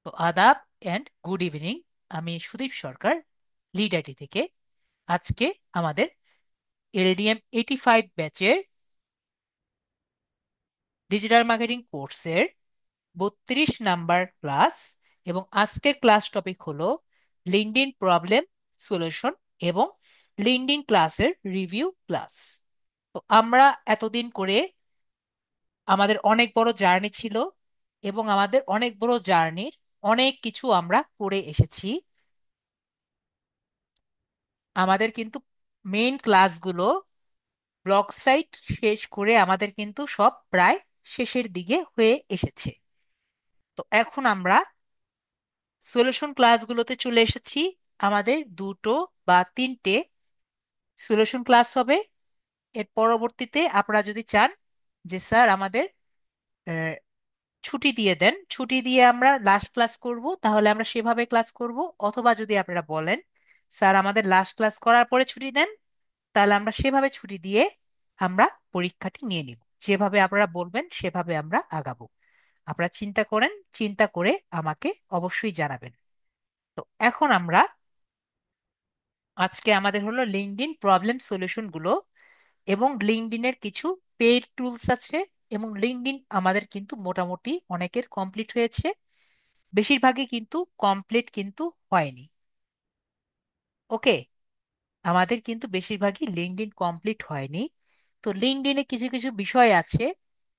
তো আদাব and good evening. আমি সুদীপ সরকার, লিড আইটি থেকে। আজকে আমাদের এলডিএম 85 ব্যাচের ডিজিটাল মার্কেটিং কোর্সের 32 নাম্বার ক্লাস, এবং আজকের ক্লাস টপিক হলো লিঙ্কডইন প্রবলেম সলিউশন এবং লিঙ্কডইন ক্লাসের রিভিউ ক্লাস। তো আমরা এতদিন করে আমাদের অনেক বড় জার্নি ছিল, এবং আমাদের অনেক বড় জার্নির অনেক কিছু আমরা করে এসেছি। আমাদের কিন্তু মেইন ক্লাসগুলো ব্লগ সাইট শেষ করে আমাদের কিন্তু সব প্রায় শেষের দিকে হয়ে এসেছে। তো এখন আমরা সলিউশন ক্লাসগুলোতে চলে এসেছি। আমাদের দুটো বা তিনটে সলিউশন ক্লাস হবে। এর পরবর্তীতে আপনারা যদি চান যে স্যার আমাদের আহ, ছুটি দিয়ে দেন, ছুটি দিয়ে আমরা লাস্ট ক্লাস করব, তাহলে আমরা সেভাবে ক্লাস করব। অথবা যদি আপনারা বলেন স্যার আমাদের লাস্ট ক্লাস করার পরে ছুটি দেন, তাহলে আমরা সেভাবে ছুটি দিয়ে আমরা পরীক্ষাটি নিয়ে নিব। যেভাবে আপনারা বলবেন সেভাবে আমরা আগাবো। আপনারা চিন্তা করেন, চিন্তা করে আমাকে অবশ্যই জানাবেন। তো এখন আমরা আজকে আমাদের হলো লিঙ্কডইন প্রবলেম সলিউশন গুলো, এবং লিঙ্কডইনের কিছু পেইড টুলস আছে। এবং লিঙ্কডইন আমাদের কিন্তু মোটামুটি অনেকের কমপ্লিট হয়েছে, বেশিরভাগই কিন্তু কমপ্লিট কিন্তু হয়নি। ওকে, আমাদের কিন্তু বেশিরভাগই লিঙ্কডইন কমপ্লিট হয়নি। তো লিঙ্কডইনে কিছু কিছু বিষয় আছে,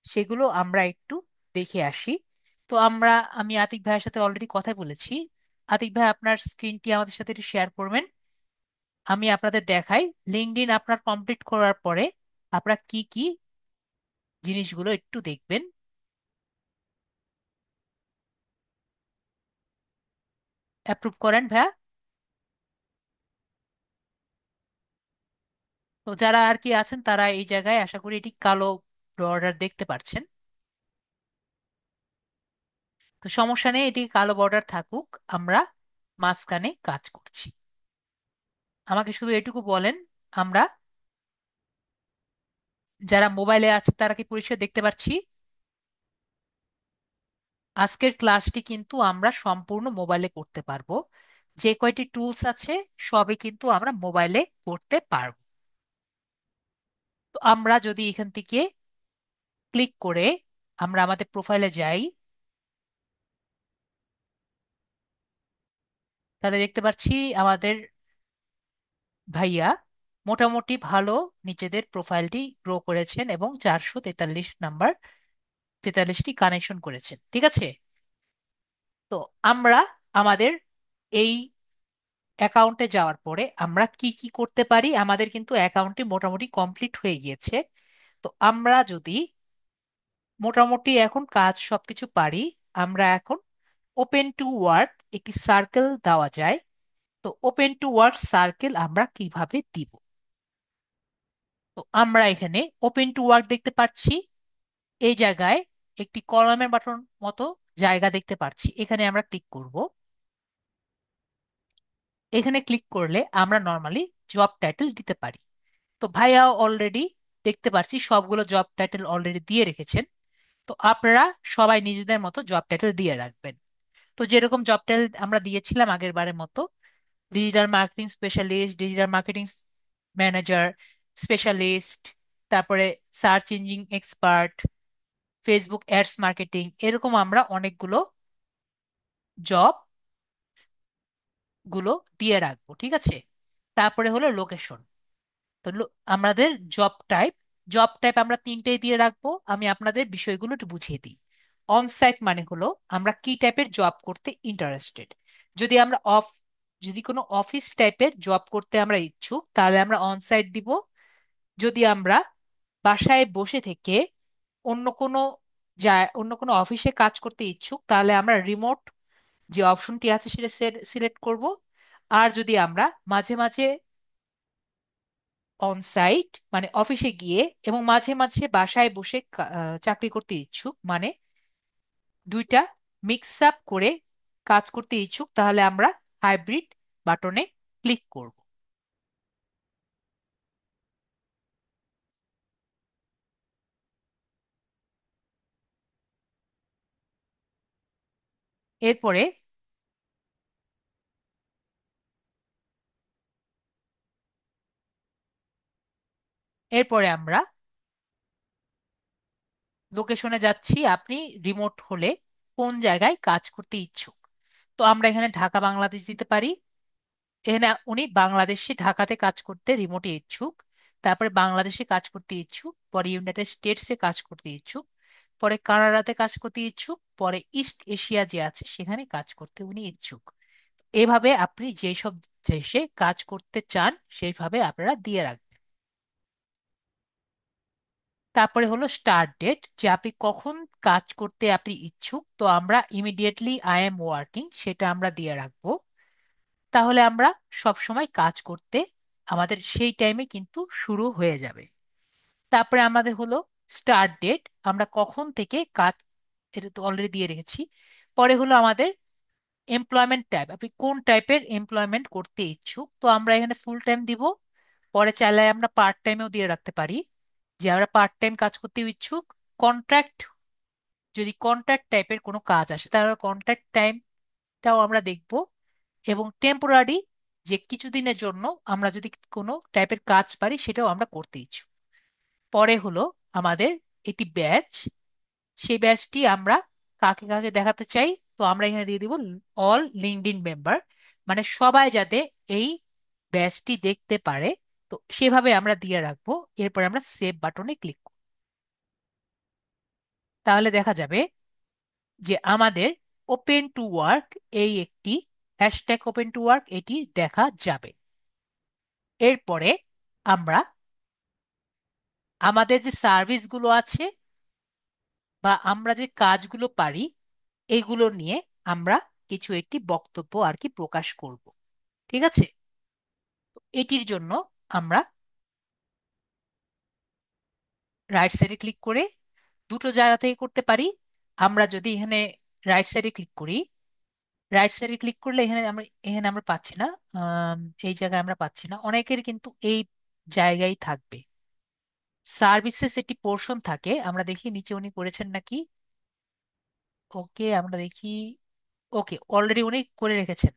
সেগুলো আমরা একটু দেখে আসি। তো আমি আতিক ভাইয়ের সাথে অলরেডি কথা বলেছি। আতিক ভাই, আপনার স্ক্রিনটি আমাদের সাথে একটু শেয়ার করবেন। আমি আপনাদের দেখাই লিঙ্কডইন আপনার কমপ্লিট করার পরে আপনারা কি কি জিনিসগুলো একটু দেখবেন। অ্যাপ্রুভ করেন ভাইয়া। তো যারা আর কি আছেন তারা এই জায়গায় আশা করি এটি কালো বর্ডার দেখতে পাচ্ছেন। তো সমস্যা নেই, এটি কালো বর্ডার থাকুক, আমরা মাঝখানে কাজ করছি। আমাকে শুধু এটুকু বলেন, আমরা যারা মোবাইলে আছে তারা কি পরিষ্কার দেখতে পাচ্ছি? আজকের ক্লাসটি কিন্তু আমরা সম্পূর্ণ মোবাইলে করতে পারবো। যে কয়টি টুলস আছে সবই কিন্তু আমরা মোবাইলে করতে পারবো। তো আমরা যদি এখান থেকে ক্লিক করে আমরা আমাদের প্রোফাইলে যাই, তাহলে দেখতে পাচ্ছি আমাদের ভাইয়া মোটামুটি ভালো নিজেদের প্রোফাইলটি গ্রো করেছেন এবং 443 নাম্বার 43টি কানেকশন করেছেন। ঠিক আছে। তো আমরা আমাদের এই অ্যাকাউন্টে যাওয়ার পরে আমরা কি কি করতে পারি, আমাদের কিন্তু অ্যাকাউন্টটি মোটামুটি কমপ্লিট হয়ে গিয়েছে। তো আমরা যদি মোটামুটি এখন কাজ সবকিছু পারি, আমরা এখন ওপেন টু ওয়ার্ক একটি সার্কেল দেওয়া যায়। তো ওপেন টু ওয়ার্ক সার্কেল আমরা কিভাবে দিব? তো আমরা এখানে ওপেন টু ওয়ার্ক দেখতে পাচ্ছি। এই জায়গায় একটি কলমের বাটন মতো জায়গা দেখতে পাচ্ছি, এখানে আমরা ক্লিক করব। এখানে ক্লিক করলে আমরা নর্মালি জব টাইটেল দিতে পারি। তো ভাইয়া অলরেডি দেখতে পাচ্ছি সবগুলো জব টাইটেল অলরেডি দিয়ে রেখেছেন। তো আপনারা সবাই নিজেদের মতো জব টাইটেল দিয়ে রাখবেন। তো যেরকম জব টাইটেল আমরা দিয়েছিলাম আগের বারের মতো, digital marketing specialist, digital marketing manager specialist, তারপরে search engine expert, Facebook ads marketing, এরকম আমরা অনেকগুলো জব গুলো দিয়ে রাখবো। ঠিক আছে। তারপরে হলো লোকেশন। তো আমাদের জব টাইপ, জব টাইপ আমরা তিনটেই দিয়ে রাখবো। আমি আপনাদের বিষয়গুলো একটু বুঝিয়ে দিই। অন সাইট মানে হলো আমরা কি টাইপের জব করতে ইন্টারেস্টেড। যদি আমরা যদি কোনো অফিস টাইপের জব করতে আমরা ইচ্ছুক, তাহলে আমরা অন সাইট দিব। যদি আমরা বাসায় বসে থেকে অন্য কোনো অন্য কোনো অফিসে কাজ করতে ইচ্ছুক, তাহলে আমরা রিমোট যে অপশনটি আছে সেটা সিলেক্ট করব। আর যদি আমরা মাঝে মাঝে অন সাইট মানে অফিসে গিয়ে এবং মাঝে মাঝে বাসায় বসে চাকরি করতে ইচ্ছুক, মানে দুইটা মিক্স আপ করে কাজ করতে ইচ্ছুক, তাহলে আমরা হাইব্রিড বাটনে ক্লিক করব। এরপরে এরপরে আমরা লোকেশনে যাচ্ছি। আপনি রিমোট হলে কোন জায়গায় কাজ করতে ইচ্ছুক। তো আমরা এখানে ঢাকা বাংলাদেশ দিতে পারি। এখানে উনি বাংলাদেশে ঢাকাতে কাজ করতে রিমোটে ইচ্ছুক, তারপরে বাংলাদেশে কাজ করতে ইচ্ছুক, পরে ইউনাইটেড স্টেটসে কাজ করতে ইচ্ছুক, পরে কানাডাতে কাজ করতে ইচ্ছুক, পরে ইস্ট এশিয়া যে আছে সেখানে কাজ করতে উনি ইচ্ছুক। এভাবে আপনি যেসব দেশে কাজ করতে চান সেইভাবে আপনারা দিয়ে রাখবেন। তারপরে হলো স্টার্ট ডেট, যে আপনি কখন কাজ করতে আপনি ইচ্ছুক। তো আমরা ইমিডিয়েটলি আই এম ওয়ার্কিং সেটা আমরা দিয়ে রাখবো। তাহলে আমরা সব সময় কাজ করতে আমাদের সেই টাইমে কিন্তু শুরু হয়ে যাবে। তারপরে আমাদের হলো স্টার্ট ডেট, আমরা কখন থেকে কাজ, এটা তো অলরেডি দিয়ে রেখেছি। পরে হলো আমাদের এমপ্লয়মেন্ট টাইপ, আপনি কোন টাইপের এমপ্লয়মেন্ট করতে ইচ্ছুক। তো আমরা এখানে ফুল টাইম দিব। পরে চাইলে আমরা পার্ট টাইমেও দিয়ে রাখতে পারি, যে আমরা পার্ট টাইম কাজ করতে ইচ্ছুক। কন্ট্রাক্ট, যদি কন্ট্রাক্ট টাইপের কোনো কাজ আসে তাহলে কন্ট্রাক্ট টাইমটাও আমরা দেখব। এবং টেম্পোরারি, যে কিছুদিনের জন্য আমরা যদি কোনো টাইপের কাজ পারি সেটাও আমরা করতে ইচ্ছুক। পরে হলো আমাদের এটি ব্যাচ, সেই ব্যাচটি আমরা কাকে কাকে দেখাতে চাই। তো আমরা এখানে দিয়ে দিব অল লিঙ্কডইন মেম্বার, মানে সবাই যাতে এই ব্যাচটি দেখতে পারে। তো সেভাবে আমরা দিয়ে রাখবো। এরপর আমরা সেভ বাটনে ক্লিক করব। তাহলে দেখা যাবে যে আমাদের ওপেন টু ওয়ার্ক, এই একটি হ্যাশট্যাগ ওপেন টু ওয়ার্ক এটি দেখা যাবে। এরপরে আমরা আমাদের যে সার্ভিসগুলো আছে বা আমরা যে কাজগুলো পারি এগুলো নিয়ে আমরা কিছু একটি বক্তব্য আর কি প্রকাশ করব। ঠিক আছে? তো এটির জন্য আমরা রাইট সাইডে ক্লিক করে দুটো জায়গা থেকে করতে পারি। আমরা যদি এখানে রাইট সাইডে ক্লিক করি, রাইট সাইডে ক্লিক করলে এখানে আমরা পাচ্ছি না। আম, এই জায়গায় আমরা পাচ্ছি না, অনেকের কিন্তু এই জায়গায় থাকবে। সার্ভিসেস একটি পোর্শন থাকে, আমরা দেখি নিচে উনি করেছেন নাকি। ওকে, আমরা দেখি। ওকে, অলরেডি উনি করে রেখেছেন।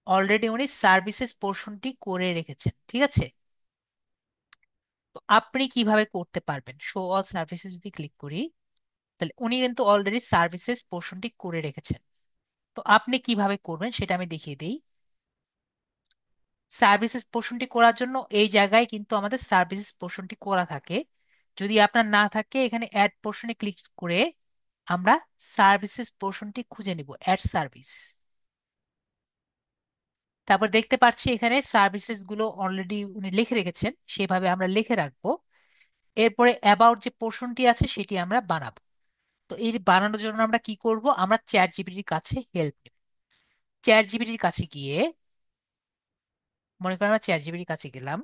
অলরেডি উনি সার্ভিসেস পোর্শনটি করে রেখেছেন। ঠিক আছে? তো আপনি কিভাবে করতে পারবেন, শো অল সার্ভিসেস যদি ক্লিক করি, তাহলে উনি কিন্তু অলরেডি সার্ভিসেস পোর্শনটি করে রেখেছেন। তো আপনি কিভাবে করবেন সেটা আমি দেখিয়ে দিই। সার্ভিসেস পোর্শনটি করার জন্য এই জায়গায় কিন্তু আমাদের সার্ভিসেস পোর্শনটি করা থাকে। যদি আপনার না থাকে এখানে অ্যাড পোর্শনে ক্লিক করে আমরা সার্ভিসেস পোর্শনটি খুঁজে নিব, অ্যাড সার্ভিস। তারপর দেখতে পাচ্ছি এখানে সার্ভিসেস গুলো অলরেডি উনি লিখে রেখেছেন, সেভাবে আমরা লিখে রাখবো। এরপরে অ্যাবাউট যে পোর্শনটি আছে সেটি আমরা বানাবো। তো এই বানানোর জন্য আমরা কি করব, আমরা চ্যাট জিপিটির কাছে হেল্প নেব। চ্যাট জিপিটির কাছে গিয়ে, মনে করেন আমরা চ্যাট জিপিটির কাছে গেলাম।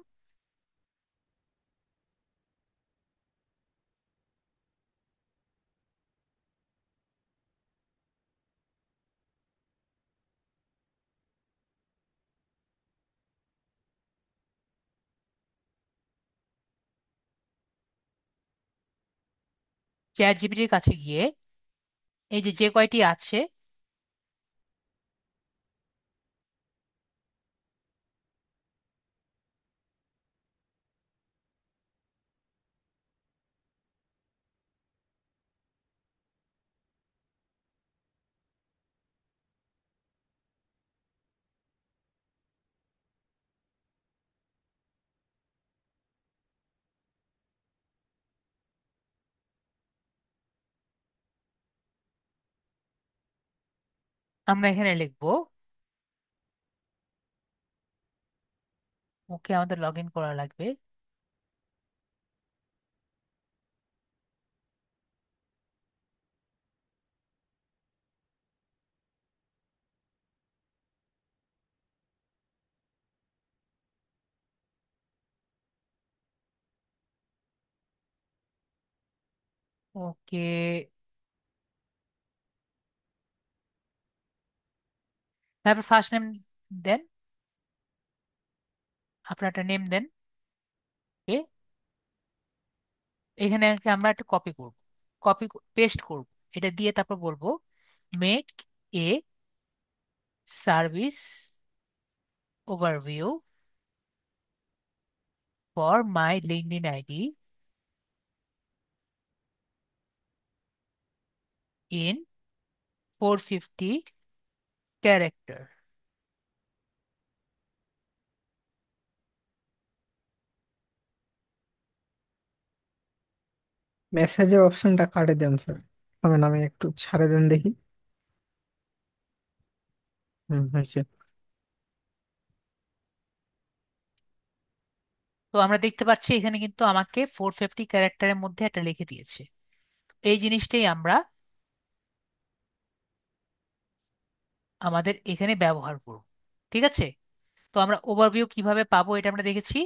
চ্যাট জিপিটির কাছে গিয়ে এই যে যে কয়টি আছে, আমরা এখানে লিখবো। ওকে, আমাদের লগ ইন করা লাগবে। ওকে, তারপর ফার্স্ট নেম দেন, আপনার একটা নেম দেন। Okay? এখানে আর কি আমরা একটা কপি করব, কপি পেস্ট করব। এটা দিয়ে তারপর বলবো make a service overview for my LinkedIn ID in 450 character. মেসেজের অপশনটা কাটে দেন স্যার। আমি একটু ছাড়ে দেন দেখি। হয়েছে। তো আমরা দেখতে পাচ্ছি এখানে কিন্তু আমাকে 450 ক্যারেক্টারের মধ্যে একটা লিখে দিয়েছে। এই জিনিসটাই আমরা আমাদের এখানে ব্যবহার করব। ঠিক আছে। তো আমরা ওভারভিউ কিভাবে পাবো এটা আমরা দেখেছি।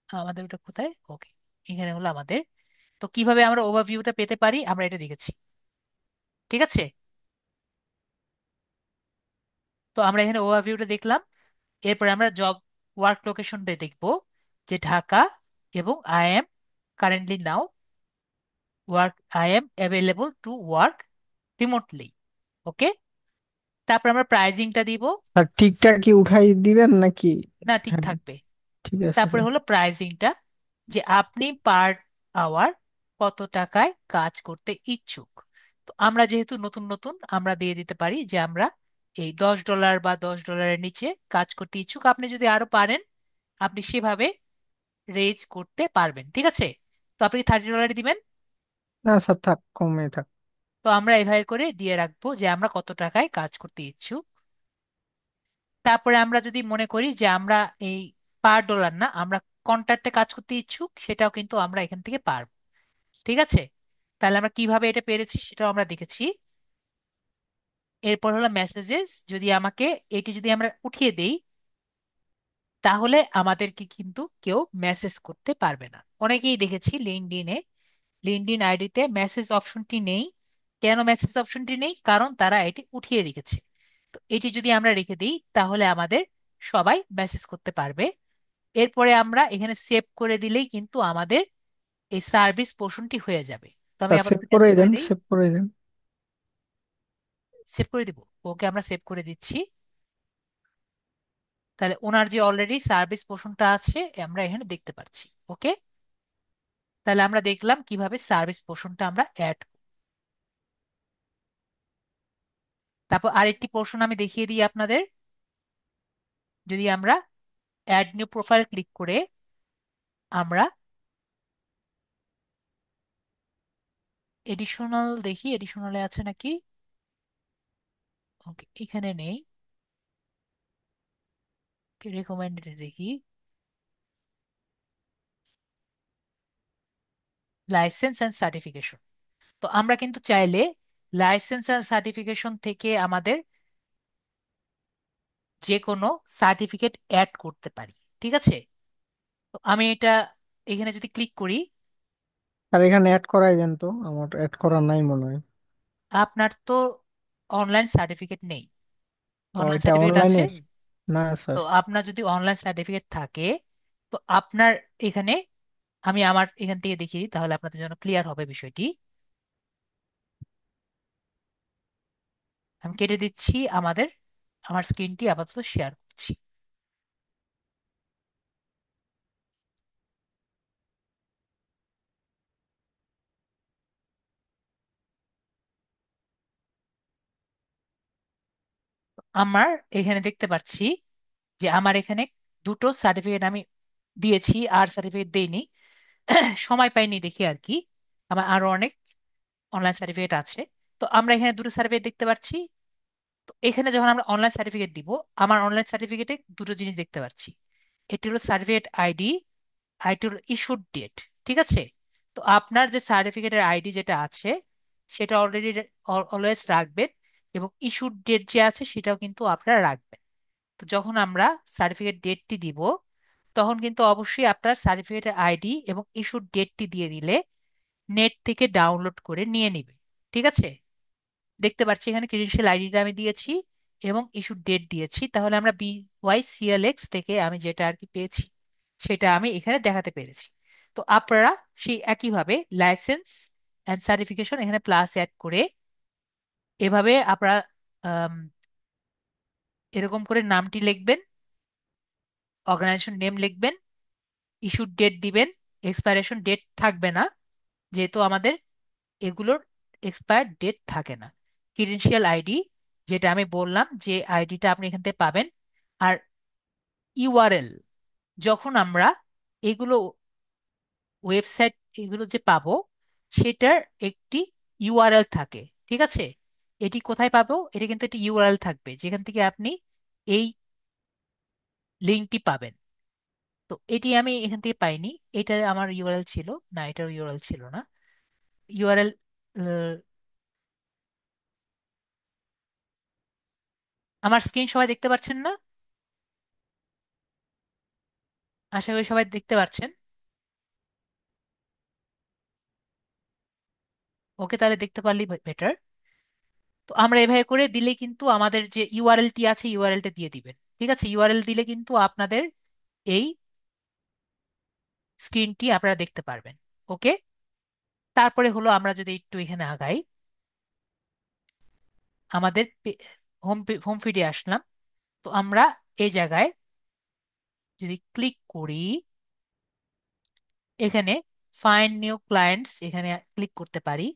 আমাদের ওটা কোথায়? ওকে, এখানে হলো আমাদের। তো কিভাবে আমরা ওভারভিউটা পেতে পারি আমরা এটা দেখেছি। ঠিক আছে। তো আমরা এখানে ওভারভিউটা দেখলাম। এরপরে আমরা জব ওয়ার্ক লোকেশনটা দেখব, যে ঢাকা, এবং I am currently now work, I am available to work remotely. Okay. তারপর আমরা প্রাইজিংটা দিব। আর ঠিকঠাক কি উঠাই দিবেন নাকি? না, ঠিক হ্যাঁ, থাকবে। ঠিক আছে তারপরে স্যার। হলো প্রাইজিংটা, যে আপনি পার আওয়ার কত টাকায় কাজ করতে ইচ্ছুক। তো আমরা যেহেতু নতুন নতুন, আমরা দিয়ে দিতে পারি যে আমরা এই $10 বা $10 নিচে কাজ করতে ইচ্ছুক। আপনি যদি আরো পারেন আপনি সেভাবে রেজ করতে পারবেন। ঠিক আছে। তো আপনি $30 দিবেন। না স্যার, থাক, কমে থাক। তো আমরা এভাবে করে দিয়ে রাখবো যে আমরা কত টাকায় কাজ করতে ইচ্ছুক। তারপরে আমরা যদি মনে করি যে আমরা এই পার ডলার না, আমরা কন্ট্রাক্টে কাজ করতে ইচ্ছুক, সেটাও কিন্তু আমরা এখান থেকে পারবো। ঠিক আছে। তাহলে আমরা কিভাবে এটা পেরেছি সেটাও আমরা দেখেছি। এরপর হলো মেসেজেস। যদি আমাকে এটি যদি আমরা উঠিয়ে দেই তাহলে আমাদেরকে কিন্তু কেউ মেসেজ করতে পারবে না। অনেকেই দেখেছি লিঙ্কডইনে, লিঙ্কডইন আইডিতে মেসেজ অপশনটি নেই। কেন মেসেজ অপশনটি নেই? কারণ তারা এটি উঠিয়ে রেখেছে। তো এটি যদি আমরা রেখে দিই তাহলে আমাদের সবাই মেসেজ করতে পারবে। এরপরে আমরা এখানে সেভ করে দিলেই কিন্তু আমাদের এই সার্ভিস পোর্শনটি হয়ে যাবে। তো আমি স্যার সেভ আপাতত করে ক্যান্সেল করে দেন, দিই। সেভ করে দেন। সেভ করে দিব। ওকে, আমরা সেভ করে দিচ্ছি। তাহলে ওনার যে অলরেডি সার্ভিস পোর্শনটা আছে আমরা এখানে দেখতে পাচ্ছি। ওকে। তাহলে আমরা দেখলাম কিভাবে সার্ভিস পোর্শনটা আমরা অ্যাড। তারপর আরেকটি পোর্শন আমি দেখিয়ে দিই আপনাদের। যদি আমরা অ্যাড নিউ প্রোফাইল ক্লিক করে আমরা এডিশনাল দেখি, এডিশনালে আছে নাকি। ওকে, এখানে নেই। রেকমেন্ডেড দেখি, লাইসেন্স অ্যান্ড সার্টিফিকেশন। তো আমরা কিন্তু চাইলে লাইসেন্স অ্যান্ড সার্টিফিকেশন থেকে আমাদের যে কোনো সার্টিফিকেট অ্যাড করতে পারি। ঠিক আছে। তো আমি এটা এখানে যদি ক্লিক করি, আর এখানে অ্যাড করাই দেন তো, আমার অ্যাড করা নাই মনে হয়। আপনার তো অনলাইন সার্টিফিকেট নেই। ও, অনলাইন এটা সার্টিফিকেট আছে। অনলাইনের? না তো স্যার। আপনার যদি অনলাইন সার্টিফিকেট থাকে তো আপনার এখানে, আমি আমার এখান থেকে দেখিয়ে দিই তাহলে আপনাদের জন্য ক্লিয়ার হবে বিষয়টি। আমি কেটে দিচ্ছি আমাদের, আমার স্ক্রিনটি আপাতত শেয়ার করছি। আমার এখানে দেখতে পাচ্ছি যে আমার এখানে দুটো সার্টিফিকেট আমি দিয়েছি, আর সার্টিফিকেট দেইনি। সময় পাইনি দেখি আর কি। আমার আরো অনেক অনলাইন সার্টিফিকেট আছে। তো আমরা এখানে দুটো সার্টিফিকেট দেখতে পাচ্ছি। তো এখানে যখন আমরা অনলাইন সার্টিফিকেট দিব, আমার অনলাইন সার্টিফিকেটে দুটো জিনিস দেখতে পাচ্ছি। একটি হলো সার্টিফিকেট আইডি, আইটি হলো ইস্যুড ডেট। ঠিক আছে। তো আপনার যে সার্টিফিকেটের আইডি যেটা আছে সেটা অলরেডি অলওয়েজ রাখবেন, এবং ইস্যুড ডেট যে আছে সেটাও কিন্তু আপনারা রাখবেন। তো যখন আমরা সার্টিফিকেট ডেটটি দিব তখন কিন্তু অবশ্যই আপনার সার্টিফিকেটের আইডি এবং ইস্যুড ডেটটি দিয়ে দিলে নেট থেকে ডাউনলোড করে নিয়ে নিবে। ঠিক আছে। দেখতে পাচ্ছি এখানে ক্রেডেনশিয়াল আইডিটা আমি দিয়েছি এবং ইস্যু ডেট দিয়েছি, তাহলে আমরা BYCLX থেকে আমি যেটা আর কি পেয়েছি সেটা আমি এখানে দেখাতে পেরেছি। তো আপনারা সেই একইভাবে লাইসেন্স অ্যান্ড সার্টিফিকেশন এখানে প্লাস অ্যাড করে এভাবে আপনারা আম, এরকম করে নামটি লিখবেন, অর্গানাইজেশন নেম লিখবেন, ইস্যুড ডেট দিবেন। এক্সপায়ারেশন ডেট থাকবে না, যেহেতু আমাদের এগুলোর এক্সপায়ার ডেট থাকে না। ক্রিডেন্সিয়াল আইডি, যেটা আমি বললাম যে আইডিটা আপনি এখান থেকে পাবেন। আর ইউআরএল, যখন আমরা এগুলো ওয়েবসাইট এগুলো যে পাবো, সেটার একটি ইউআরএল থাকে, ঠিক আছে? এটি কোথায় পাবো? এটা কিন্তু একটি ইউআরএল থাকবে যেখান থেকে আপনি এই লিঙ্কটি পাবেন। তো এটি আমি এখান থেকে পাইনি। এটা আমার ইউআরএল ছিল না, এটার ইউআরএল ছিল না। ইউআরএল, আমার স্ক্রিন সবাই দেখতে পাচ্ছেন না? আশা করি সবাই দেখতে পাচ্ছেন। ওকে, তাহলে দেখতে পারলেই বেটার। তো আমরা এভাবে করে দিলে কিন্তু আমাদের যে ইউআরএলটি আছে, ইউআরএলটা দিয়ে দিবেন। ঠিক আছে, ইউআরএল দিলে কিন্তু আপনাদের এই স্ক্রিনটি আপনারা দেখতে পারবেন। ওকে, তারপরে হলো আমরা যদি একটু এখানে আগাই, আমাদের হোম হোম ফিডে আসলাম। তো আমরা এই জায়গায় যদি ক্লিক করি, এখানে ফাইন্ড নিউ ক্লায়েন্টস এখানে ক্লিক করতে পারি।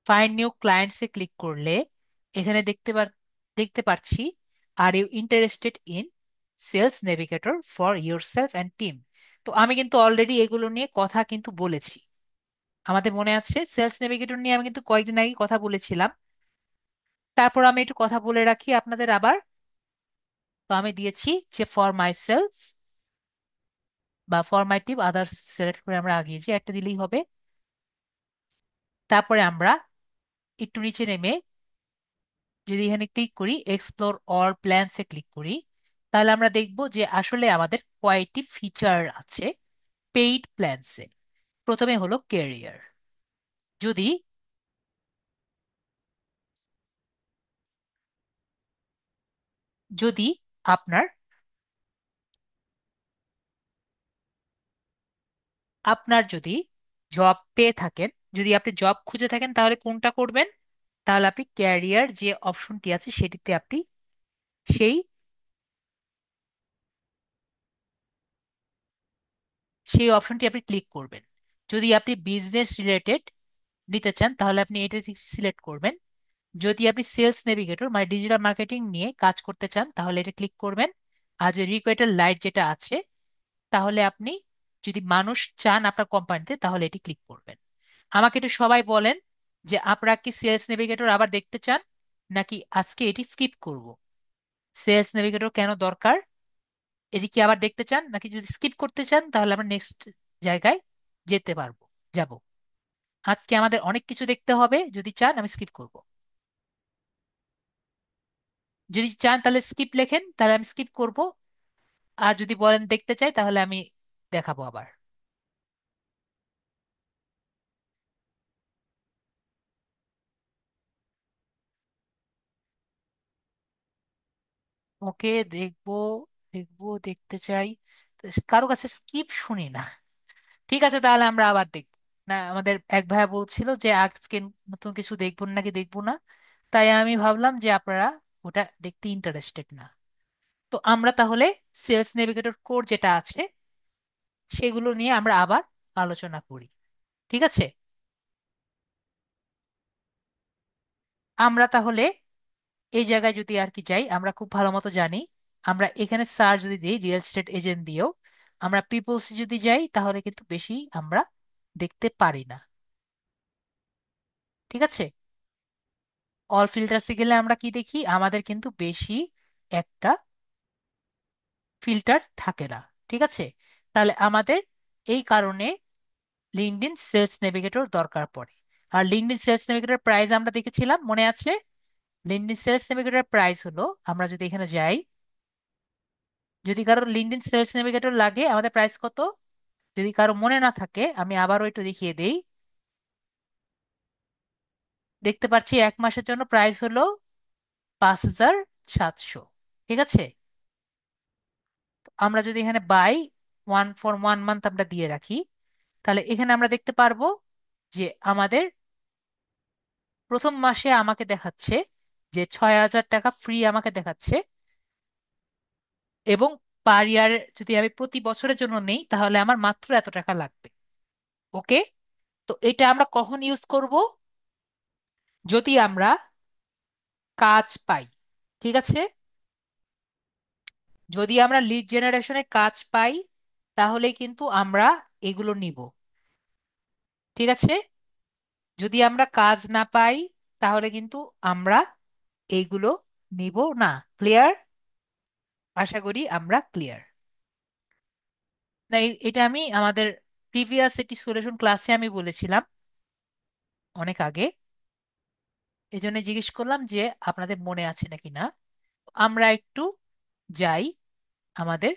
ফাইন্ড নিউ ক্লায়েন্টসে ক্লিক করলে এখানে দেখতে পাচ্ছি, are you interested in sales navigator for yourself and team. তো আমি কিন্তু অলরেডি এগুলো নিয়ে কথা কিন্তু বলেছি। আমাদের মনে আছে সেলস নেভিগেটর নিয়ে আমি কিন্তু কয়েকদিন আগে কথা বলেছিলাম। তারপর আমি একটু কথা বলে রাখি আপনাদের আবার। তো আমি দিয়েছি যে ফর মাই সেলফ বা for my team others, select করে আমরা আগিয়ে যে একটা দিলেই হবে। তারপরে আমরা একটু নিচে নেমে যদি এখানে ক্লিক করি, এক্সপ্লোর অল প্ল্যানসে ক্লিক করি, তাহলে আমরা দেখব যে আসলে আমাদের কয়টি ফিচার আছে পেইড প্ল্যানসে। প্রথমে হলো ক্যারিয়ার। যদি যদি আপনার আপনার যদি জব পেয়ে থাকেন, যদি আপনি জব খুঁজে থাকেন, তাহলে কোনটা করবেন? তাহলে আপনি ক্যারিয়ার যে অপশনটি আছে সেটিতে আপনি সেই সেই অপশনটি আপনি ক্লিক করবেন। যদি আপনি বিজনেস রিলেটেড নিতে চান তাহলে আপনি এটা সিলেক্ট করবেন। যদি আপনি সেলস নেভিগেটর মানে ডিজিটাল মার্কেটিং নিয়ে কাজ করতে চান তাহলে এটা ক্লিক করবেন। আর যে রিকোয়েটার লাইট যেটা আছে, তাহলে আপনি যদি মানুষ চান আপনার কোম্পানিতে তাহলে এটি ক্লিক করবেন। আমাকে একটু সবাই বলেন যে আপনারা কি সেলস নেভিগেটর আবার দেখতে চান, নাকি আজকে এটি স্কিপ করব? সেলস নেভিগেটর কেন দরকার, এটি কি আবার দেখতে চান, নাকি যদি স্কিপ করতে চান তাহলে আমরা নেক্সট জায়গায় যেতে পারবো, যাব? আজকে আমাদের অনেক কিছু দেখতে হবে, যদি চান আমি স্কিপ করব। যদি চান তাহলে স্কিপ লেখেন, তাহলে আমি স্কিপ করব। আর যদি বলেন দেখতে চাই তাহলে আমি দেখাবো আবার। ওকে, দেখবো, দেখতে চাই। তো কারো কাছে স্কিপ শুনি না। ঠিক আছে, তাহলে আমরা আবার দেখবো। না, আমাদের এক ভাইয়া বলছিল যে আজকে নতুন কিছু দেখবো নাকি দেখবো না, তাই আমি ভাবলাম যে আপনারা ওটা দেখতে ইন্টারেস্টেড না। তো আমরা তাহলে সেলস নেভিগেটর কোড যেটা আছে সেগুলো নিয়ে আমরা আবার আলোচনা করি। ঠিক আছে, আমরা তাহলে এই জায়গায় যদি আর কি যাই, আমরা খুব ভালো মতো জানি। আমরা এখানে সার্চ যদি দিই রিয়েল এস্টেট এজেন্ট দিয়েও, আমরা পিপলস যদি যাই তাহলে কিন্তু বেশি আমরা দেখতে পারি না। ঠিক আছে, অল ফিল্টার্সে গেলে আমরা কি দেখি, আমাদের কিন্তু বেশি একটা ফিল্টার থাকে না। ঠিক আছে, তাহলে আমাদের এই কারণে লিঙ্কডইন সেলস নেভিগেটর দরকার পড়ে। আর লিঙ্কডইন সেলস নেভিগেটর প্রাইস আমরা দেখেছিলাম, মনে আছে? লিঙ্কডইন সেলস নেভিগেটর প্রাইস হলো, আমরা যদি এখানে যাই, যদি কারো লিঙ্কডইন সেলস নেভিগেটর লাগে আমাদের প্রাইস কত, যদি কারো মনে না থাকে আমি আবারও একটু দেখিয়ে দেই। দেখতে পাচ্ছি এক মাসের জন্য প্রাইস হলো 5,700। ঠিক আছে, তো আমরা যদি এখানে বাই ওয়ান ফর 1 মান্থ আমরা দিয়ে রাখি, তাহলে এখানে আমরা দেখতে পারবো যে আমাদের প্রথম মাসে আমাকে দেখাচ্ছে যে 6,000 টাকা ফ্রি আমাকে দেখাচ্ছে, এবং পার ইয়ার যদি আমি প্রতি বছরের জন্য নেই তাহলে আমার মাত্র এত টাকা লাগবে। ওকে। তো এটা আমরা কখন ইউজ করব? যদি আমরা কাজ পাই। ঠিক আছে। যদি আমরা লিড জেনারেশনে কাজ পাই তাহলে কিন্তু আমরা এগুলো নিব। ঠিক আছে। যদি আমরা কাজ না পাই তাহলে কিন্তু আমরা এইগুলো নিব না। ক্লিয়ার? আশা করি আমরা ক্লিয়ার। না, এটা আমি আমাদের প্রিভিয়াস একটি সলিউশন ক্লাসে আমি বলেছিলাম অনেক আগে। এই জন্য জিজ্ঞেস করলাম যে আপনাদের মনে আছে নাকি না। আমরা একটু যাই আমাদের,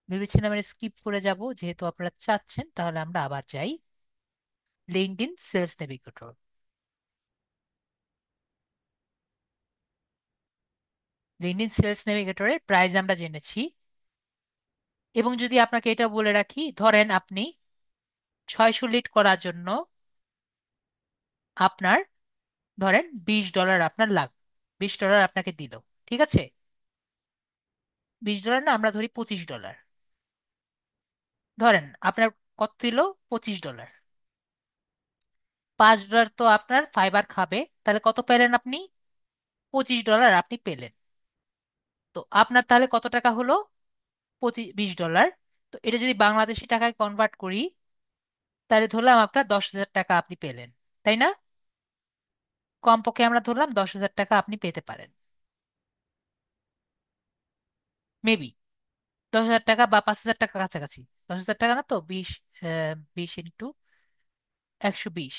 ভেবেছিলাম স্কিপ করে যাব, যেহেতু আপনারা চাচ্ছেন তাহলে আমরা আবার যাই LinkedIn sales navigator. LinkedIn sales নেভিগেটরের প্রাইস আমরা জেনেছি। এবং যদি আপনাকে এটা বলে রাখি, ধরেন আপনি 600 লিড করার জন্য আপনার, ধরেন $20 আপনার লাগবে, $20 আপনাকে দিল। ঠিক আছে। $20 না, আমরা ধরি $25। ধরেন আপনার কত দিল? $25। $5 তো আপনার ফাইবার খাবে, তাহলে কত পেলেন আপনি? $25 আপনি পেলেন। তো আপনার তাহলে কত টাকা হলো? 20 $20। তো এটা যদি বাংলাদেশি টাকায় কনভার্ট করি তাহলে ধরলাম আপনার 10,000 টাকা আপনি পেলেন, তাই না? কমপক্ষে আমরা ধরলাম 10,000 টাকা আপনি পেতে পারেন, মেবি 10,000 টাকা বা 5,000 টাকা কাছাকাছি। 10,000 টাকা না তো, 20 ইন্টু 120,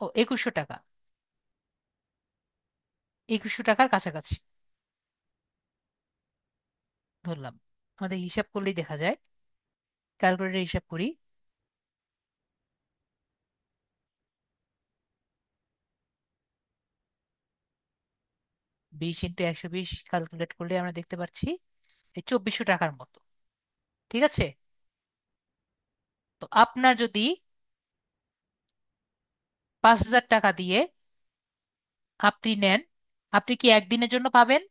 ও 2,100 টাকা, 2,100 টাকার কাছাকাছি ধরলাম। আমাদের হিসাব করলেই দেখা যায়, ক্যালকুলেটর হিসাব করি। 20 ইন্টু 120 ক্যালকুলেট করলে আমরা দেখতে পাচ্ছি এই 2,400 টাকার মতো। ঠিক আছে। তো আপনার যদি 5,000 টাকা দিয়ে আপনি নেন, আপনি কি একদিনের জন্য পাবেন?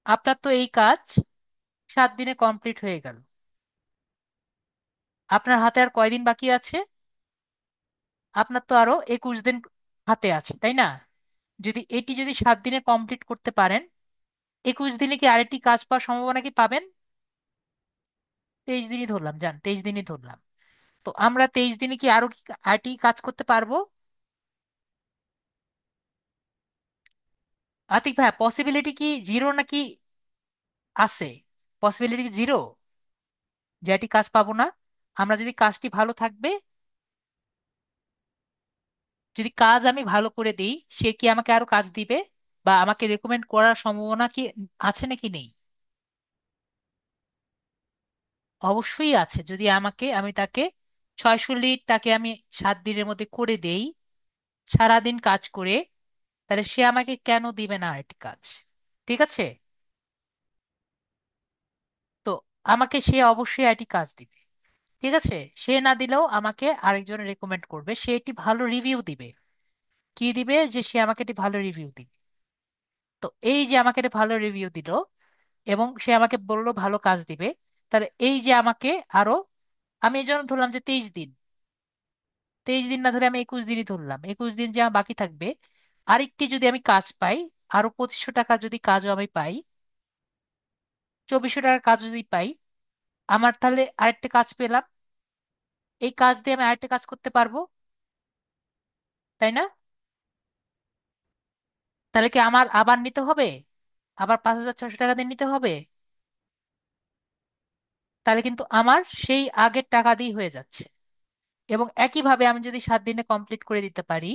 আপনার তো এই কাজ 7 দিনে কমপ্লিট হয়ে গেল। আপনার হাতে আর কয়দিন বাকি আছে? আপনার তো আরো 21 দিন হাতে আছে, তাই না? যদি 7 দিনে কমপ্লিট করতে পারেন, 21 দিনে কি আরেকটি কাজ পাওয়ার সম্ভাবনা কি পাবেন? 23 দিনই ধরলাম, যান 23 দিনই ধরলাম। তো আমরা 23 দিনে কি আরো কি আরেকটি কাজ করতে পারবো? আতিক ভাই, পসিবিলিটি কি জিরো নাকি আছে? পসিবিলিটি কি জিরো যে এটি কাজ পাবো না? আমরা যদি কাজটি ভালো থাকবে, যদি কাজ আমি ভালো করে দিই, সে কি আমাকে আরো কাজ দিবে বা আমাকে রেকমেন্ড করার সম্ভাবনা কি আছে নাকি নেই? অবশ্যই আছে। যদি আমি তাকে 600 লিড তাকে আমি 7 দিনের মধ্যে করে দেই, সারাদিন কাজ করে, তাহলে সে আমাকে কেন দিবে না আরেকটি কাজ? ঠিক আছে। তো আমাকে সে অবশ্যই আরেকটি কাজ দিবে। ঠিক আছে। সে না দিলেও আমাকে আরেকজন রেকমেন্ড করবে, সে একটি ভালো রিভিউ দিবে। কি দিবে? যে সে আমাকে একটি ভালো রিভিউ দিবে। তো এই যে আমাকে একটা ভালো রিভিউ দিল এবং সে আমাকে বললো ভালো কাজ দিবে, তাহলে এই যে আমাকে আরো, আমি এই জন্য ধরলাম যে 23 দিন, 23 দিন না ধরে আমি 21 দিনই ধরলাম, 21 দিন যে আমার বাকি থাকবে, আরেকটি যদি আমি কাজ পাই, আরো 2,500 টাকা যদি কাজও আমি পাই, 2,400 টাকার কাজ যদি পাই, আমার তাহলে আরেকটা কাজ পেলাম। এই কাজ দিয়ে আমি আরেকটা কাজ করতে পারবো, তাই না? তাহলে কি আমার আবার নিতে হবে? আবার 5,600 টাকা দিয়ে নিতে হবে? তাহলে কিন্তু আমার সেই আগের টাকা দিয়ে হয়ে যাচ্ছে। এবং একইভাবে আমি যদি 7 দিনে কমপ্লিট করে দিতে পারি,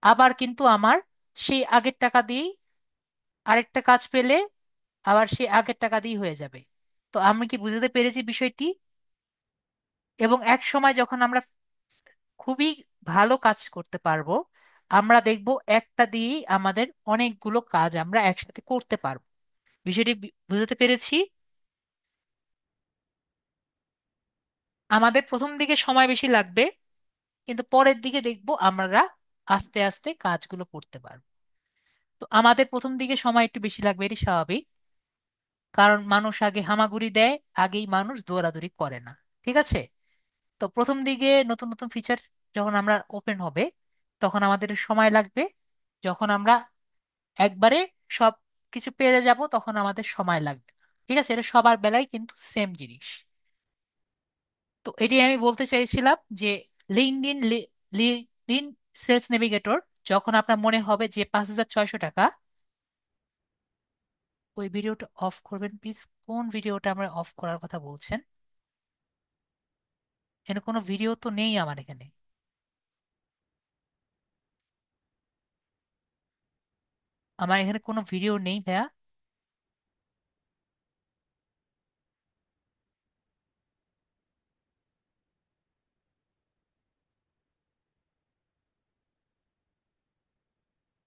আবার কিন্তু আমার সেই আগের টাকা দিয়েই আরেকটা কাজ পেলে আবার সেই আগের টাকা দিয়েই হয়ে যাবে। তো আমি কি বুঝতে পেরেছি বিষয়টি? এবং এক সময় যখন আমরা খুবই ভালো কাজ করতে পারবো, আমরা দেখব একটা দিয়েই আমাদের অনেকগুলো কাজ আমরা একসাথে করতে পারবো। বিষয়টি বুঝতে পেরেছি। আমাদের প্রথম দিকে সময় বেশি লাগবে, কিন্তু পরের দিকে দেখবো আমরা আস্তে আস্তে কাজগুলো করতে পারবো। তো আমাদের প্রথম দিকে সময় একটু বেশি লাগবে, এটি স্বাভাবিক। কারণ মানুষ আগে হামাগুড়ি দেয়, আগেই মানুষ দৌড়াদৌড়ি করে না। ঠিক আছে? তো প্রথম দিকে নতুন নতুন ফিচার যখন আমরা ওপেন হবে, তখন আমাদের একটু সময় লাগবে। যখন আমরা একবারে সব কিছু পেরে যাব, তখন আমাদের সময় লাগবে না। ঠিক আছে? এটা সবার বেলায় কিন্তু সেম জিনিস। তো এটি আমি বলতে চাইছিলাম যে লিঙ্কডইন লিঙ্কডইন সেলস নেভিগেটর যখন আপনার মনে হবে যে 5,600 টাকা। ওই ভিডিওটা অফ করবেন প্লিজ। কোন ভিডিওটা আমরা অফ করার কথা বলছেন? এখানে কোনো ভিডিও তো নেই আমার এখানে। আমার এখানে কোনো ভিডিও নেই ভাইয়া।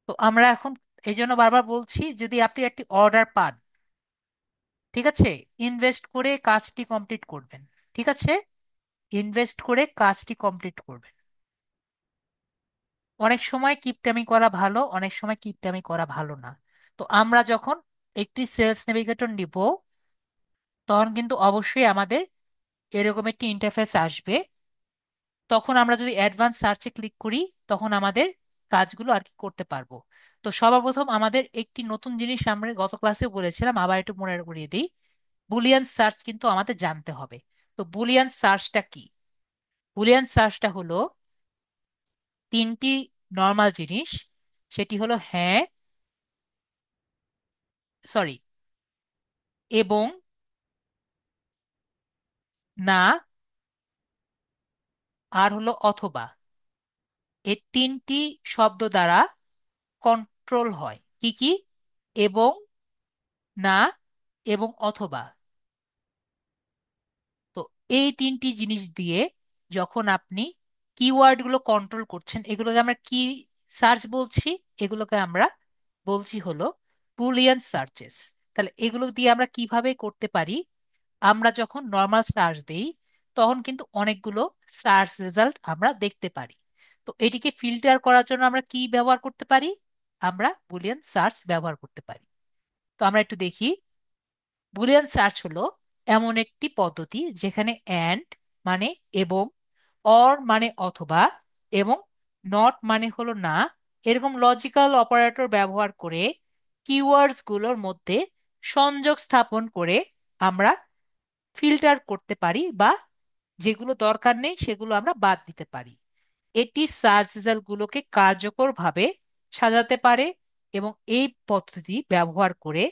তো আমরা এখন এই জন্য বারবার বলছি, যদি আপনি একটি অর্ডার পান, ঠিক আছে, ইনভেস্ট করে কাজটি কমপ্লিট করবেন। ঠিক আছে? ইনভেস্ট করে কাজটি কমপ্লিট করবেন। অনেক সময় কিপটামি করা ভালো, অনেক সময় কিপটামি করা ভালো না। তো আমরা যখন একটি সেলস নেভিগেটর নিব, তখন কিন্তু অবশ্যই আমাদের এরকম একটি ইন্টারফেস আসবে। তখন আমরা যদি অ্যাডভান্স সার্চে ক্লিক করি, তখন আমাদের কাজগুলো আর কি করতে পারবো। তো সর্বপ্রথম আমাদের একটি নতুন জিনিস আমরা গত ক্লাসে বলেছিলাম, আবার একটু মনে করিয়ে দিই। বুলিয়ান সার্চ কিন্তু আমাদের জানতে হবে। তো বুলিয়ান সার্চটা কি? বুলিয়ান সার্চটা হলো তিনটি নর্মাল জিনিস। সেটি হলো হ্যাঁ, সরি, এবং, না, আর হলো অথবা। এই তিনটি শব্দ দ্বারা কন্ট্রোল হয়। কি কি? এবং, না, এবং অথবা। তো এই তিনটি জিনিস দিয়ে যখন আপনি কিওয়ার্ড গুলো কন্ট্রোল করছেন, এগুলোকে আমরা কি সার্চ বলছি? এগুলোকে আমরা বলছি হলো বুলিয়ান সার্চেস। তাহলে এগুলো দিয়ে আমরা কিভাবে করতে পারি? আমরা যখন নর্মাল সার্চ দেই, তখন কিন্তু অনেকগুলো সার্চ রেজাল্ট আমরা দেখতে পারি। তো এটিকে ফিল্টার করার জন্য আমরা কি ব্যবহার করতে পারি? আমরা বুলিয়ান সার্চ ব্যবহার করতে পারি। তো আমরা একটু দেখি। বুলিয়ান সার্চ হলো এমন একটি পদ্ধতি যেখানে অ্যান্ড মানে এবং, অর মানে অথবা, এবং নট মানে হলো না, এরকম লজিক্যাল অপারেটর ব্যবহার করে কিওয়ার্ডস গুলোর মধ্যে সংযোগ স্থাপন করে আমরা ফিল্টার করতে পারি, বা যেগুলো দরকার নেই সেগুলো আমরা বাদ দিতে পারি। এটি সার্চ রেজাল্টগুলোকে কার্যকরভাবে সাজাতে পারে, এবং এই পদ্ধতি ব্যবহার করে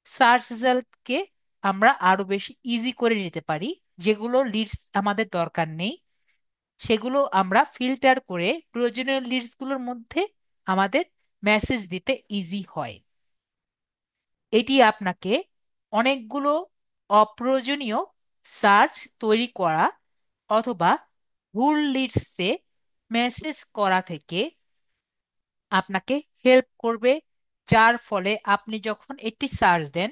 সার্চ রেজাল্টকে আমরা আরো বেশি ইজি করে নিতে পারি। যেগুলো লিডস আমাদের দরকার নেই, সেগুলো আমরা ফিল্টার করে প্রয়োজনীয় লিডসগুলোর মধ্যে আমাদের মেসেজ দিতে ইজি হয়। এটি আপনাকে অনেকগুলো অপ্রয়োজনীয় সার্চ তৈরি করা অথবা ভুল লিডসে মেসেজ করা থেকে আপনাকে হেল্প করবে। যার ফলে আপনি যখন একটি সার্চ দেন,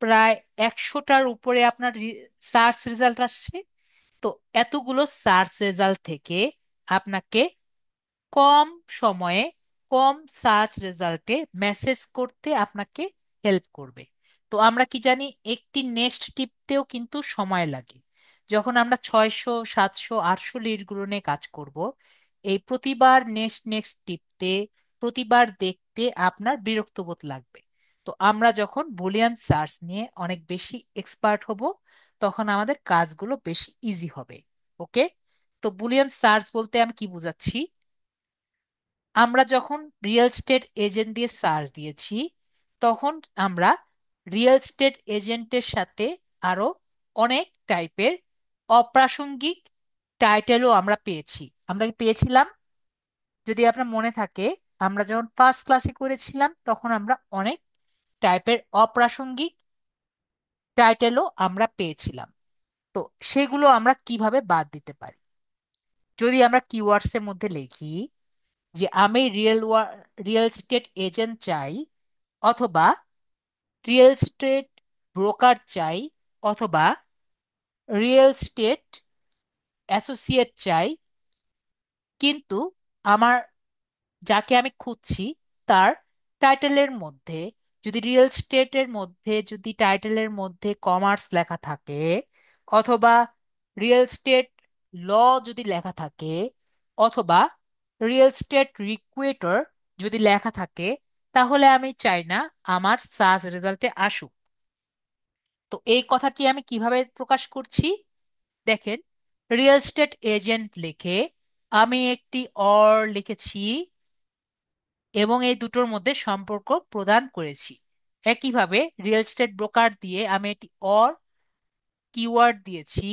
প্রায় 100টার উপরে আপনার সার্চ রেজাল্ট আসছে। তো এতগুলো সার্চ রেজাল্ট থেকে আপনাকে কম সময়ে কম সার্চ রেজাল্টে মেসেজ করতে আপনাকে হেল্প করবে। তো আমরা কি জানি, একটি নেক্সট টিপতেও কিন্তু সময় লাগে। যখন আমরা 600 700 800 লিডগুলো নিয়ে কাজ করব, এই প্রতিবার নেক্সট নেক্সট টিপতে, প্রতিবার দেখতে আপনার বিরক্ত বোধ লাগবে। তো আমরা যখন বুলিয়ান সার্চ নিয়ে অনেক বেশি এক্সপার্ট হব, তখন আমাদের কাজগুলো বেশি ইজি হবে। ওকে? তো বুলিয়ান সার্চ বলতে আমি কি বোঝাচ্ছি? আমরা যখন রিয়েল স্টেট এজেন্ট দিয়ে সার্চ দিয়েছি, তখন আমরা রিয়েল স্টেট এজেন্টের সাথে আরো অনেক টাইপের অপ্রাসঙ্গিক টাইটেলও আমরা পেয়েছি। আমরা কি পেয়েছিলাম? যদি আপনার মনে থাকে, আমরা যখন ফার্স্ট ক্লাসে করেছিলাম, তখন আমরা অনেক টাইপের অপ্রাসঙ্গিক টাইটেলও আমরা পেয়েছিলাম। তো সেগুলো আমরা কিভাবে বাদ দিতে পারি? যদি আমরা কিওয়ার্ডস এর মধ্যে লিখি যে আমি রিয়েল স্টেট এজেন্ট চাই, অথবা রিয়েল এস্টেট ব্রোকার চাই, অথবা রিয়েল এস্টেট অ্যাসোসিয়েট চাই, কিন্তু আমার যাকে আমি খুঁজছি তার টাইটেলের মধ্যে, যদি রিয়েল এস্টেটের মধ্যে যদি টাইটেলের মধ্যে কমার্স লেখা থাকে, অথবা রিয়েল এস্টেট ল যদি লেখা থাকে, অথবা রিয়েল এস্টেট রিকুয়েটর যদি লেখা থাকে, তাহলে আমি চাই না আমার সার্চ রেজাল্টে আসুক। তো এই কথাটি আমি কিভাবে প্রকাশ করছি? দেখেন, রিয়েল এস্টেট এজেন্ট লিখে আমি একটি অর লিখেছি এবং এই দুটোর মধ্যে সম্পর্ক প্রদান করেছি। একইভাবে রিয়েল এস্টেট ব্রোকার দিয়ে আমি একটি অর কিওয়ার্ড দিয়েছি।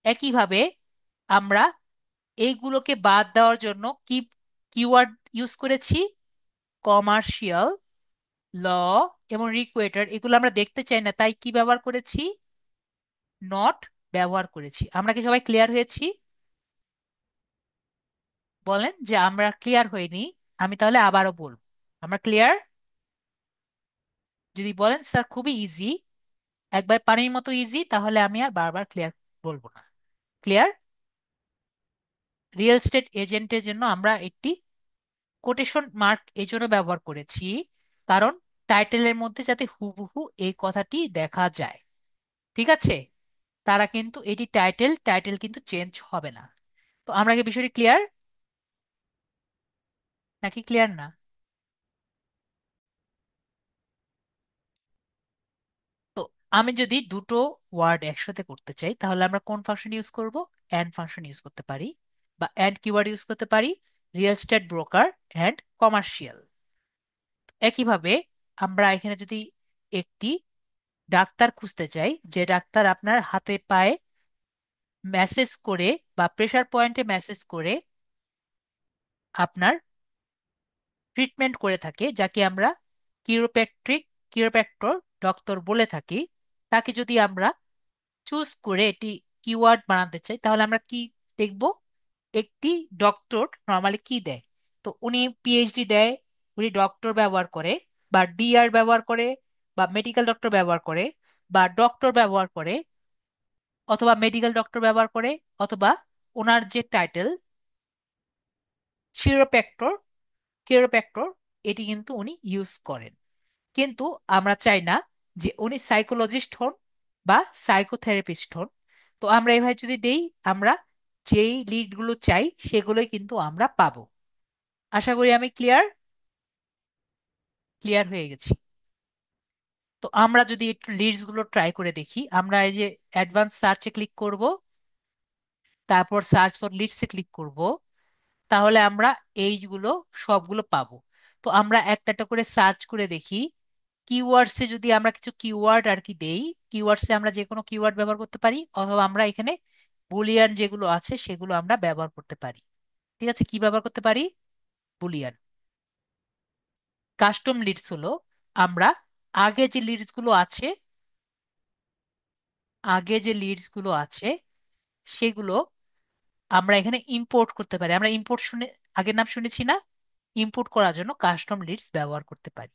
একইভাবে আমরা এইগুলোকে বাদ দেওয়ার জন্য কি কিওয়ার্ড ইউজ করেছি? কমার্শিয়াল, ল এবং রিকুয়েটার, এগুলো আমরা দেখতে চাই না, তাই কি ব্যবহার করেছি? নট ব্যবহার করেছি। আমরা কি সবাই ক্লিয়ার হয়েছি? বলেন যে আমরা ক্লিয়ার হইনি। আমি তাহলে আবারও বলবো, আমরা ক্লিয়ার? যদি বলেন স্যার খুবই ইজি, একবার পানির মতো ইজি, তাহলে আমি আর বারবার ক্লিয়ার বলবো না। ক্লিয়ার? রিয়েল এস্টেট এজেন্টের জন্য আমরা একটি কোটেশন মার্ক এই জন্য ব্যবহার করেছি, কারণ টাইটেলের মধ্যে যাতে হুবহু এই কথাটি দেখা যায়। ঠিক আছে? তারা কিন্তু এটি টাইটেল, টাইটেল কিন্তু চেঞ্জ হবে না। তো আমরা কি বিষয়টি ক্লিয়ার, নাকি ক্লিয়ার না? তো আমি যদি দুটো ওয়ার্ড একসাথে করতে চাই, তাহলে আমরা কোন ফাংশন ইউজ করব? এন্ড ফাংশন ইউজ করতে পারি, বা এন্ড কিওয়ার্ড ইউজ করতে পারি, real estate broker and commercial. একইভাবে আমরা এখানে যদি একটি ডাক্তার খুঁজতে চাই, যে ডাক্তার আপনার হাতে পায়ে মেসেজ করে বা প্রেসার পয়েন্টে মেসেজ করে আপনার ট্রিটমেন্ট করে থাকে, যাকে আমরা কিউরোপ্র্যাকট্রিক কিউরোপ্র্যাক্টর ডক্টর বলে থাকি, তাকে যদি আমরা চুজ করে এটি কিওয়ার্ড বানাতে চাই, তাহলে আমরা কি দেখব? একটি ডক্টর নর্মালি কি দেয়? তো উনি পিএইচডি দেয়, উনি ডক্টর ব্যবহার করে, বা ডিআর ব্যবহার করে, বা মেডিকেল ডক্টর ব্যবহার করে, বা ডক্টর ব্যবহার করে, অথবা মেডিকেল ডক্টর ব্যবহার করে, অথবা ওনার যে টাইটেল শিরোপ্যাক্টর, কিউরোপ্যাক্টর, এটি কিন্তু উনি ইউজ করেন। কিন্তু আমরা চাই না যে উনি সাইকোলজিস্ট হন বা সাইকোথেরাপিস্ট হন। তো আমরা এভাবে যদি দেই, আমরা যেই লিডগুলো চাই সেগুলোই কিন্তু আমরা পাবো। আশা করি আমি ক্লিয়ার ক্লিয়ার হয়ে গেছি। তো আমরা যদি একটু লিডস গুলো ট্রাই করে দেখি, আমরা এই যে অ্যাডভান্স সার্চে ক্লিক করব, তারপর সার্চ ফর লিডসে ক্লিক করব, তাহলে আমরা এইগুলো সবগুলো পাবো। তো আমরা একটা একটা করে সার্চ করে দেখি। কিওয়ার্ডসে যদি আমরা কিছু কিওয়ার্ড আর কি দেই, কিওয়ার্ডসে আমরা যে কোনো কিওয়ার্ড ব্যবহার করতে পারি, অথবা আমরা এখানে বুলিয়ান যেগুলো আছে সেগুলো আমরা ব্যবহার করতে পারি। ঠিক আছে, কি ব্যবহার করতে পারি? বুলিয়ান। কাস্টম লিডস হলো আমরা আগে যে লিডস গুলো আছে আগে যে লিডস গুলো আছে সেগুলো আমরা এখানে ইম্পোর্ট করতে পারি। আমরা ইম্পোর্ট শুনে আগের নাম শুনেছি না? ইম্পোর্ট করার জন্য কাস্টম লিডস ব্যবহার করতে পারি।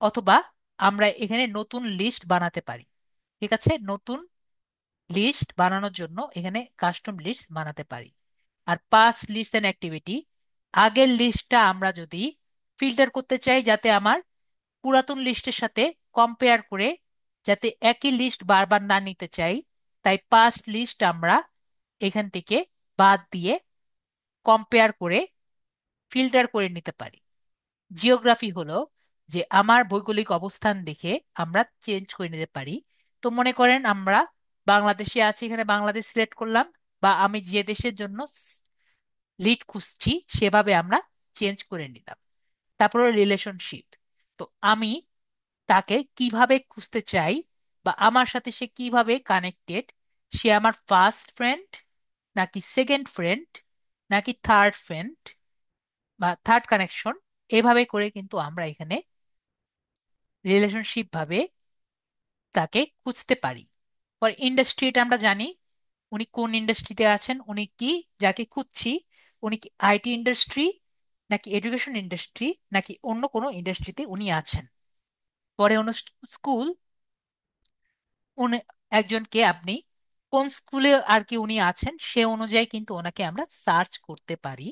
অথবা আমরা এখানে নতুন লিস্ট বানাতে পারি। ঠিক আছে, নতুন লিস্ট বানানোর জন্য এখানে কাস্টম লিস্ট বানাতে পারি। আর পাস লিস্ট এন্ড অ্যাক্টিভিটি, আগের লিস্টটা আমরা যদি ফিল্টার করতে চাই যাতে আমার পুরাতন লিস্টের সাথে কম্পেয়ার করে, যাতে একই লিস্ট বারবার না নিতে চাই, তাই পাস্ট লিস্ট আমরা এখান থেকে বাদ দিয়ে কম্পেয়ার করে ফিল্টার করে নিতে পারি। জিওগ্রাফি হলো যে আমার ভৌগোলিক অবস্থান দেখে আমরা চেঞ্জ করে নিতে পারি। তো মনে করেন আমরা বাংলাদেশে আছি, এখানে বাংলাদেশ সিলেক্ট করলাম, বা আমি যে দেশের জন্য লিড খুঁজছি সেভাবে আমরা চেঞ্জ করে নিলাম। তারপরে রিলেশনশিপ, তো আমি তাকে কিভাবে খুঁজতে চাই, বা আমার সাথে সে কিভাবে কানেক্টেড, সে আমার ফার্স্ট ফ্রেন্ড নাকি সেকেন্ড ফ্রেন্ড নাকি থার্ড ফ্রেন্ড বা থার্ড কানেকশন, এভাবে করে কিন্তু আমরা এখানে রিলেশনশিপ ভাবে তাকে খুঁজতে পারি। পর ইন্ডাস্ট্রিটা আমরা জানি, উনি কোন ইন্ডাস্ট্রিতে আছেন, উনি কি যাকে খুঁজছি, উনি কি আইটি ইন্ডাস্ট্রি নাকি এডুকেশন ইন্ডাস্ট্রি নাকি অন্য কোনো ইন্ডাস্ট্রিতে উনি আছেন। পরে স্কুল, উনি একজনকে আপনি কোন স্কুলে আর কি উনি আছেন সে অনুযায়ী কিন্তু ওনাকে আমরা সার্চ করতে পারি।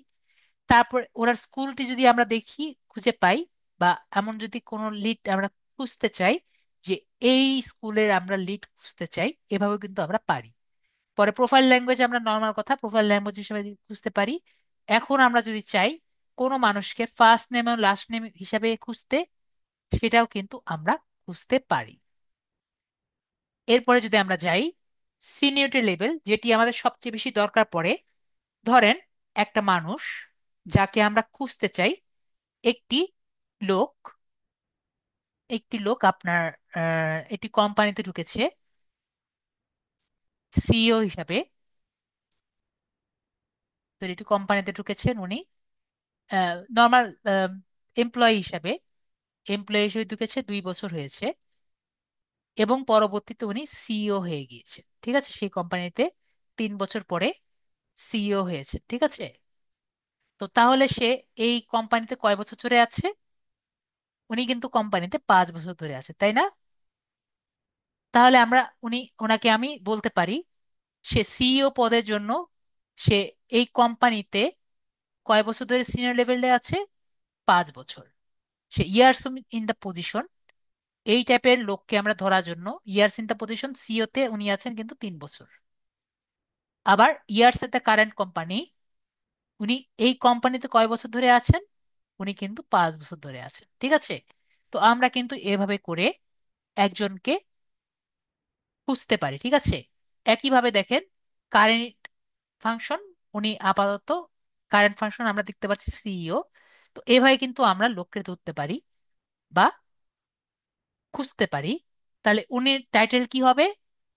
তারপর ওনার স্কুলটি যদি আমরা দেখি, খুঁজে পাই, বা এমন যদি কোনো লিড আমরা খুঁজতে চাই যে এই স্কুলের আমরা লিড খুঁজতে চাই, এভাবে কিন্তু আমরা পারি। পরে প্রোফাইল ল্যাঙ্গুয়েজ আমরা নর্মাল কথা প্রোফাইল ল্যাঙ্গুয়েজ হিসেবে খুঁজতে পারি। এখন আমরা যদি চাই কোনো মানুষকে ফার্স্ট নেম এবং লাস্ট নেম হিসাবে খুঁজতে, সেটাও কিন্তু আমরা খুঁজতে পারি। এরপরে যদি আমরা যাই সিনিয়রিটি লেভেল, যেটি আমাদের সবচেয়ে বেশি দরকার পড়ে। ধরেন একটা মানুষ যাকে আমরা খুঁজতে চাই, একটি লোক, আপনার একটি কোম্পানিতে ঢুকেছে সিইও হিসাবে। তো একটি কোম্পানিতে ঢুকেছেন উনি নর্মাল এমপ্লয়ি হিসাবে, ঢুকেছে, 2 বছর হয়েছে, এবং পরবর্তীতে উনি সিইও হয়ে গিয়েছে। ঠিক আছে, সেই কোম্পানিতে 3 বছর পরে সিইও হয়েছে। ঠিক আছে, তো তাহলে সে এই কোম্পানিতে কয় বছর ধরে আছে? উনি কিন্তু কোম্পানিতে 5 বছর ধরে আছে, তাই না? তাহলে ওনাকে আমি বলতে পারি সে সিইও পদের জন্য সে এই কোম্পানিতে কয় বছর ধরে সিনিয়র লেভেলে আছে? 5 বছর। সে ইয়ার্স ইন দ্য পজিশন, এই টাইপের লোককে আমরা ধরার জন্য years in the position CEO তে উনি আছেন কিন্তু 3 বছর। আবার years at the current company, উনি এই কোম্পানিতে কয় বছর ধরে আছেন? উনি কিন্তু 5 বছর ধরে আছেন। ঠিক আছে, তো আমরা কিন্তু এভাবে করে একজনকে খুঁজতে পারি। ঠিক আছে, একইভাবে দেখেন কারেন্ট ফাংশন, উনি আপাতত কারেন্ট ফাংশন আমরা দেখতে পাচ্ছি সিইও। তো এভাবে কিন্তু আমরা লোককে ধরতে পারি বা খুঁজতে পারি। তাহলে উনি টাইটেল কি হবে?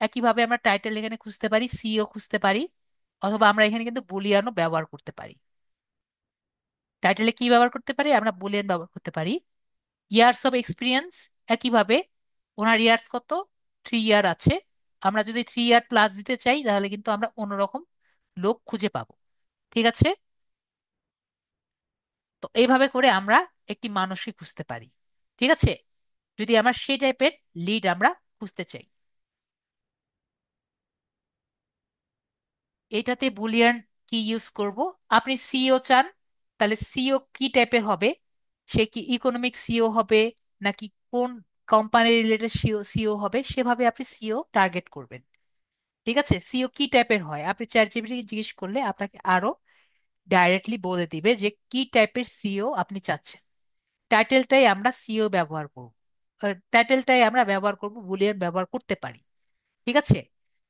একইভাবে আমরা টাইটেল এখানে খুঁজতে পারি, সিইও খুঁজতে পারি, অথবা আমরা এখানে কিন্তু বুলিয়ানও ব্যবহার করতে পারি। টাইটেলে কি ব্যবহার করতে পারি? আমরা বুলিয়ান ব্যবহার করতে পারি। ইয়ার্স অফ এক্সপিরিয়েন্স, একইভাবে ওনার ইয়ার্স কত? 3 ইয়ার আছে। আমরা যদি 3 ইয়ার প্লাস দিতে চাই তাহলে কিন্তু আমরা অন্যরকম লোক খুঁজে পাবো। ঠিক আছে, তো এইভাবে করে আমরা একটি মানুষকে খুঁজতে পারি। ঠিক আছে, যদি আমরা সেই টাইপের লিড আমরা খুঁজতে চাই। এটাতে বুলিয়ান কি ইউজ করব? আপনি সিইও চান, তাহলে সিইও কি টাইপের হবে? সে কি ইকোনমিক সিইও হবে, নাকি কোন কোম্পানি রিলেটেড সিইও হবে, সেভাবে আপনি সিইও টার্গেট করবেন। ঠিক আছে, সিইও কি টাইপের হয় আপনি চ্যাট জিপিটি জিজ্ঞেস করলে আপনাকে আরো ডাইরেক্টলি বলে দিবে যে কি টাইপের সিইও আপনি চাচ্ছেন। টাইটেলটাই আমরা সিইও ব্যবহার করব, টাইটেলটাই আমরা ব্যবহার করব, বুলিয়ান ব্যবহার করতে পারি। ঠিক আছে,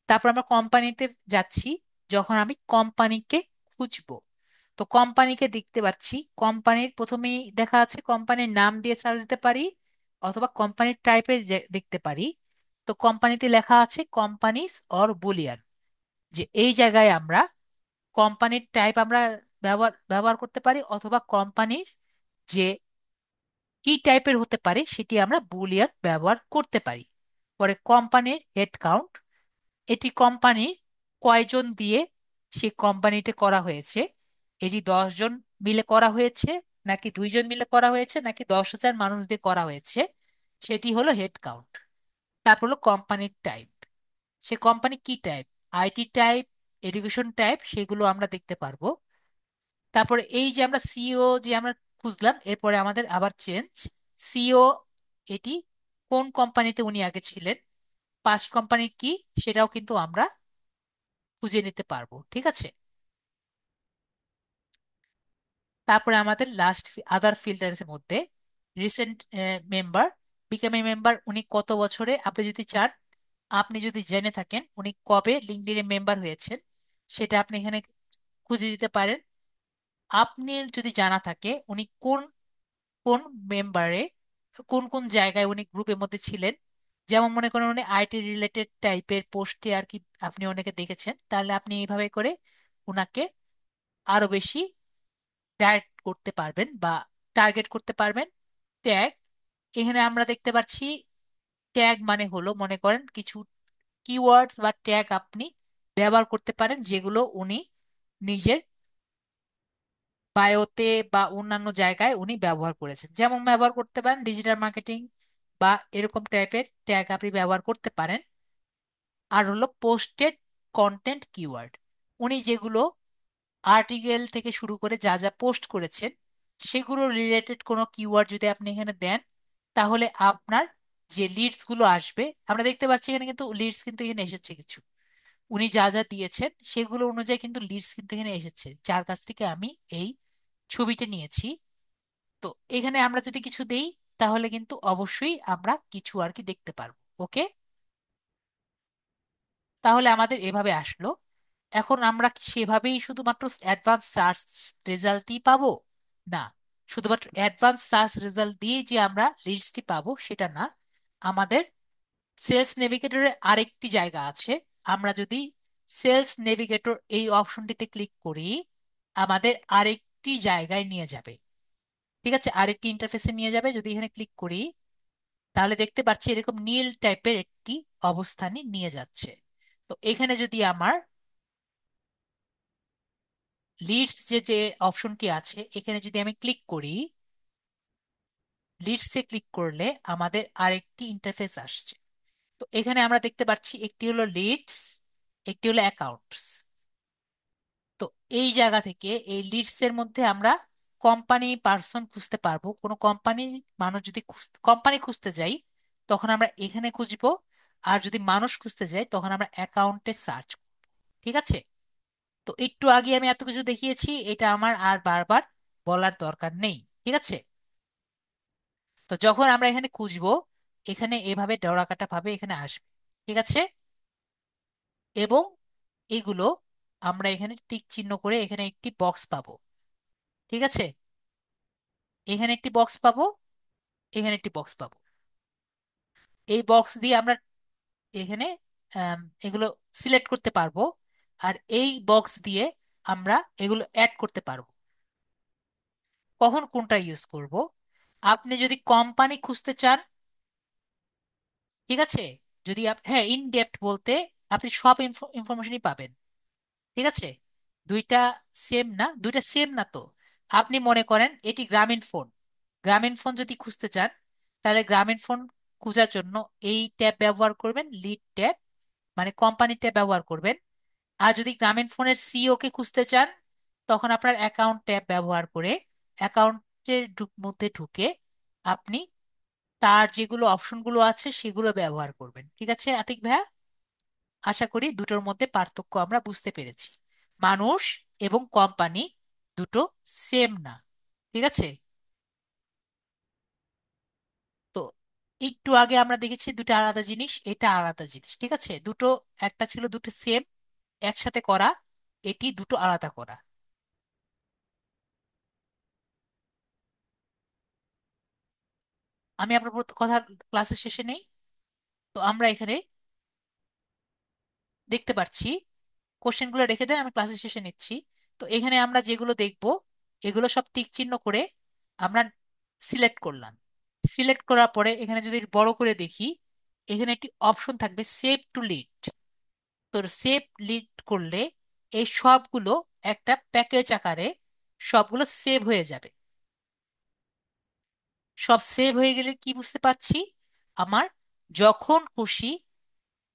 তারপর আমরা কোম্পানিতে যাচ্ছি। যখন আমি কোম্পানিকে খুঁজবো, তো কোম্পানিকে দেখতে পাচ্ছি, কোম্পানির প্রথমেই দেখা আছে কোম্পানির নাম দিয়ে সার্চ দিতে পারি, অথবা কোম্পানির টাইপে দেখতে পারি। তো কোম্পানিতে লেখা আছে কোম্পানিস অর বুলিয়ান, যে এই জায়গায় আমরা কোম্পানির টাইপ আমরা ব্যবহার করতে পারি, অথবা কোম্পানির যে কি টাইপের হতে পারে সেটি আমরা বুলিয়ান ব্যবহার করতে পারি। পরে কোম্পানির হেড কাউন্ট, এটি কোম্পানি কয়জন দিয়ে সে কোম্পানিতে করা হয়েছে, এটি 10 জন মিলে করা হয়েছে, নাকি 2 জন মিলে করা হয়েছে, নাকি 10,000 মানুষ দিয়ে করা হয়েছে, সেটি হলো হেড কাউন্ট। তারপর হলো কোম্পানির টাইপ, সে কোম্পানি কি type, IT type, education type, সেগুলো আমরা দেখতে পারবো। তারপরে এই যে আমরা সিইও যে আমরা খুঁজলাম, এরপরে আমাদের আবার চেঞ্জ সিইও, এটি কোন কোম্পানিতে উনি আগে ছিলেন, পাস্ট কোম্পানি কি, সেটাও কিন্তু আমরা খুঁজে নিতে পারবো। ঠিক আছে, তারপরে আমাদের লাস্ট আদার ফিল্টারের মধ্যে recent member, become a member, উনি কত বছরে, আপনি যদি চান, আপনি যদি জেনে থাকেন উনি কবে লিঙ্কডইনে মেম্বার হয়েছেন, সেটা আপনি এখানে খুঁজে দিতে পারেন। আপনি যদি জানা থাকে উনি কোন কোন মেম্বারে, কোন কোন জায়গায় উনি গ্রুপের মধ্যে ছিলেন, যেমন মনে করেন উনি আইটি রিলেটেড টাইপের পোস্টে আর কি আপনি অনেকে দেখেছেন, তাহলে আপনি এইভাবে করে উনাকে আরো বেশি ডাইরেক্ট করতে পারবেন বা টার্গেট করতে পারবেন। ট্যাগ, এখানে আমরা দেখতে পাচ্ছি ট্যাগ মানে হলো মনে করেন কিছু কিওয়ার্ডস বা ট্যাগ আপনি ব্যবহার করতে পারেন, যেগুলো উনি নিজের বায়োতে বা অন্যান্য জায়গায় উনি ব্যবহার করেছেন। যেমন ব্যবহার করতে পারেন ডিজিটাল মার্কেটিং, বা এরকম টাইপের ট্যাগ আপনি ব্যবহার করতে পারেন। আর হলো পোস্টেড কন্টেন্ট কিওয়ার্ড, উনি যেগুলো আর্টিকেল থেকে শুরু করে যা যা পোস্ট করেছেন সেগুলো রিলেটেড কোনো কিওয়ার্ড যদি আপনি এখানে দেন, তাহলে আপনার যে লিডস গুলো আসবে, আমরা দেখতে পাচ্ছি এখানে কিন্তু লিডস কিন্তু এখানে এসেছে কিছু, উনি যা যা দিয়েছেন সেগুলো অনুযায়ী কিন্তু লিডস কিন্তু এখানে এসেছে, যার কাছ থেকে আমি এই ছবিটা নিয়েছি। তো এখানে আমরা যদি কিছু দেই, তাহলে কিন্তু অবশ্যই আমরা কিছু আর কি দেখতে পারবো। ওকে, তাহলে আমাদের এভাবে আসলো। এখন আমরা কি সেভাবেই শুধুমাত্র অ্যাডভান্স সার্চ রেজাল্টই পাবো? না, শুধুমাত্র অ্যাডভান্স সার্চ রেজাল্ট দিয়ে যে আমরা লিস্টটি পাবো সেটা না। আমাদের সেলস নেভিগেটরে আরেকটি জায়গা আছে। আমরা যদি সেলস নেভিগেটর এই অপশনটিতে ক্লিক করি, আমাদের আরেকটি জায়গায় নিয়ে যাবে। ঠিক আছে, আরেকটি ইন্টারফেসে নিয়ে যাবে। যদি এখানে ক্লিক করি, তাহলে দেখতে পাচ্ছি এরকম নীল টাইপের একটি অবস্থানে নিয়ে যাচ্ছে। তো এখানে যদি আমার লিডস যে যে অপশনটি আছে এখানে যদি আমি ক্লিক করি, লিডসে ক্লিক করলে আমাদের আরেকটি ইন্টারফেস আসছে। তো এখানে আমরা দেখতে পাচ্ছি একটি হলো লিডস, একটি হলো অ্যাকাউন্টস। তো এই জায়গা থেকে এই লিডস এর মধ্যে আমরা কোম্পানি পার্সন খুঁজতে পারবো। কোনো কোম্পানি মানুষ যদি কোম্পানি খুঁজতে যাই, তখন আমরা এখানে খুঁজবো। আর যদি মানুষ খুঁজতে যাই, তখন আমরা অ্যাকাউন্টে সার্চ করব। ঠিক আছে, তো একটু আগে আমি এত কিছু দেখিয়েছি, এটা আমার আর বারবার বলার দরকার নেই। ঠিক আছে, তো যখন আমরা এখানে খুঁজবো, এখানে এভাবে ডোরাকাটা ভাবে এখানে আসবে। ঠিক আছে, এবং এগুলো আমরা এখানে টিক চিহ্ন করে এখানে একটি বক্স পাবো। ঠিক আছে, এখানে একটি বক্স পাবো, এখানে একটি বক্স পাবো। এই বক্স দিয়ে আমরা এখানে এগুলো সিলেক্ট করতে পারবো। আর এই বক্স দিয়ে আমরা এগুলো অ্যাড করতে পারবো। কখন কোনটা ইউজ করব? আপনি যদি কোম্পানি খুঁজতে চান, ঠিক আছে, যদি হ্যাঁ, ইন ডেপথ বলতে আপনি সব ইনফরমেশনই পাবেন। ঠিক আছে, দুইটা সেম না, দুইটা সেম না তো। আপনি মনে করেন এটি গ্রামীণ ফোন, গ্রামীণ ফোন যদি খুঁজতে চান, তাহলে গ্রামীণ ফোন খোঁজার জন্য এই ট্যাব ব্যবহার করবেন, লিড ট্যাব, মানে কোম্পানি ট্যাব ব্যবহার করবেন। আর যদি গ্রামীণ ফোনের সিইও কে খুঁজতে চান, তখন আপনার অ্যাকাউন্ট ট্যাব ব্যবহার করে অ্যাকাউন্টের মধ্যে ঢুকে আপনি তার যেগুলো অপশনগুলো আছে সেগুলো ব্যবহার করবেন। ঠিক আছে আতিক ভাইয়া, আশা করি দুটোর মধ্যে পার্থক্য আমরা বুঝতে পেরেছি। মানুষ এবং কোম্পানি দুটো সেম না। ঠিক আছে, তো একটু আগে আমরা দেখেছি দুটো আলাদা জিনিস, এটা আলাদা জিনিস। ঠিক আছে, দুটো, একটা ছিল দুটো সেম একসাথে করা, এটি দুটো আলাদা করা। আমি আপনার কথা ক্লাসের শেষে নেই। তো আমরা এখানে দেখতে পাচ্ছি, কোশ্চেনগুলো রেখে দেন, আমি ক্লাসের শেষে নিচ্ছি। তো এখানে আমরা যেগুলো দেখব, এগুলো সব টিক চিহ্ন করে আমরা সিলেক্ট করলাম। সিলেক্ট করার পরে এখানে যদি বড় করে দেখি, এখানে একটি অপশন থাকবে সেভ টু লিড। তো সেভ লিড করলে এই সবগুলো একটা প্যাকেজ আকারে সবগুলো সেভ হয়ে যাবে। সব সেভ হয়ে গেলে কি বুঝতে পাচ্ছি, আমার যখন খুশি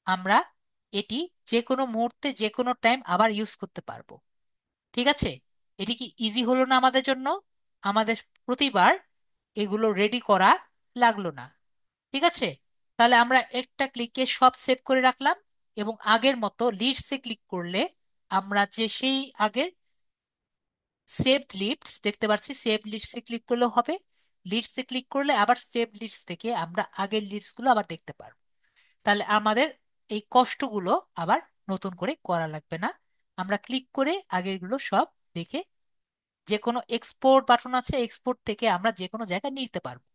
আমরা এটি যে কোনো মুহূর্তে যে কোনো টাইম আবার ইউজ করতে পারবো। ঠিক আছে, এটি কি ইজি হলো না আমাদের জন্য? আমাদের প্রতিবার এগুলো রেডি করা লাগলো না। ঠিক আছে, তাহলে আমরা একটা ক্লিকে সব সেভ করে রাখলাম। এবং আগের মতো লিস্টসে ক্লিক করলে আমরা যে সেই আগের সেভ লিস্টস দেখতে পাচ্ছি, সেভ লিস্টসে ক্লিক করলেও হবে। লিস্টসে ক্লিক করলে আবার সেভ লিস্টস থেকে আমরা আগের লিস্টগুলো আবার দেখতে পারবো। তাহলে আমাদের এই কষ্টগুলো আবার নতুন করে করা লাগবে না। আমরা ক্লিক করে আগেরগুলো সব দেখে যে কোনো এক্সপোর্ট বাটন আছে, এক্সপোর্ট থেকে আমরা যে কোনো জায়গায় নিতে পারবো।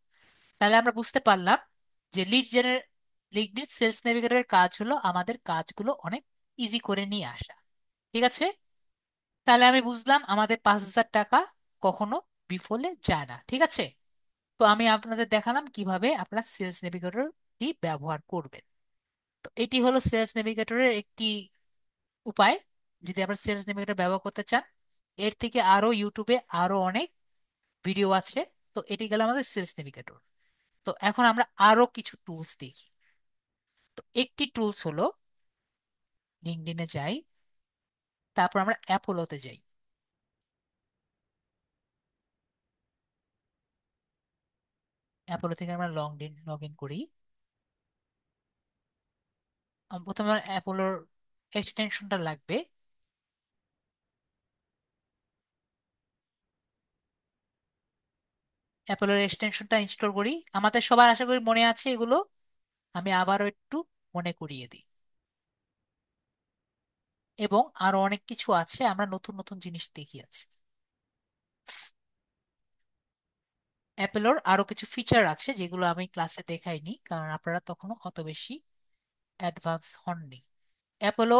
তাহলে আমরা বুঝতে পারলাম যে লিড সেলস নেভিগেটরের কাজ হলো আমাদের কাজগুলো অনেক ইজি করে নিয়ে আসা। ঠিক আছে, তাহলে আমি বুঝলাম আমাদের 5,000 টাকা কখনো বিফলে যায় না। ঠিক আছে, তো আমি আপনাদের দেখালাম কিভাবে আপনারা সেলস নেভিগেটরটি ব্যবহার করবেন। তো এটি হলো সেলস নেভিগেটরের একটি উপায়, যদি আপনারা সেলস নেভিগেটর ব্যবহার করতে চান। এর থেকে আরো ইউটিউবে আরো অনেক ভিডিও আছে। তো এটি গেল আমাদের সেলস নেভিগেটর। তো এখন আমরা আরো কিছু টুলস দেখি। তো একটি টুলস হলো, লিঙ্কডইনে যাই, তারপর আমরা অ্যাপোলোতে যাই। অ্যাপোলো থেকে আমরা লগ ইন করি। প্রথমে আমার অ্যাপোলোর এক্সটেনশনটা লাগবে। অ্যাপোলোর এক্সটেনশনটা ইনস্টল করি। আমাদের সবার আশা করি মনে আছে এগুলো, আমি আবারও একটু মনে করিয়ে দিই। এবং আরো অনেক কিছু আছে, আমরা নতুন নতুন জিনিস দেখিয়েছি। অ্যাপেলোর আরো কিছু ফিচার আছে যেগুলো আমি ক্লাসে দেখাইনি, কারণ আপনারা তখনও অত বেশি অ্যাডভান্স হননি। অ্যাপোলো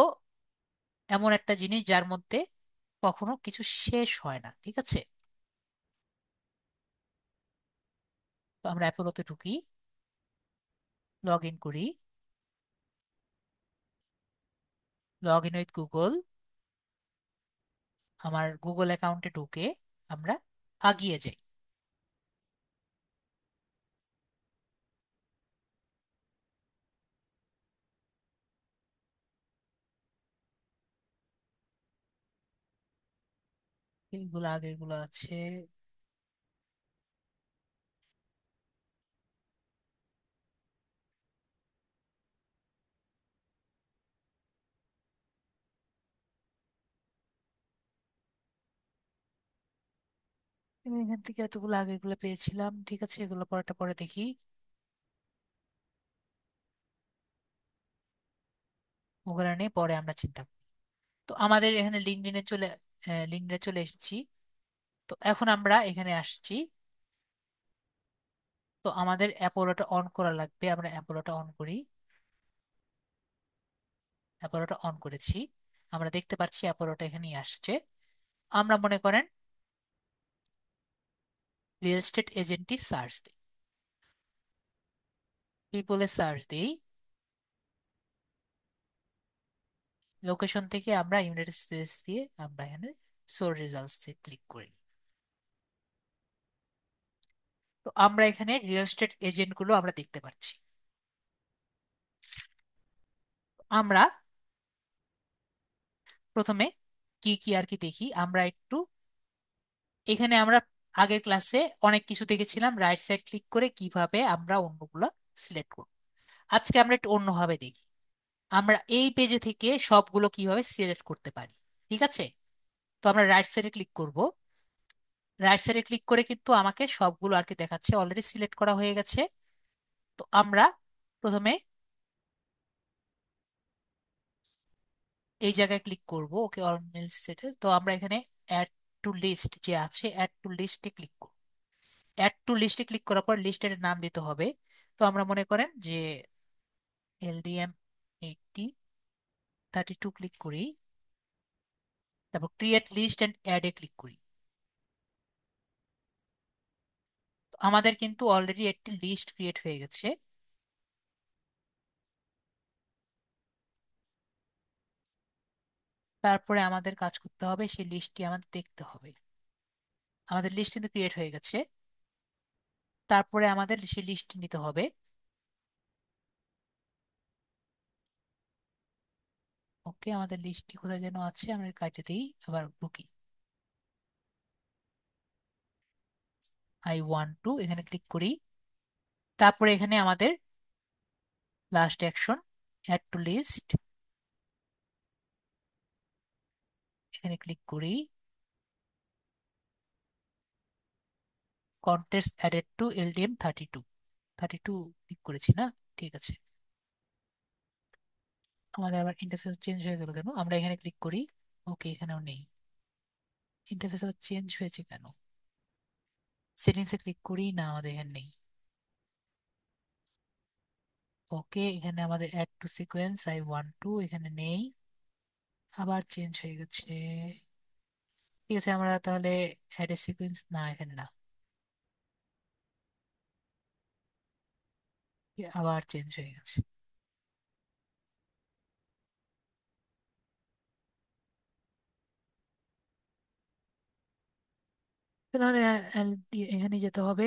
এমন একটা জিনিস যার মধ্যে কখনো কিছু শেষ হয় না, ঠিক আছে? তো আমরা অ্যাপোলোতে ঢুকি, লগ ইন করি, লগ ইন উইথ গুগল। আমার গুগল অ্যাকাউন্টে ঢুকে আমরা আগিয়ে যাই। এইগুলো আগের গুলো আছে। আমি এখান থেকে এতগুলো আগের গুলো পেয়েছিলাম, ঠিক আছে, এগুলো পরেরটা পরে দেখি। ওগুলো নিয়ে পরে আমরা চিন্তা করি। তো আমাদের এখানে লিঙ্কডইনে চলে এসেছি। তো এখন আমরা এখানে আসছি। তো আমাদের অ্যাপোলোটা অন করা লাগবে, আমরা অ্যাপোলোটা অন করি। অ্যাপোলোটা অন করেছি, আমরা দেখতে পাচ্ছি অ্যাপোলোটা এখানেই আসছে। আমরা মনে করেন রিয়েল এস্টেট এজেন্টই সার্চ দিই, পিপলে সার্চ দিই। লোকেশন থেকে আমরা ইউনাইটেড স্টেটস দিয়ে আমরা এখানে শো রেজাল্টস এ ক্লিক করি। তো আমরা এখানে রিয়েল এস্টেট এজেন্ট গুলো আমরা দেখতে পাচ্ছি। আমরা প্রথমে কি কি আর কি দেখি আমরা একটু। এখানে আমরা আগের ক্লাসে অনেক কিছু দেখেছিলাম, রাইট সাইড ক্লিক করে কিভাবে আমরা অন্যগুলো সিলেক্ট করব। আজকে আমরা একটু অন্যভাবে দেখি, আমরা এই পেজে থেকে সবগুলো কিভাবে সিলেক্ট করতে পারি। ঠিক আছে? তো আমরা রাইট সাইডে ক্লিক করব। রাইট সাইডে ক্লিক করে কিন্তু আমাকে সবগুলো আর কি দেখাচ্ছে, অলরেডি সিলেক্ট করা হয়ে গেছে। তো আমরা প্রথমে এই জায়গায় ক্লিক করব, ওকে, অল মেল সেটে। তো আমরা এখানে অ্যাড টু লিস্ট যে আছে, অ্যাড টু লিস্টে ক্লিক করব। অ্যাড টু লিস্টে ক্লিক করার পর লিস্টের নাম দিতে হবে। তো আমরা মনে করেন যে LDM 8032 ক্লিক করি। তারপর ক্রিয়েট লিস্ট অ্যান্ড অ্যাড এ ক্লিক করি। তো আমাদের কিন্তু অলরেডি একটি লিস্ট ক্রিয়েট হয়ে গেছে। তারপরে আমাদের কাজ করতে হবে, সেই লিস্টটি আমাদের দেখতে হবে। আমাদের লিস্ট কিন্তু ক্রিয়েট হয়ে গেছে। তারপরে আমাদের সেই লিস্টটি নিতে হবে। ওকে, আমাদের লিস্টটি কোথায় যেন আছে, আমরা কাটে দিই, আবার ঢুকি। I want to এখানে ক্লিক করি। তারপরে এখানে আমাদের last action, add to list, এখানে ক্লিক করি। Contacts added to LDM 32 click করেছি না? ঠিক আছে। আমাদের আবার ইন্টারফেস চেঞ্জ হয়ে গেল কেন? আমরা এখানে ক্লিক করি। ওকে, এখানেও নেই। ইন্টারফেস আবার চেঞ্জ হয়েছে কেন? সেটিংসে ক্লিক করি, না, আমাদের এখানে নেই। ওকে, এখানে আমাদের add to sequence I want to এখানে নেই, আবার চেঞ্জ হয়ে গেছে। ঠিক আছে, আমরা তাহলে অ্যাড এ সিকোয়েন্স, না, এখানে না, আবার চেঞ্জ হয়ে গেছে। তাহলে আমাদের এখানে যেতে হবে।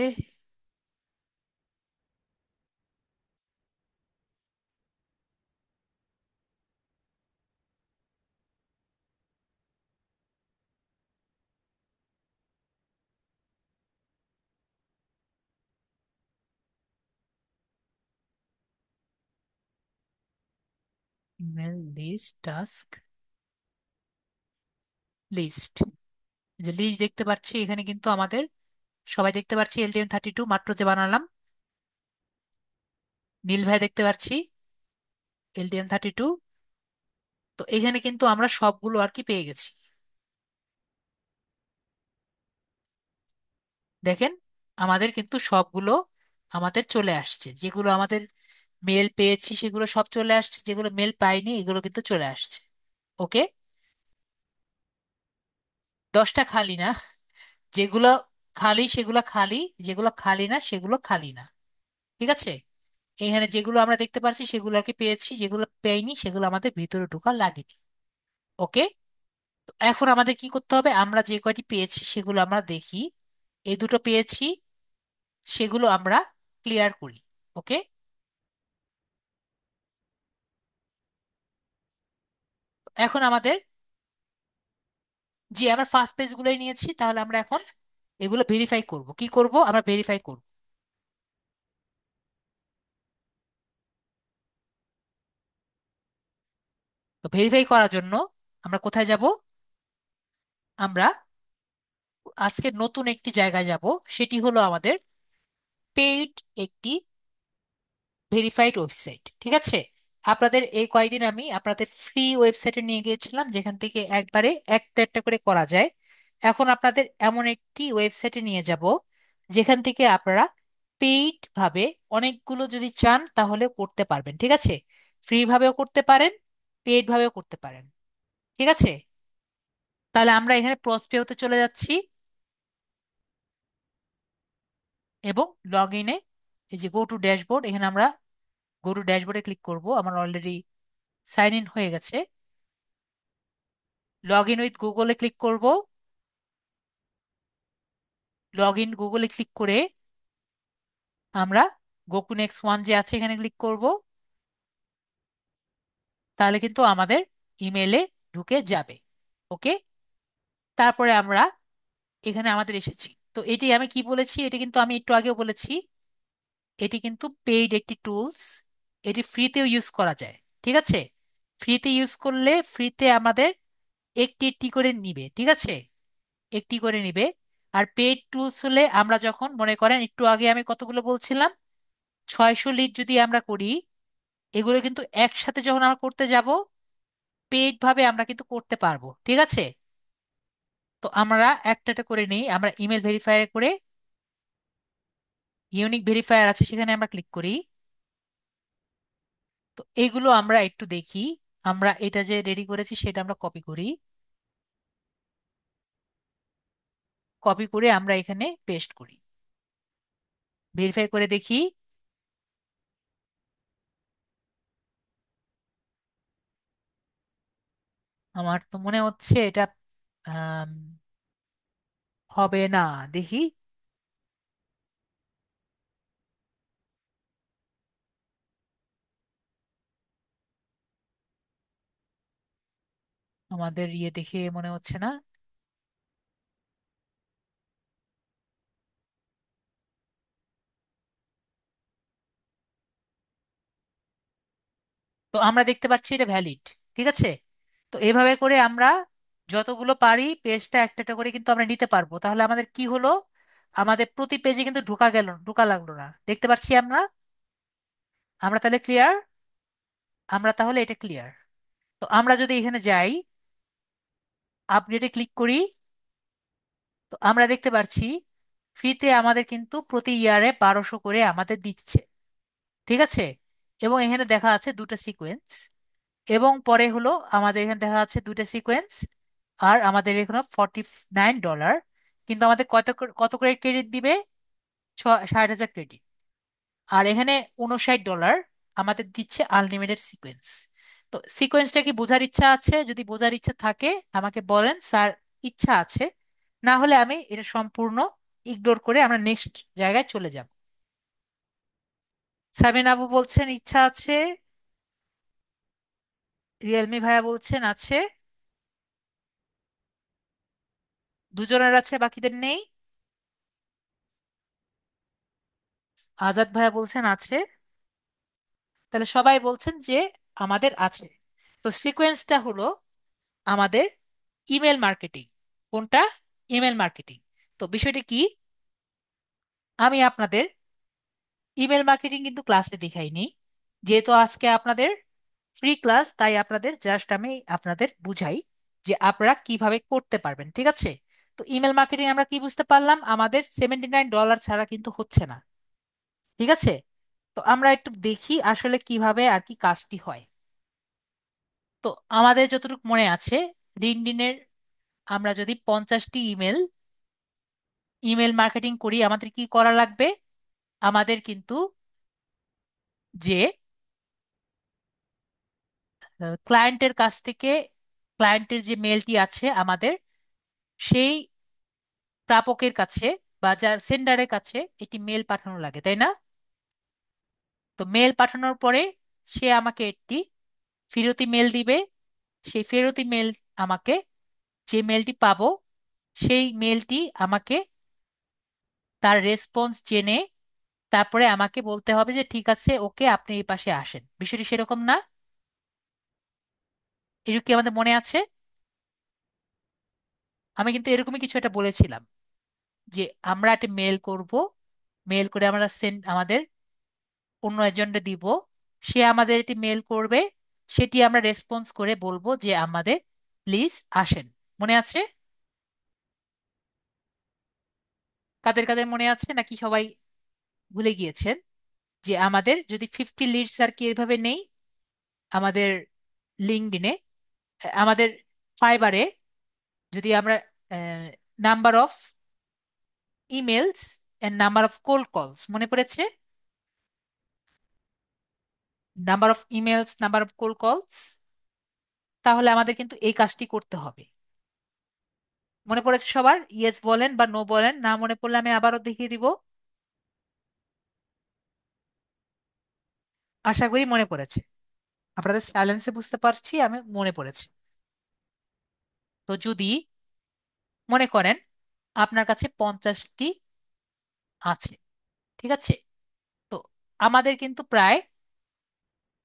Email list task list. যে লিস্ট দেখতে পাচ্ছি এখানে কিন্তু আমাদের সবাই দেখতে পাচ্ছি LTM32 মাত্র যে বানালাম। নীল ভাই দেখতে পাচ্ছি LTM32। তো এখানে কিন্তু আমরা সবগুলো আর কি পেয়ে গেছি। দেখেন আমাদের কিন্তু সবগুলো আমাদের চলে আসছে, যেগুলো আমাদের মেল পেয়েছি সেগুলো সব চলে আসছে, যেগুলো মেল পাইনি এগুলো কিন্তু চলে আসছে। ওকে। 10টা খালি না, যেগুলো খালি সেগুলো খালি, যেগুলো খালি না সেগুলো খালি না। ঠিক আছে। এখানে যেগুলো আমরা দেখতে পাচ্ছি সেগুলো আর কি পেয়েছি, যেগুলো পেইনি সেগুলো আমাদের ভিতরে ঢোকা লাগেনি। ওকে। তো এখন আমাদের কি করতে হবে, আমরা যে কয়টি পেয়েছি সেগুলো আমরা দেখি। এই দুটো পেয়েছি, সেগুলো আমরা ক্লিয়ার করি। ওকে। এখন আমাদের, জি আমরা ফার্স্ট পেজ গুলোই নিয়েছি, তাহলে আমরা এখন এগুলো ভেরিফাই করব। কি করব, আমরা ভেরিফাই করব। তো ভেরিফাই করার জন্য আমরা কোথায় যাব, আমরা আজকে নতুন একটি জায়গায় যাব। সেটি হলো আমাদের পেইড একটি ভেরিফাইড ওয়েবসাইট। ঠিক আছে। আপনাদের এই কয়েকদিন আমি আপনাদের ফ্রি ওয়েবসাইটে নিয়ে গিয়েছিলাম, যেখান থেকে একবারে একটা একটা করে করা যায়। এখন আপনাদের এমন একটি ওয়েবসাইটে নিয়ে যাব যেখান থেকে আপনারা পেইড ভাবে অনেকগুলো যদি চান তাহলে করতে পারবেন। ঠিক আছে। ফ্রি ভাবেও করতে পারেন, পেইড ভাবেও করতে পারেন। ঠিক আছে। তাহলে আমরা এখানে প্রসপেওতে চলে যাচ্ছি এবং লগ ইনে, এই যে গো টু ড্যাশবোর্ড, এখানে আমরা গো টু ড্যাশবোর্ডে ক্লিক করব। আমার অলরেডি সাইন ইন হয়ে গেছে। লগ ইন উইথ গুগলে ক্লিক করব। লগ ইন গুগলে ক্লিক করে আমরা গোকুনেক্স 1 যে আছে এখানে ক্লিক করব। তাহলে কিন্তু আমাদের ইমেলে ঢুকে যাবে। ওকে। তারপরে আমরা এখানে আমাদের এসেছি। তো এটি আমি কি বলেছি, এটি কিন্তু আমি একটু আগেও বলেছি, এটি কিন্তু পেইড একটি টুলস। এটি ফ্রিতেও ইউজ করা যায়। ঠিক আছে। ফ্রিতে ইউজ করলে ফ্রিতে আমাদের একটি একটি করে নিবে। ঠিক আছে। একটি করে নিবে। আর পেইড টুলস হলে আমরা যখন মনে করেন একটু আগে আমি কতগুলো বলছিলাম, 600 লিড যদি আমরা করি, এগুলো কিন্তু একসাথে যখন আমরা করতে যাব পেইড ভাবে আমরা কিন্তু করতে পারবো। ঠিক আছে। তো আমরা একটা একটা করে নিই। আমরা ইমেল ভেরিফায়ার করে ইউনিক ভেরিফায়ার আছে সেখানে আমরা ক্লিক করি। তো এইগুলো আমরা একটু দেখি। আমরা এটা যে রেডি করেছি সেটা আমরা কপি করি। কপি করে আমরা এখানে পেস্ট করি। ভেরিফাই করে দেখি। আমার তো মনে হচ্ছে এটা আম, হবে না। দেখি। আমাদের ইয়ে দেখে মনে হচ্ছে না। তো আমরা দেখতে পাচ্ছি এটা ভ্যালিড। ঠিক আছে। তো এভাবে করে আমরা যতগুলো পারি পেজটা একটা একটা করে কিন্তু আমরা নিতে পারবো। তাহলে আমাদের কি হলো, আমাদের প্রতি পেজে কিন্তু ঢোকা লাগলো না। দেখতে পাচ্ছি আমরা। আমরা তাহলে ক্লিয়ার। আমরা তাহলে এটা ক্লিয়ার। তো আমরা যদি এখানে যাই, আপডেটে ক্লিক করি, তো আমরা দেখতে পাচ্ছি ফ্রিতে আমাদের কিন্তু প্রতি ইয়ারে 1200 করে আমাদের দিচ্ছে। ঠিক আছে। এবং এখানে দেখা আছে দুটো সিকোয়েন্স। এবং পরে হলো আমাদের এখানে দেখা যাচ্ছে দুটো সিকোয়েন্স। আর আমাদের এখানে $49। কিন্তু আমাদের কত করে ক্রেডিট দিবে, 60,000 ক্রেডিট। আর এখানে $59 আমাদের দিচ্ছে আনলিমিটেড সিকোয়েন্স। তো সিকোয়েন্সটা কি বোঝার ইচ্ছা আছে? যদি বোঝার ইচ্ছা থাকে আমাকে বলেন স্যার, ইচ্ছা আছে। না হলে আমি এটা সম্পূর্ণ ইগনোর করে আমরা নেক্সট জায়গায় চলে যাব। সাবিন আবু বলছেন ইচ্ছা আছে। রিয়েলমি ভাইয়া বলছেন আছে। দুজনের আছে, বাকিদের নেই। আজাদ ভাইয়া বলছেন আছে। তাহলে সবাই বলছেন যে আমাদের আছে। তো সিকোয়েন্সটা হলো আমাদের ইমেল মার্কেটিং। কোনটা? Email marketing. তো বিষয়টি কি, আমি আপনাদের ইমেল মার্কেটিং কিন্তু ক্লাসে দেখাইনি, যেহেতু আজকে আপনাদের ফ্রি ক্লাস, তাই আপনাদের জাস্ট আমি আপনাদের বুঝাই যে আপনারা কিভাবে করতে পারবেন, ঠিক আছে? তো ইমেল মার্কেটিং আমরা কি বুঝতে পারলাম, আমাদের $79 ছাড়া কিন্তু হচ্ছে না, ঠিক আছে? তো আমরা একটু দেখি আসলে কিভাবে আর কি কাজটি হয়। তো আমাদের যতটুকু মনে আছে, লিঙ্কডইনের আমরা যদি 50টি ইমেল ইমেল মার্কেটিং করি, আমাদের কি করা লাগবে? আমাদের কিন্তু যে ক্লায়েন্টের কাছ থেকে, ক্লায়েন্টের যে মেলটি আছে আমাদের, সেই প্রাপকের কাছে বা যার সেন্ডারের কাছে একটি মেল পাঠানো লাগে, তাই না? তো মেল পাঠানোর পরে সে আমাকে একটি ফেরতি মেল দিবে। সেই ফেরতি মেল আমাকে, যে মেলটি পাবো, সেই মেলটি আমাকে তার রেসপন্স জেনে তারপরে আমাকে বলতে হবে যে ঠিক আছে, ওকে, আপনি এই পাশে আসেন। বিষয়টি সেরকম না? এটুকু কি আমাদের মনে আছে? আমি কিন্তু এরকমই কিছু একটা বলেছিলাম যে আমরা একটা মেল করব, মেল করে আমরা সেন্ড আমাদের অন্য একজনকে দিব, সে আমাদের একটি মেল করবে, সেটি আমরা রেসপন্স করে বলবো যে আমাদের প্লিজ আসেন। মনে আছে? কাদের কাদের মনে আছে, নাকি সবাই ভুলে গিয়েছেন? যে আমাদের যদি 50 লিডস আর কি এভাবে নেই আমাদের লিঙ্কডইনে, আমাদের ফাইবারে, যদি আমরা number of emails and number of cold calls, মনে পড়েছে? Number of emails, number of cold calls, তাহলে আমাদের কিন্তু এই কাজটি করতে হবে। মনে পড়েছে সবার? ইয়েস বলেন বা নো বলেন, না মনে পড়লে আমি আবারও দেখিয়ে দিব। আশা করি মনে পড়েছে। আপনাদের সাইলেন্সে বুঝতে পারছি আমি মনে পড়েছে। তো যদি মনে করেন আপনার কাছে 50টি আছে, ঠিক আছে? তো আমাদের কিন্তু প্রায়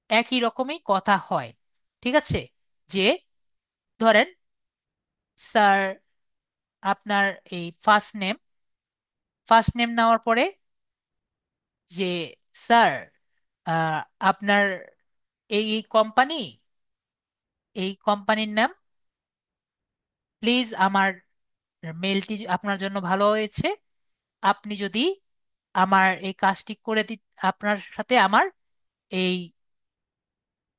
একই রকমই কথা হয়, ঠিক আছে? যে ধরেন, স্যার, আপনার এই ফার্স্ট নেম নেওয়ার পরে যে স্যার, আহ, আপনার এই এই কোম্পানি, এই কোম্পানির নাম, প্লিজ আমার মেলটি আপনার জন্য ভালো হয়েছে, আপনি যদি আমার এই কাজটি করে আপনার সাথে আমার এই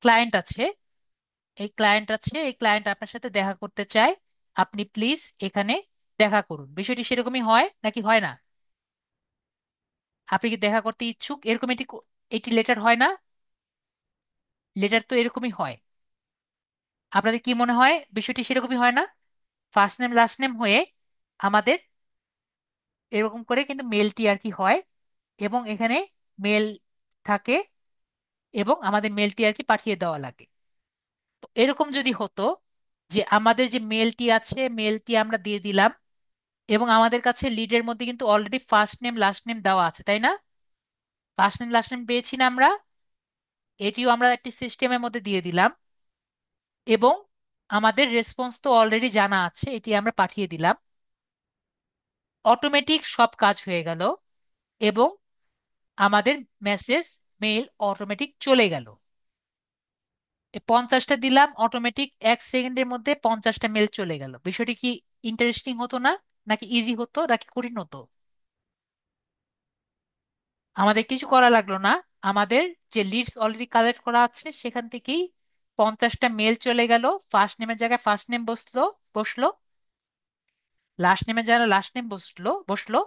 ক্লায়েন্ট আছে, এই ক্লায়েন্ট আপনার সাথে দেখা করতে চায়, আপনি প্লিজ এখানে দেখা করুন। বিষয়টি সেরকমই হয় নাকি হয় না? আপনি কি দেখা করতে ইচ্ছুক, এরকম এটি এটি লেটার হয় না? লেটার তো এরকমই হয়। আপনাদের কি মনে হয় বিষয়টি সেরকমই হয় না? ফার্স্ট নেম লাস্ট নেম হয়ে আমাদের এরকম করে কিন্তু মেলটি আর কি হয়, এবং এখানে মেল থাকে, এবং আমাদের মেলটি আর কি পাঠিয়ে দেওয়া লাগে। তো এরকম যদি হতো যে আমাদের যে মেলটি আছে, মেলটি আমরা দিয়ে দিলাম, এবং আমাদের কাছে লিডের মধ্যে কিন্তু already first name last name দেওয়া আছে, তাই না? ফার্স্ট নেম লাস্ট নেম পেয়েছি না আমরা? এটিও আমরা একটি সিস্টেমের মধ্যে দিয়ে দিলাম, এবং আমাদের রেসপন্স তো অলরেডি জানা আছে, এটি আমরা পাঠিয়ে দিলাম। অটোমেটিক সব কাজ হয়ে গেল, এবং আমাদের মেসেজ, মেল অটোমেটিক চলে গেল। এই 50টা দিলাম, অটোমেটিক 1 সেকেন্ডের মধ্যে 50টা মেল চলে গেল। বিষয়টি কি ইন্টারেস্টিং হতো না? নাকি ইজি হতো নাকি কঠিন হতো? আমাদের কিছু করা লাগলো না। আমাদের যে লিডস অলরেডি কালেক্ট করা আছে সেখান থেকেই 50টা মেল চলে গেল, ফার্স্ট নেমের জায়গায় ফার্স্ট নেম বসলো, লাস্ট নেমের জায়গায় লাস্ট নেম বসলো,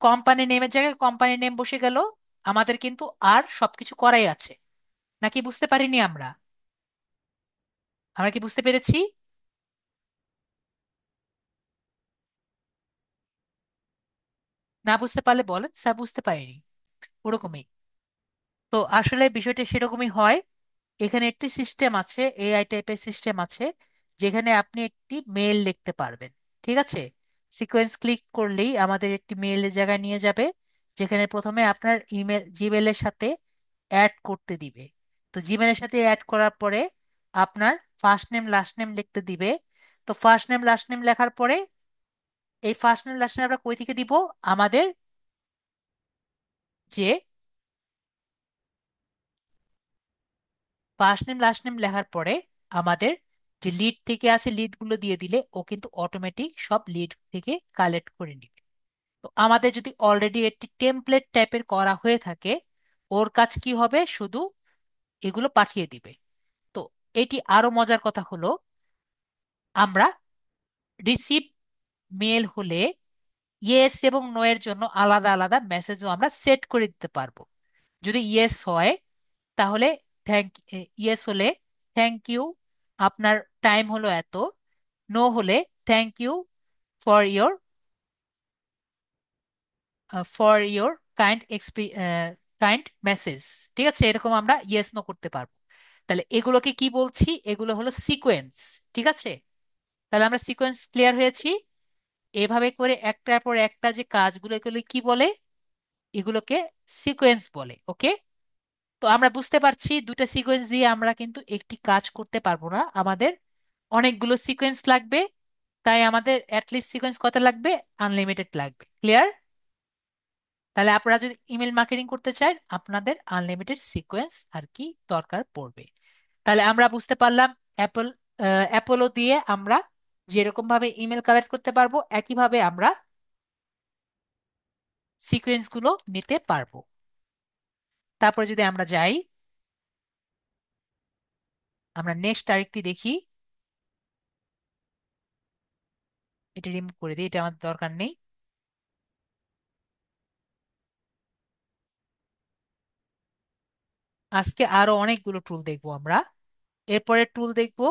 কোম্পানি নেমের জায়গায় কোম্পানি নেম বসে গেল। আমাদের কিন্তু আর সবকিছু করাই আছে। নাকি বুঝতে পারিনি আমরা? আমরা কি বুঝতে পেরেছি? না বুঝতে পারলে বলেন, স্যার বুঝতে পারিনি। ওরকমই। তো আসলে বিষয়টা সেরকমই হয়। এখানে একটি সিস্টেম আছে, এআই টাইপের সিস্টেম আছে, যেখানে আপনি একটি মেল লিখতে পারবেন, ঠিক আছে? সিকোয়েন্স ক্লিক করলেই আমাদের একটি মেইলের জায়গায় নিয়ে যাবে, যেখানে প্রথমে আপনার ইমেল জিমেলের সাথে অ্যাড করতে দিবে। তো জিমেলের সাথে অ্যাড করার পরে আপনার ফার্স্ট নেম লাস্ট নেম লিখতে দিবে। তো ফার্স্ট নেম লাস্ট নেম লেখার পরে এই ফার্স্ট নেম লাস্ট নেম আমরা কই থেকে দিব? আমাদের যে ফার্স্ট নেম লাস্ট নেম লেখার পরে আমাদের যে লিড থেকে আছে লিড গুলো দিয়ে দিলে ও কিন্তু অটোমেটিক সব লিড থেকে কালেক্ট করে নিবে। তো আমাদের যদি অলরেডি একটি টেমপ্লেট টাইপের করা হয়ে থাকে, ওর কাজ কি হবে? শুধু এগুলো পাঠিয়ে দিবে। তো এটি আরো মজার কথা হলো, আমরা রিসিভ মেল হলে ইয়েস এবং নো এর জন্য আলাদা আলাদা মেসেজও আমরা সেট করে দিতে পারবো। যদি ইয়েস হয় তাহলে থ্যাংক ইয়েস হলে থ্যাংক ইউ, আপনার টাইম হলো এত। নো হলে thank you for your for your kind kind message. ঠিক আছে, এরকম আমরা ইয়েস নো করতে পারবো। তাহলে এগুলোকে কি বলছি? এগুলো হলো সিকোয়েন্স। ঠিক আছে, তাহলে আমরা সিকোয়েন্স ক্লিয়ার হয়েছি। এভাবে করে একটার পর একটা যে কাজগুলো, এগুলো কি বলে? এগুলোকে সিকোয়েন্স বলে। ওকে, তো আমরা বুঝতে পারছি দুটো সিকোয়েন্স দিয়ে আমরা কিন্তু একটি কাজ করতে পারবো না, আমাদের অনেকগুলো সিকোয়েন্স লাগবে। তাই আমাদের অ্যাটলিস্ট সিকোয়েন্স কত লাগবে? আনলিমিটেড লাগবে। ক্লিয়ার? তাহলে আপনারা যদি ইমেল মার্কেটিং করতে চান, আপনাদের আনলিমিটেড সিকোয়েন্স আর কি দরকার পড়বে। তাহলে আমরা বুঝতে পারলাম অ্যাপল অ্যাপোলো দিয়ে আমরা যেরকম ভাবে ইমেল কালেক্ট করতে পারবো, একইভাবে আমরা সিকোয়েন্স গুলো নিতে পারবো। তারপরে যদি আমরা যাই, আমরা নেক্সট আরেকটি দেখি। এটা রিমুভ করে দিই, এটা আমাদের দরকার নেই। আজকে আরো অনেকগুলো টুল দেখবো আমরা। এরপরে টুল দেখবো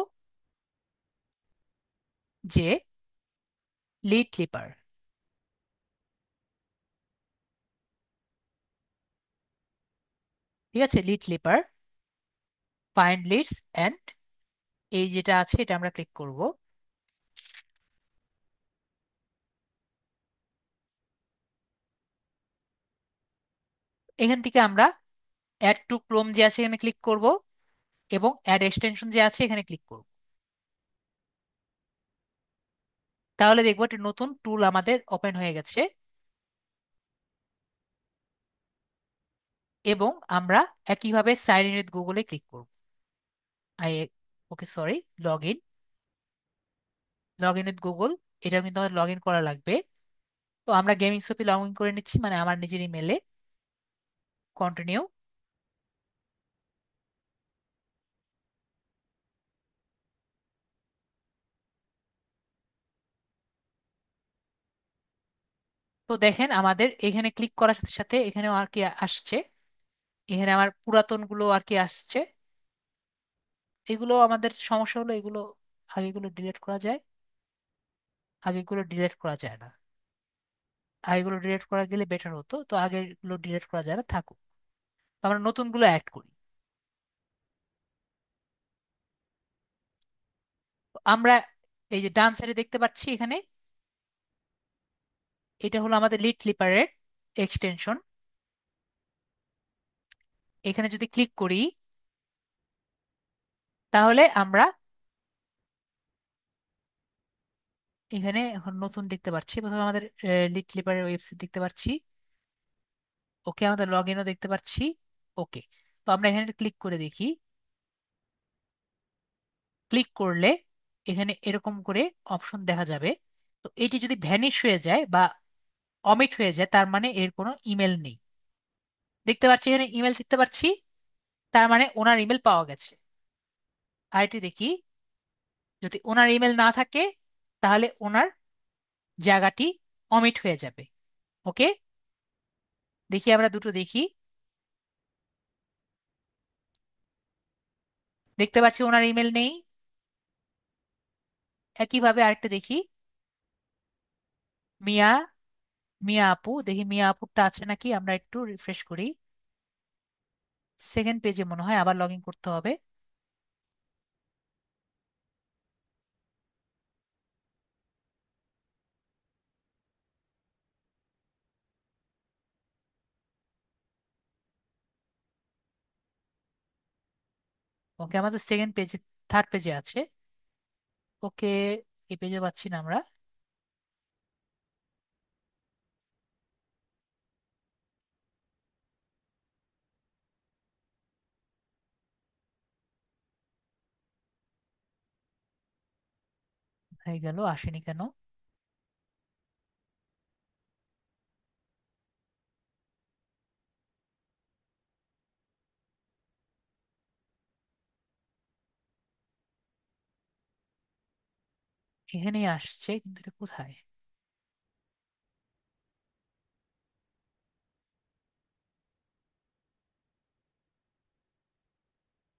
যে লিড ক্লিপার। ঠিক আছে, lead clipper, find leads and, এই যেটা আছে এটা আমরা ক্লিক করব। এখান থেকে আমরা অ্যাড টু ক্রোম যে আছে এখানে ক্লিক করব এবং অ্যাড এক্সটেনশন যে আছে এখানে ক্লিক করব। তাহলে দেখবো একটা নতুন টুল আমাদের ওপেন হয়ে গেছে। এবং আমরা একইভাবে সাইন ইন উইথ গুগলে ক্লিক করব। I okay sorry, log in, log in with Google, এটা কিন্তু আমাদের লগ ইন করা লাগবে। তো আমরা গেমিং শপে লগ ইন করে নিচ্ছি, মানে আমার নিজের ইমেলে। কন্টিনিউ। তো দেখেন আমাদের এখানে ক্লিক করার সাথে সাথে এখানেও আর কি আসছে, এখানে আমার পুরাতন গুলো আর কি আসছে। এগুলো আমাদের সমস্যা হলো, এগুলো আগেগুলো ডিলিট করা যায়, আগেগুলো ডিলিট করা যায় না। আগেগুলো ডিলিট করা গেলে বেটার হতো, তো আগেগুলো ডিলিট করা যায় না, থাকুক। তো আমরা নতুনগুলো অ্যাড করি। তো আমরা এই যে ডান সাইডে দেখতে পাচ্ছি এখানে, এটা হলো আমাদের লিড ক্লিপারের এক্সটেনশন। এখানে যদি ক্লিক করি তাহলে আমরা এখানে এখন নতুন দেখতে পাচ্ছি। প্রথমে আমাদের লিড ক্লিপারের ওয়েবসাইট দেখতে পাচ্ছি। ওকে, আমাদের লগ ইনও দেখতে পাচ্ছি। ওকে, তো আমরা এখানে ক্লিক করে দেখি। ক্লিক করলে এখানে এরকম করে অপশন দেখা যাবে। তো এটি যদি ভ্যানিশ হয়ে যায় বা অমিট হয়ে যায়, তার মানে এর কোনো ইমেল নেই। দেখতে পাচ্ছি এখানে ইমেল দেখতে পাচ্ছি, তার মানে ওনার ইমেল পাওয়া গেছে। আরেকটি দেখি, যদি ওনার ইমেল না থাকে তাহলে ওনার জায়গাটি অমিট হয়ে যাবে। ওকে, দেখি আমরা দুটো দেখি। দেখতে পাচ্ছি ওনার ইমেল নেই। একইভাবে আরেকটা দেখি, মিয়া, মিয়া আপু, দেখি মিয়া আপুরটা আছে নাকি, আমরা একটু রিফ্রেশ করি। সেকেন্ড পেজে মনে হয় আবার লগ ইন করতে হবে। ওকে, আমাদের সেকেন্ড পেজে থার্ড পেজে আছে। ওকে, এই পেজে পাচ্ছি না আমরা। হয়ে গেল, আসেনি কেন? এখানেই আসছে, কিন্তু এটা কোথায়?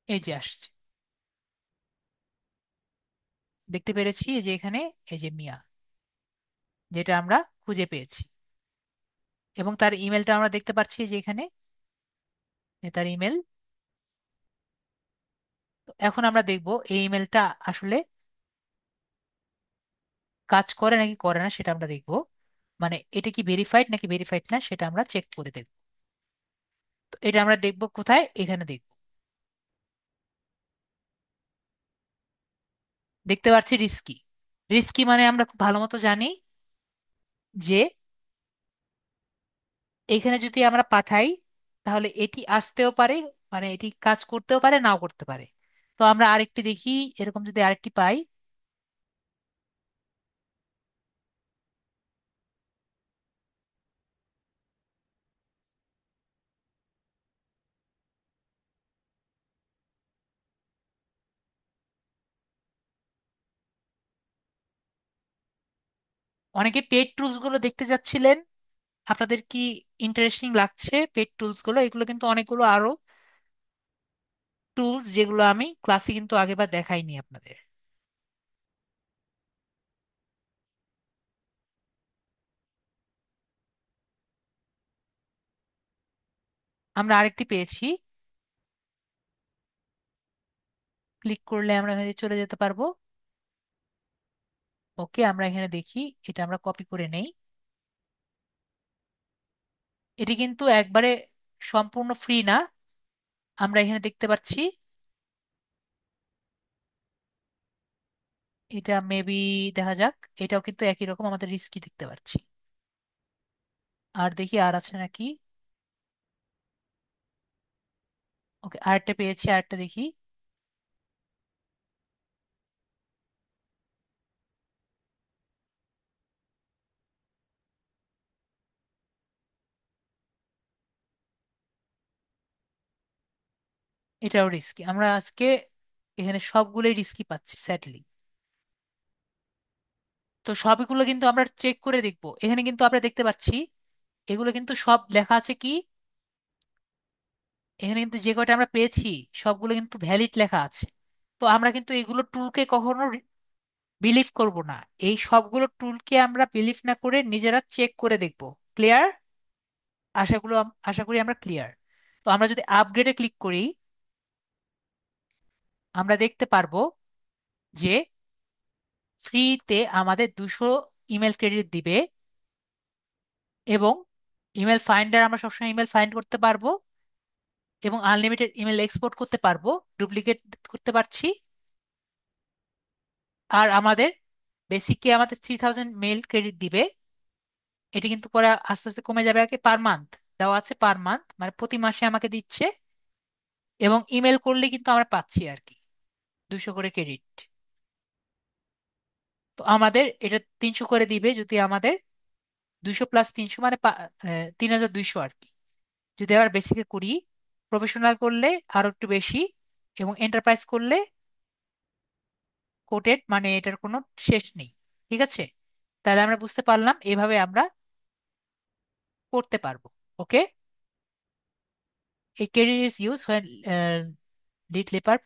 এই যে আসছে, দেখতে পেরেছি। এই যে এখানে, এই যে মিয়া, যেটা আমরা খুঁজে পেয়েছি। এবং তার ইমেলটা আমরা দেখতে পাচ্ছি যে এখানে, তার ইমেল। এখন আমরা দেখব এই ইমেলটা আসলে কাজ করে নাকি করে না, সেটা আমরা দেখব। মানে এটা কি ভেরিফাইড নাকি ভেরিফাইড না, সেটা আমরা চেক করে দেখব। তো এটা আমরা দেখব কোথায়? এখানে দেখব। দেখতে পাচ্ছি রিস্কি। রিস্কি মানে আমরা খুব ভালো মতো জানি যে এখানে যদি আমরা পাঠাই, তাহলে এটি আসতেও পারে, মানে এটি কাজ করতেও পারে, নাও করতে পারে। তো আমরা আরেকটি দেখি, এরকম যদি আরেকটি পাই। অনেকে পেড টুলস গুলো দেখতে যাচ্ছিলেন। আপনাদের কি ইন্টারেস্টিং লাগছে পেড টুলস গুলো? এগুলো কিন্তু অনেকগুলো আরো টুলস, যেগুলো আমি ক্লাসে কিন্তু আগেবার দেখাইনি আপনাদের। আমরা আরেকটি পেয়েছি। ক্লিক করলে আমরা এখানে চলে যেতে পারবো। ওকে, আমরা এখানে দেখি, এটা আমরা কপি করে নেই। এটি কিন্তু একবারে সম্পূর্ণ ফ্রি না, আমরা এখানে দেখতে পাচ্ছি। এটা মেবি দেখা যাক। এটাও কিন্তু একই রকম, আমাদের রিস্কি দেখতে পাচ্ছি। আর দেখি আর আছে নাকি। ওকে, আরেকটা পেয়েছি, আরেকটা দেখি। এটাও রিস্কি। আমরা আজকে এখানে সবগুলোই রিস্কি পাচ্ছি স্যাডলি। তো সবগুলো কিন্তু আমরা চেক করে দেখবো। এখানে কিন্তু আমরা দেখতে পাচ্ছি এগুলো কিন্তু সব লেখা আছে কি, এখানে কিন্তু যে কয়টা আমরা পেয়েছি সবগুলো কিন্তু ভ্যালিড লেখা আছে। তো আমরা কিন্তু এগুলো টুলকে কখনো বিলিভ করব না। এই সবগুলো টুলকে আমরা বিলিভ না করে নিজেরা চেক করে দেখব। ক্লিয়ার? আশা করি আমরা ক্লিয়ার। তো আমরা যদি আপগ্রেডে ক্লিক করি, আমরা দেখতে পারবো যে ফ্রিতে আমাদের 200 ইমেল ক্রেডিট দিবে। এবং ইমেল ফাইন্ডার, আমরা সবসময় ইমেল ফাইন্ড করতে পারবো, এবং আনলিমিটেড ইমেল এক্সপোর্ট করতে পারবো, ডুপ্লিকেট করতে পারছি। আর আমাদের বেসিককে আমাদের 3000 মেল ক্রেডিট দিবে। এটি কিন্তু পরে আস্তে আস্তে কমে যাবে। আগে পার মান্থ দেওয়া আছে, পার মান্থ মানে প্রতি মাসে আমাকে দিচ্ছে। এবং ইমেল করলে কিন্তু আমরা পাচ্ছি আর কি 200 করে ক্রেডিট। তো আমাদের এটা 300 করে দিবে যদি আমাদের 200 + 300 মানে 3200 আর কি। যদি আবার বেসিকে করি, প্রফেশনাল করলে আরো একটু বেশি, এবং এন্টারপ্রাইজ করলে কোটেড, মানে এটার কোনো শেষ নেই। ঠিক আছে? তাহলে আমরা বুঝতে পারলাম এভাবে আমরা করতে পারবো। ওকে, a credit is used when lead leaper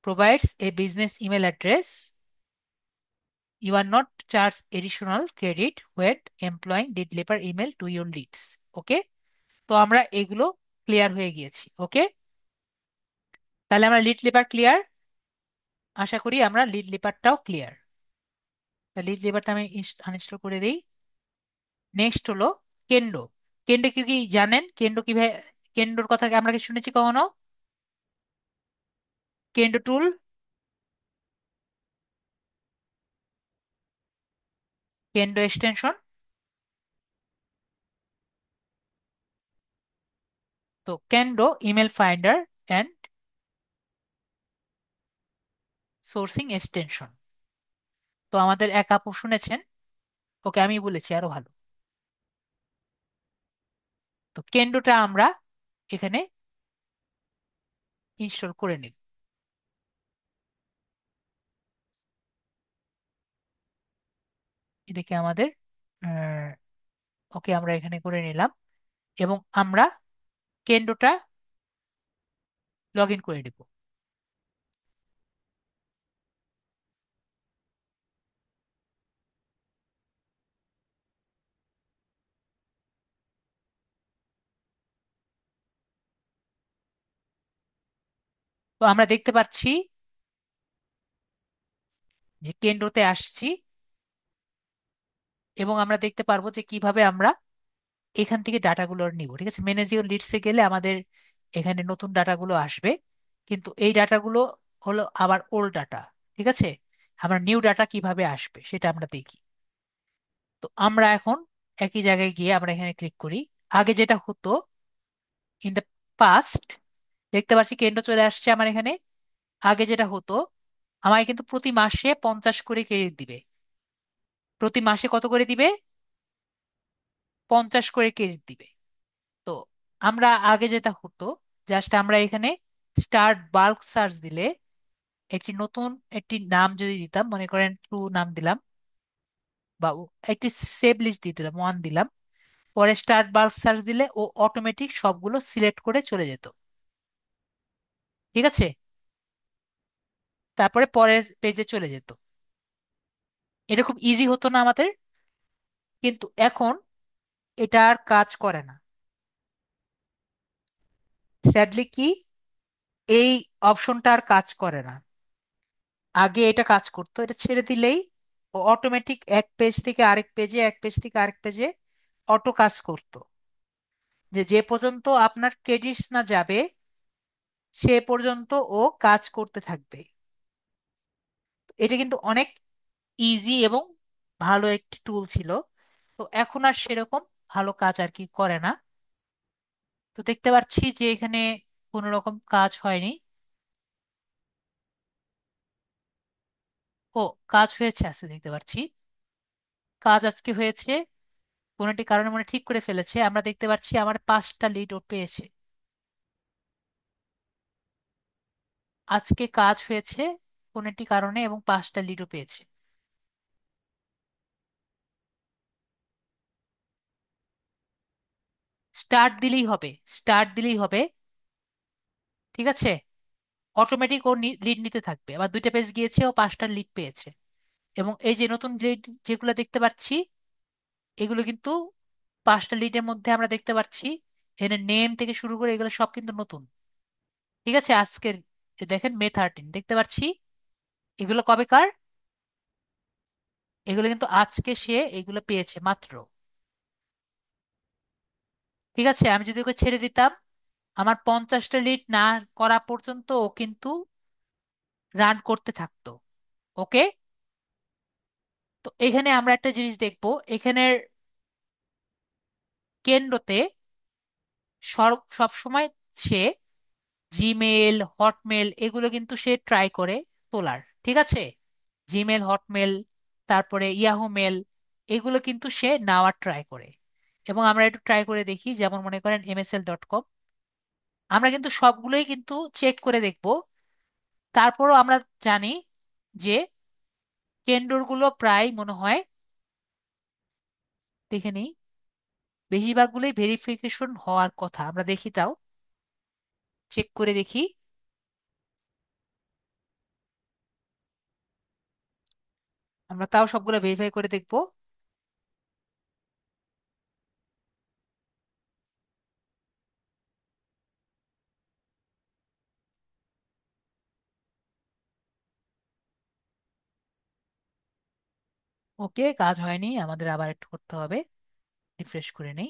provides a business email address. You are not charged additional credit when employing lead leaper email to your leads. ওকে, তো আমরা এগুলো ক্লিয়ার হয়ে গিয়েছি। ওকে, তাহলে আমরা লিড লিপার ক্লিয়ার। আশা করি আমরা লিড লিপারটাও ক্লিয়ার। লিড লিপারটা আমি আনইনস্টল করে দিই। নেক্সট হলো কেন্ডো। কেন্ডো কি কি জানেন? কেন্ডো কিভাবে, কেন্ডোর কথা কি আমরা কি শুনেছি কখনো? কেন্ড টুল, কেন্ড এক্সটেনশন। তো kind email finder and sourcing extension. তো আমাদের এক আপু শুনেছেন, ওকে আমি বলেছি আরো ভালো। তো কেন্ডটা আমরা এখানে ইনস্টল করে নিব। এটাকে আমাদের ওকে আমরা এখানে করে নিলাম, এবং আমরা কেন্ডটা লগ ইন করে দিব। তো আমরা দেখতে পাচ্ছি যে কেন্দ্রতে আসছি, এবং আমরা দেখতে পারবো যে কিভাবে আমরা এখান থেকে ডাটাগুলো নিব। ঠিক আছে, ম্যানেজ ইওর লিডসে গেলে আমাদের এখানে নতুন ডাটাগুলো আসবে, কিন্তু এই ডাটাগুলো হলো আবার ওল্ড ডাটা। ঠিক আছে, আমরা নিউ ডাটা কিভাবে আসবে সেটা আমরা দেখি। তো আমরা এখন একই জায়গায় গিয়ে আমরা এখানে ক্লিক করি। আগে যেটা হতো, ইন দ্য পাস্ট, দেখতে পাচ্ছি কেন্দ্র চলে আসছে আমার এখানে। আগে যেটা হতো, আমাকে কিন্তু প্রতি মাসে 50 করে ক্রেডিট দিবে। প্রতি মাসে কত করে দিবে? 50 করে ক্রেডিট দিবে। তো আমরা আগে যেটা হতো, জাস্ট আমরা এখানে স্টার্ট বাল্ক সার্চ দিলে একটি নতুন একটি নাম যদি দিতাম, মনে করেন টু নাম দিলাম, বা একটি সেভ লিস্ট দিয়ে দিলাম, ওয়ান দিলাম, পরে স্টার্ট বাল্ক সার্চ দিলে ও অটোমেটিক সবগুলো সিলেক্ট করে চলে যেত। ঠিক আছে, তারপরে পরের পেজে চলে যেত। এটা খুব ইজি হতো না আমাদের? কিন্তু এখন এটা আর কাজ করে না। স্যাডলি কি, এই অপশনটা আর কাজ করে না। আগে এটা কাজ করতো, এটা ছেড়ে দিলেই ও অটোমেটিক এক পেজ থেকে আরেক পেজে, এক পেজ থেকে আরেক পেজে অটো কাজ করতো, যে যে পর্যন্ত আপনার ক্রেডিটস না যাবে সে পর্যন্ত ও কাজ করতে থাকবে। এটা কিন্তু অনেক ইজি এবং ভালো একটি টুল ছিল। তো এখন আর সেরকম ভালো কাজ আর কি করে না। তো দেখতে পাচ্ছি যে এখানে কোনো রকম কাজ হয়নি। ও, কাজ হয়েছে আজকে দেখতে পাচ্ছি। কাজ আজকে হয়েছে, কোনো একটি কারণে মনে হয় ঠিক করে ফেলেছে। আমরা দেখতে পাচ্ছি আমার 5টা লিড ও পেয়েছে। আজকে কাজ হয়েছে কোনো একটি কারণে, এবং 5টা লিডও পেয়েছে। স্টার্ট দিলেই হবে, স্টার্ট দিলেই হবে। ঠিক আছে, অটোমেটিক ও লিড নিতে থাকবে। আবার 2টা পেজ গিয়েছে, ও 5টা লিড পেয়েছে। এবং এই যে নতুন লিড যেগুলো দেখতে পাচ্ছি, এগুলো কিন্তু 5টা লিডের মধ্যে আমরা দেখতে পাচ্ছি এখানে নেম থেকে শুরু করে এগুলো সব কিন্তু নতুন। ঠিক আছে, আজকের দেখেন মে 13 দেখতে পাচ্ছি। এগুলো কবেকার? এগুলো কিন্তু আজকে সে এগুলো পেয়েছে মাত্র। ঠিক আছে, আমি যদি ওকে ছেড়ে দিতাম, আমার 50টা লিড না করা পর্যন্ত ও কিন্তু রান করতে থাকতো। ওকে। তো এখানে আমরা একটা জিনিস দেখবো, এখানের কেন্দ্রতে সব সময় সে জিমেল, হটমেল এগুলো কিন্তু সে ট্রাই করে তোলার। ঠিক আছে, জিমেল, হটমেল, তারপরে ইয়াহু মেল, এগুলো কিন্তু সে নেওয়ার ট্রাই করে। এবং আমরা একটু ট্রাই করে দেখি, যেমন মনে করেন msl.com, আমরা কিন্তু সবগুলোই কিন্তু চেক করে দেখব। তারপরও আমরা জানি যে কেন্দ্রগুলো প্রায় মনে হয়, দেখে নিই, বেশিরভাগগুলোই ভেরিফিকেশন হওয়ার কথা। আমরা দেখি, তাও চেক করে দেখি। আমরা তাও সবগুলো ভেরিফাই করে দেখব। ওকে, কাজ হয়নি, আমাদের আবার একটু করতে হবে। রিফ্রেশ করে নেই।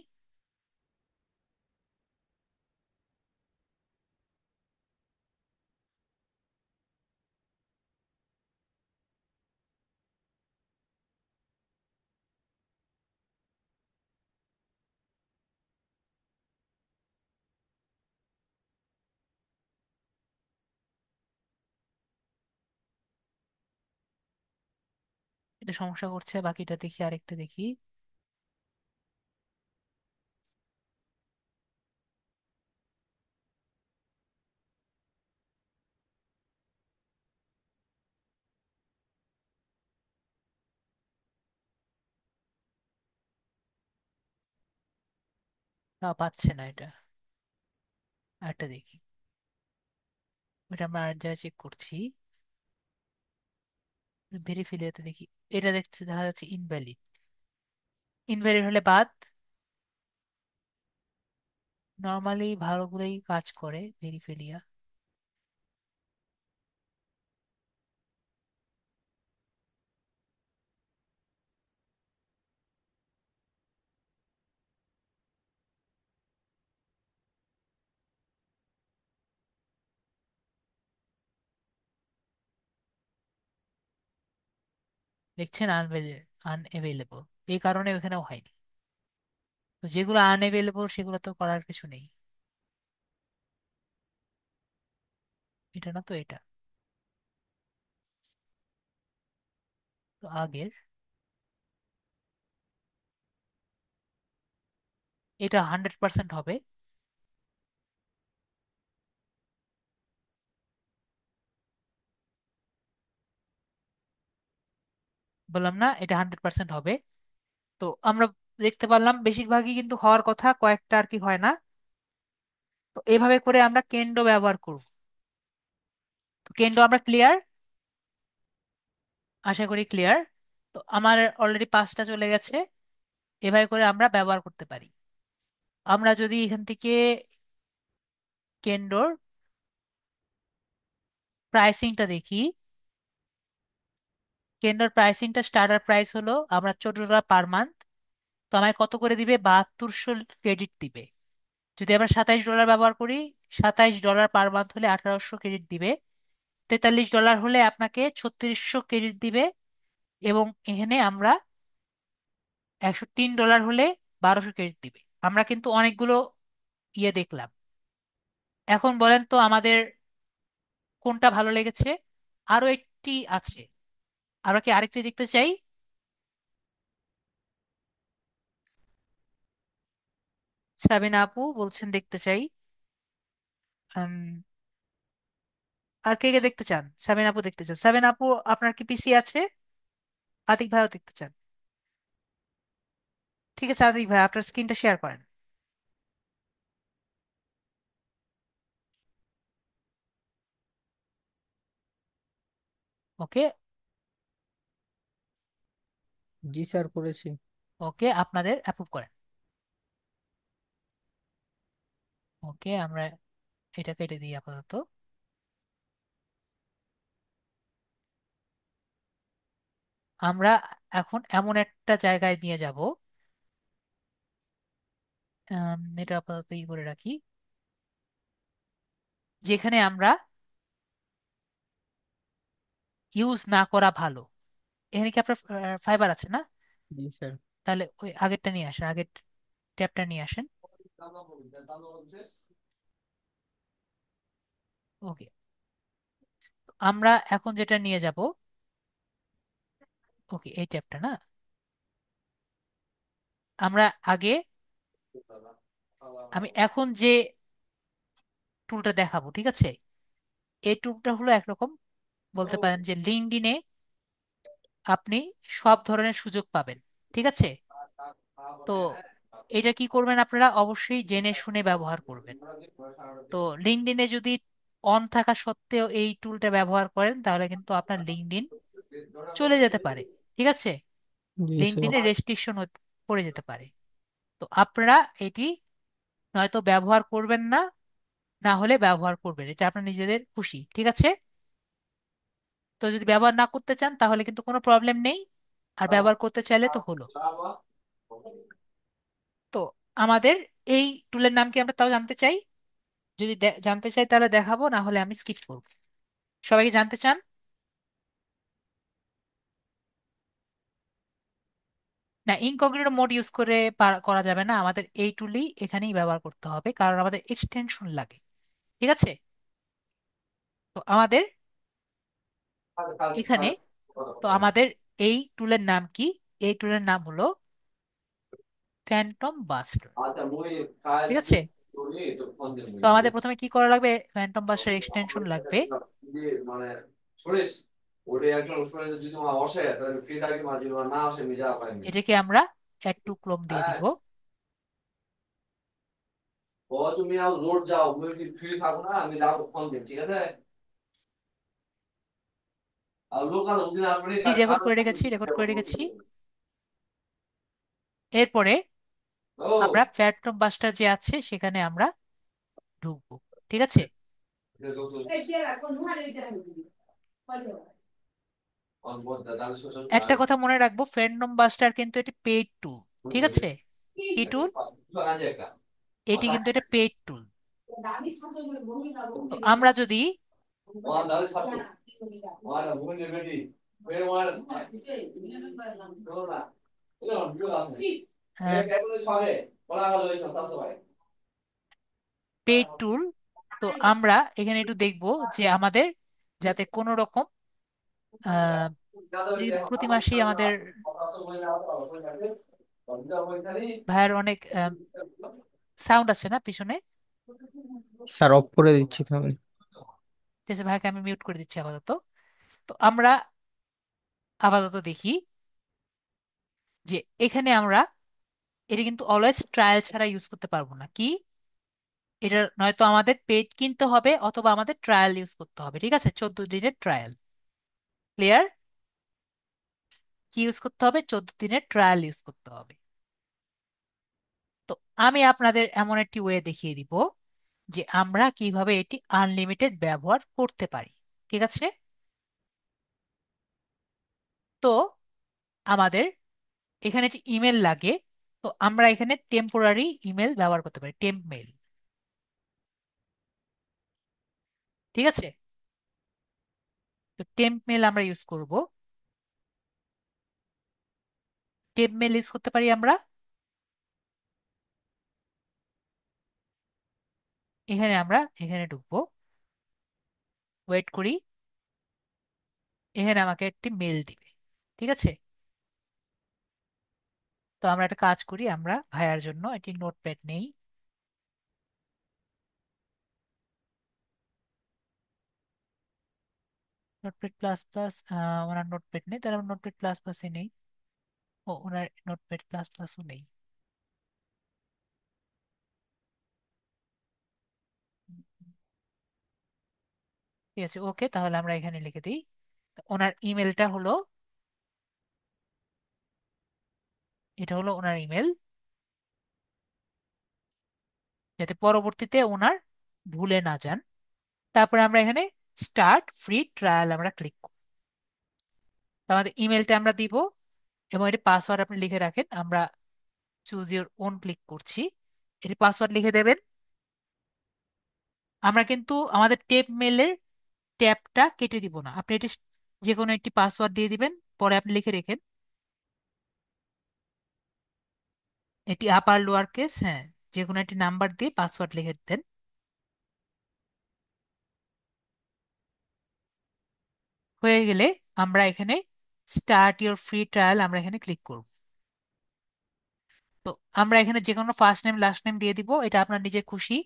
এটা সমস্যা করছে, বাকিটা দেখি, আরেকটা দেখি। তা পাচ্ছে না এটা। আরেকটা দেখি। ওটা আমরা আর যা চেক করছি। ভেরিফিলিয়াতে দেখি। এটা দেখতে দেখা যাচ্ছে ইনভ্যালিড। ইনভ্যালিড হলে বাদ। নর্মালি ভালোগুলোই কাজ করে ভেরিফিলিয়া। দেখছেন আনএভেলেবল, এই কারণে ওখানেও হয়নি। তো যেগুলো আনএভেলেবল সেগুলো তো করার কিছু নেই। এটা না তো এটা। তো আগের, এটা 100% হবে। বললাম না এটা 100% হবে। তো আমরা দেখতে পারলাম বেশিরভাগই কিন্তু হওয়ার কথা, কয়েকটা আর কি হয় না। তো এভাবে করে আমরা কেন্দ্র ব্যবহার করব। তো কেন্দ্র আমরা ক্লিয়ার, আশা করি ক্লিয়ার। তো আমার অলরেডি 5টা চলে গেছে। এভাবে করে আমরা ব্যবহার করতে পারি। আমরা যদি এখান থেকে কেন্দ্রর প্রাইসিংটা দেখি। কেন্দ্রর প্রাইসিংটা স্টার্টার প্রাইস হলো আমরা $14 পার মান্থ। তো আমায় কত করে দিবে? 7200 ক্রেডিট দিবে। যদি আমরা $27 ব্যবহার করি, $27 পার মান্থ হলে 1800 ক্রেডিট দিবে। $43 হলে আপনাকে 3600 ক্রেডিট দিবে। এবং এখানে আমরা $103 হলে 1200 ক্রেডিট দিবে। আমরা কিন্তু অনেকগুলো ইয়ে দেখলাম। এখন বলেন তো আমাদের কোনটা ভালো লেগেছে? আরো একটি আছে। আমরা কি আরেকটি দেখতে চাই? সাবিনা আপু বলছেন দেখতে চাই। উম, আর কে কে দেখতে চান? সাবিনা আপু দেখতে চান? সাবিনা আপু, আপনার কি পিসি আছে? আতিক ভাইও দেখতে চান? ঠিক আছে আতিক ভাই, আপনার স্ক্রিনটা শেয়ার করেন। ওকে। জি স্যার, করেছি। ওকে, আপনাদের অ্যাপ্রুভ করেন। ওকে, আমরা এটা কেটে দিই আপাতত। আমরা এখন এমন একটা জায়গায় নিয়ে যাব। এটা আপাতত ই করে রাখি, যেখানে আমরা ইউজ না করা ভালো। এখানে কি আপনার ফাইবার আছে না? জি স্যার। তাহলে ওই আগেরটা নিয়ে আসেন, আগের ট্যাবটা নিয়ে আসেন। ওকে। আমরা এখন যেটা নিয়ে যাব, ওকে এই ট্যাবটা না, আমরা আগে, আমি এখন যে টুলটা দেখাবো, ঠিক আছে, এই টুলটা হলো একরকম, বলতে পারেন যে লিঙ্কডইনে আপনি সব ধরনের সুযোগ পাবেন। ঠিক আছে। তো এটা কি করবেন, আপনারা অবশ্যই জেনে শুনে ব্যবহার করবেন। তো লিঙ্কডইনে যদি অন থাকা সত্ত্বেও এই টুলটা ব্যবহার করেন, তাহলে কিন্তু আপনার লিঙ্কডইন চলে যেতে পারে। ঠিক আছে। জি স্যার। লিঙ্কডইনে রেস্ট্রিকশন পড়ে যেতে পারে। তো আপনারা এটি নয়তো ব্যবহার করবেন না, না হলে ব্যবহার করবেন, এটা আপনার নিজেদের খুশি। ঠিক আছে। তো যদি ব্যবহার না করতে চান তাহলে কিন্তু কোনো প্রবলেম নেই, আর ব্যবহার করতে চাইলে তো হলো। তো আমাদের এই টুলের নাম কি আমরা তাও জানতে চাই? যদি জানতে চাই তাহলে দেখাবো, না হলে আমি স্কিপ করবো। সবাই কি জানতে চান? না, ইনকগনিটো মোড ইউজ করে করা যাবে না, আমাদের এই টুলই এখানেই ব্যবহার করতে হবে, কারণ আমাদের এক্সটেনশন লাগে। ঠিক আছে। তো আমাদের এখানে, তো আমাদের এই টুলের নাম কি? এই টুলের নাম হলো ফ্যান্টম বাস্টার। আচ্ছা মুই কাল ঠিক আছে? করি তো ফোন দিন তো আমাদের প্রথমে কি করা লাগবে? ফ্যান্টম বাস্টার এক্সটেনশন লাগবে। মানে শুনিস ওটা একটা উসমানে যদি তোমার আসে তাহলে ফ্রি থাকি মাঝে না আসে আমি যা পাইনি। এটাকে আমরা অ্যাড টু ক্লোন দিয়ে হ্যাঁ দিব। ও তুমি আও রোড যাও মুই যদি ফ্রি থাকো না আমি যাবো ফোন দিন ঠিক আছে। আর লোকাল ওদিন আসবে না কাজ রেকর্ড সারা করে রেখেছি, রেকর্ড করে রেখেছি। সারা এরপরে আমরা ও ফ্যান্টম বাস্টার যে আছে সেখানে আমরা ঢুকবো। ঠিক আছে? একটা কথা মনে রাখবো, ফ্যান্টম বাস্টার কিন্তু এটি পেইড টুল। ঠিক আছে? কি টুল? এটি কিন্তু এটা পেইড টুল। তো আমরা যদি পেইড টুল, তো আমরা এখানে একটু দেখবো যে আমাদের যাতে কোনো রকম আহ এই প্রতি মাসেই আমাদের ভাইয়ের অনেক সাউন্ড আছে না পিছনে? স্যার অফ করে দিচ্ছি তাহলে। ঠিক আছে, ভাইকে আমি মিউট করে দিচ্ছি আপাতত। তো আমরা আপাতত দেখি যে এখানে আমরা এটা কিন্তু অলওয়েজ ট্রায়াল ছাড়া ইউজ করতে পারবো না। কি? এটা নয়তো আমাদের পেড কিনতে হবে অথবা আমাদের ট্রায়াল ইউজ করতে হবে। ঠিক আছে? 14 দিনের ট্রায়াল। ক্লিয়ার? কি ইউজ করতে হবে? 14 দিনের ট্রায়াল ইউজ করতে হবে। তো আমি আপনাদের এমন একটি ওয়ে দেখিয়ে দিব যে আমরা কিভাবে এটি আনলিমিটেড ব্যবহার করতে পারি। ঠিক আছে? তো আমাদের এখানে একটি ইমেল লাগে। তো আমরা এখানে টেম্পোরারি ইমেল ব্যবহার করতে পারি, টেম্প মেল। ঠিক আছে? তো টেম্প মেল আমরা ইউজ করব। টেম্প মেল ইউজ করতে পারি আমরা। এখানে ঢুকবো, ওয়েট করি। এখানে আমাকে একটি মেল দিবে। ঠিক আছে? তো আমরা একটা কাজ করি, আমরা ভাইয়ার জন্য একটি নোটপ্যাড নেই। নোটপ্যাড প্লাস প্লাস, ওনার নোটপ্যাড নেই, তাহলে আমরা নোটপ্যাড প্লাস প্লাসে নেই। ও, ওনার নোটপ্যাড প্লাস প্লাসও নেই। ঠিক আছে, ওকে, তাহলে আমরা এখানে লিখে দিই। তো ওনার ইমেলটা হলো, এটা হলো ওনার ইমেল, যাতে পরবর্তীতে ওনার ভুলে না যান। তারপরে আমরা এখানে স্টার্ট ফ্রি ট্রায়াল আমরা ক্লিক করব। তো আমাদের ইমেলটা আমরা দিব এবং এটি পাসওয়ার্ড আপনি লিখে রাখেন। আমরা চুজ ইউর ওন ক্লিক করছি, এটি পাসওয়ার্ড লিখে দেবেন। আমরা কিন্তু আমাদের টেপ মেলের ট্যাবটা কেটে দিব না, আপনি এটি যে কোনো একটি পাসওয়ার্ড দিয়ে দিবেন, পরে আপনি লিখে রেখেন। এটি আপার লোয়ার কেস, হ্যাঁ, যে কোনো একটি নাম্বার দিয়ে পাসওয়ার্ড লিখে দেন। হয়ে গেলে আমরা এখানে স্টার্ট ইওর ফ্রি ট্রায়াল আমরা এখানে ক্লিক করব। তো আমরা এখানে যে কোনো ফার্স্ট নেম লাস্ট নেম দিয়ে দিব, এটা আপনার নিজের খুশি।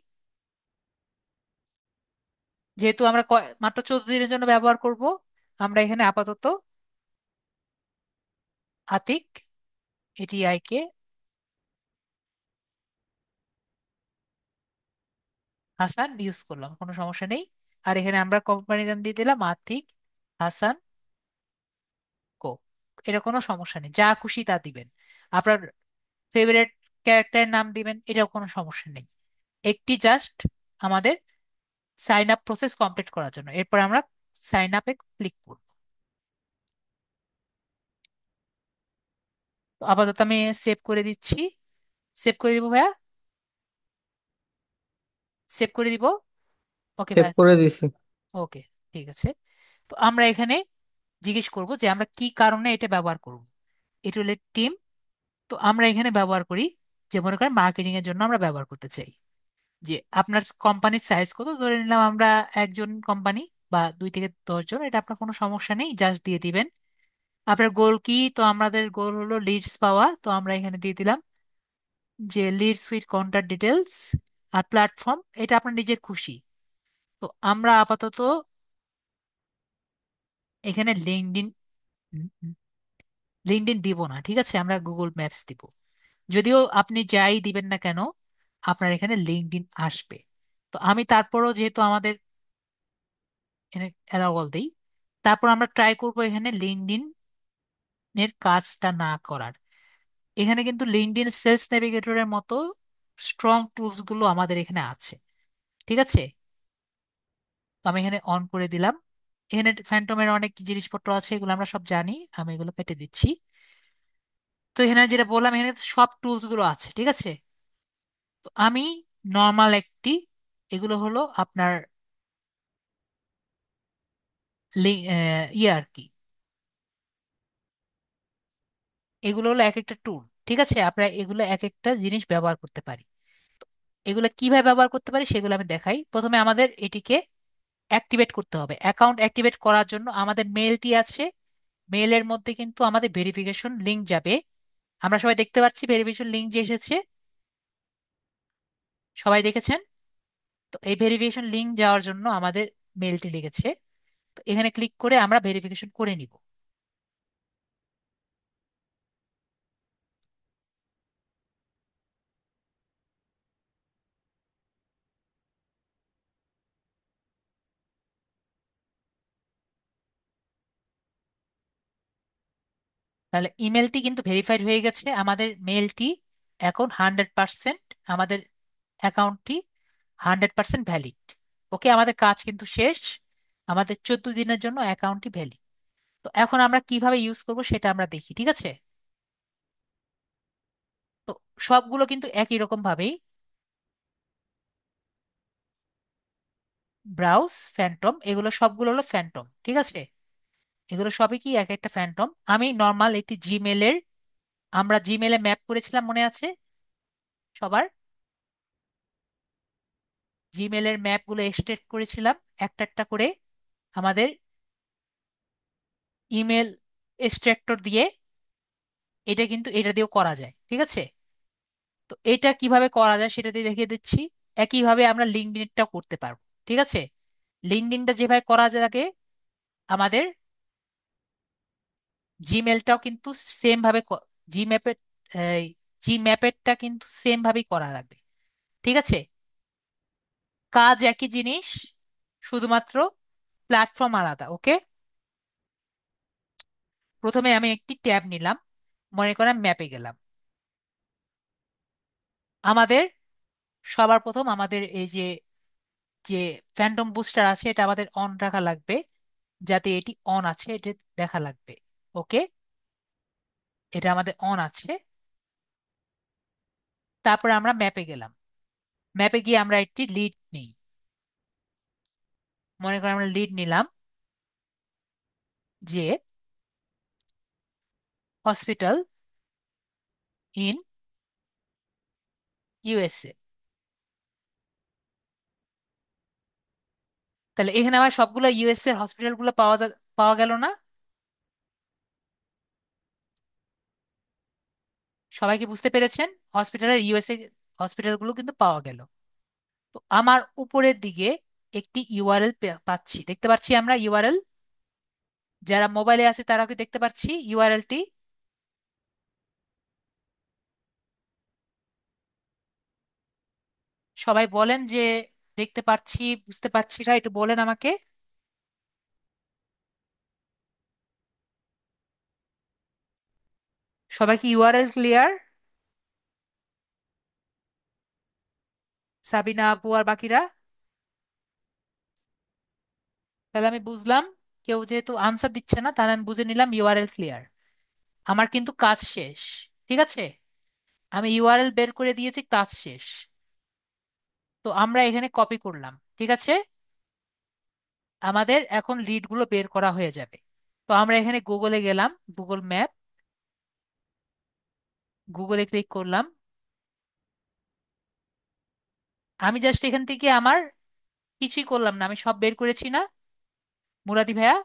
যেহেতু আমরা মাত্র 14 দিনের জন্য ব্যবহার করব, আমরা এখানে আপাতত আতিক, এটি আইকে হাসান ইউজ করলাম, কোনো সমস্যা নেই। আর এখানে আমরা কোম্পানি নাম দিয়ে দিলাম আতিক হাসান কো। এটা কোনো সমস্যা নেই, যা খুশি তা দিবেন। আপনার ফেভারিট ক্যারেক্টারের নাম দিবেন, এটাও কোনো সমস্যা নেই। একটি জাস্ট আমাদের সাইন আপ প্রসেস কমপ্লিট করার জন্য। এরপর আমরা সাইন আপে ক্লিক করব। তো আপাতত আমি সেভ করে দিচ্ছি। সেভ করে দিব ভাইয়া, সেভ করে দিব। ওকে সেভ ভাইয়া। করে দিছি। ওকে, ঠিক আছে। তো আমরা এখানে জিজ্ঞেস করব যে আমরা কি কারণে এটা ব্যবহার করব। এটা হলো টিম। তো আমরা এখানে ব্যবহার করি যে মনে করেন মার্কেটিং এর জন্য আমরা ব্যবহার করতে চাই। যে আপনার কোম্পানির সাইজ কত, ধরে নিলাম আমরা একজন কোম্পানি বা 2 থেকে 10 জন, এটা আপনার কোনো সমস্যা নেই, জাস্ট দিয়ে দিবেন। আপনার গোল কি? তো আমাদের গোল হলো লিডস পাওয়া, তো আমরা এখানে দিয়ে দিলাম যে লিডস উইথ কন্টাক্ট ডিটেলস। আর প্ল্যাটফর্ম এটা আপনার নিজের খুশি। তো আমরা আপাতত এখানে লিঙ্কডইন, লিঙ্কডইন দিব না, ঠিক আছে, আমরা গুগল ম্যাপস দিব। যদিও আপনি যাই দিবেন না কেন আপনার এখানে লিঙ্কডইন আসবে। তো আমি তারপরও যেহেতু আমাদের অ্যালাউ দিই, তারপর আমরা ট্রাই করব এখানে লিঙ্কডইন এর কাজটা না করার। এখানে কিন্তু লিঙ্কডইন সেলস নেভিগেটরের মতো স্ট্রং টুলস গুলো আমাদের এখানে আছে, ঠিক আছে। তো আমি এখানে অন করে দিলাম। এখানে ফ্যান্টমের অনেক জিনিসপত্র আছে, এগুলো আমরা সব জানি, আমি এগুলো কেটে দিচ্ছি। তো এখানে যেটা বললাম, এখানে সব টুলস গুলো আছে, ঠিক আছে। তো আমি নর্মাল একটি, এগুলো হলো আপনার ইয়ে আর কি, এগুলো হলো এক একটা টুল, ঠিক আছে। আমরা এগুলো এক একটা জিনিস ব্যবহার করতে পারি। এগুলো কিভাবে ব্যবহার করতে পারি সেগুলো আমি দেখাই। প্রথমে আমাদের এটিকে অ্যাক্টিভেট করতে হবে। অ্যাকাউন্ট অ্যাক্টিভেট করার জন্য আমাদের মেলটি আছে, মেলের মধ্যে কিন্তু আমাদের ভেরিফিকেশন লিংক যাবে। আমরা সবাই দেখতে পাচ্ছি ভেরিফিকেশন লিংক যে এসেছে, সবাই দেখেছেন? তো এই ভেরিফিকেশন লিংক যাওয়ার জন্য আমাদের মেলটি লেগেছে। তো এখানে ক্লিক করে আমরা ভেরিফিকেশন করে নিব। তাহলে ইমেলটি কিন্তু ভেরিফাইড হয়ে গেছে, আমাদের মেলটি এখন 100%, আমাদের অ্যাকাউন্টটি 100% ভ্যালিড। ওকে, আমাদের কাজ কিন্তু শেষ। আমাদের 14 দিনের জন্য অ্যাকাউন্টটি ভ্যালিড। তো এখন আমরা কিভাবে ইউজ করব সেটা আমরা দেখি, ঠিক আছে। তো সবগুলো কিন্তু একই রকম ভাবেই, ব্রাউজ ফ্যান্টম, এগুলো সবগুলো হলো ফ্যান্টম, ঠিক আছে। এগুলো সবই কি এক একটা ফ্যান্টম। আমি নর্মাল একটি জিমেলের, আমরা জিমেলে ম্যাপ করেছিলাম মনে আছে সবার? জিমেলের ম্যাপগুলো এক্সট্রেক্ট করেছিলাম একটা একটা করে আমাদের ইমেল এক্সট্রাক্টর দিয়ে। এটা কিন্তু এটা দিয়েও করা যায়, ঠিক আছে। তো এটা কিভাবে করা যায় সেটা দিয়ে দেখিয়ে দিচ্ছি। একইভাবে আমরা লিঙ্কডইনটাও করতে পারবো, ঠিক আছে। লিঙ্কডইনটা যেভাবে করা যায় আমাদের জিমেলটাও কিন্তু সেম ভাবে, জিম্যাপের জিম্যাপেরটা কিন্তু সেম ভাবেই করা লাগবে, ঠিক আছে। কাজ একই জিনিস, শুধুমাত্র প্ল্যাটফর্ম আলাদা। ওকে, প্রথমে আমি একটি ট্যাব নিলাম, মনে করেন ম্যাপে গেলাম। আমাদের সবার প্রথম আমাদের এই যে যে ফ্যান্টম বুস্টার আছে এটা আমাদের অন রাখা লাগবে, যাতে এটি অন আছে এটা দেখা লাগবে। ওকে, এটা আমাদের অন আছে। তারপরে আমরা ম্যাপে গেলাম, ম্যাপে গিয়ে আমরা একটি লিড নিই। মনে করেন আমরা লিড নিলাম যে হসপিটাল ইন ইউএসএ। তাহলে এখানে আমার সবগুলো ইউএসএ হসপিটালগুলো পাওয়া গেল না? সবাইকে বুঝতে পেরেছেন? হসপিটালের ইউএসএ হসপিটালগুলো কিন্তু পাওয়া গেল। তো আমার উপরের দিকে একটি ইউআরএল পাচ্ছি, দেখতে পাচ্ছি আমরা ইউআরএল, যারা মোবাইলে আছে তারা কি দেখতে পাচ্ছি ইউআরএলটি? সবাই বলেন যে দেখতে পাচ্ছি, বুঝতে পারছি না, একটু বলেন আমাকে। সবাই কি ইউআরএল ক্লিয়ার? সাবিনা আপু আর বাকিরা? তাহলে আমি বুঝলাম, কেউ যেহেতু আনসার দিচ্ছে না তাহলে আমি বুঝে নিলাম ইউআরএল ক্লিয়ার। আমার কিন্তু কাজ শেষ, ঠিক আছে। আমি ইউআরএল বের করে দিয়েছি, কাজ শেষ। তো আমরা এখানে কপি করলাম, ঠিক আছে। আমাদের এখন লিডগুলো বের করা হয়ে যাবে। তো আমরা এখানে গুগলে গেলাম, গুগল ম্যাপ, গুগলে ক্লিক করলাম। আমি জাস্ট এখান থেকে আমার কিছুই করলাম না, আমি সব বের করেছি না মুরাদি ভাইয়া?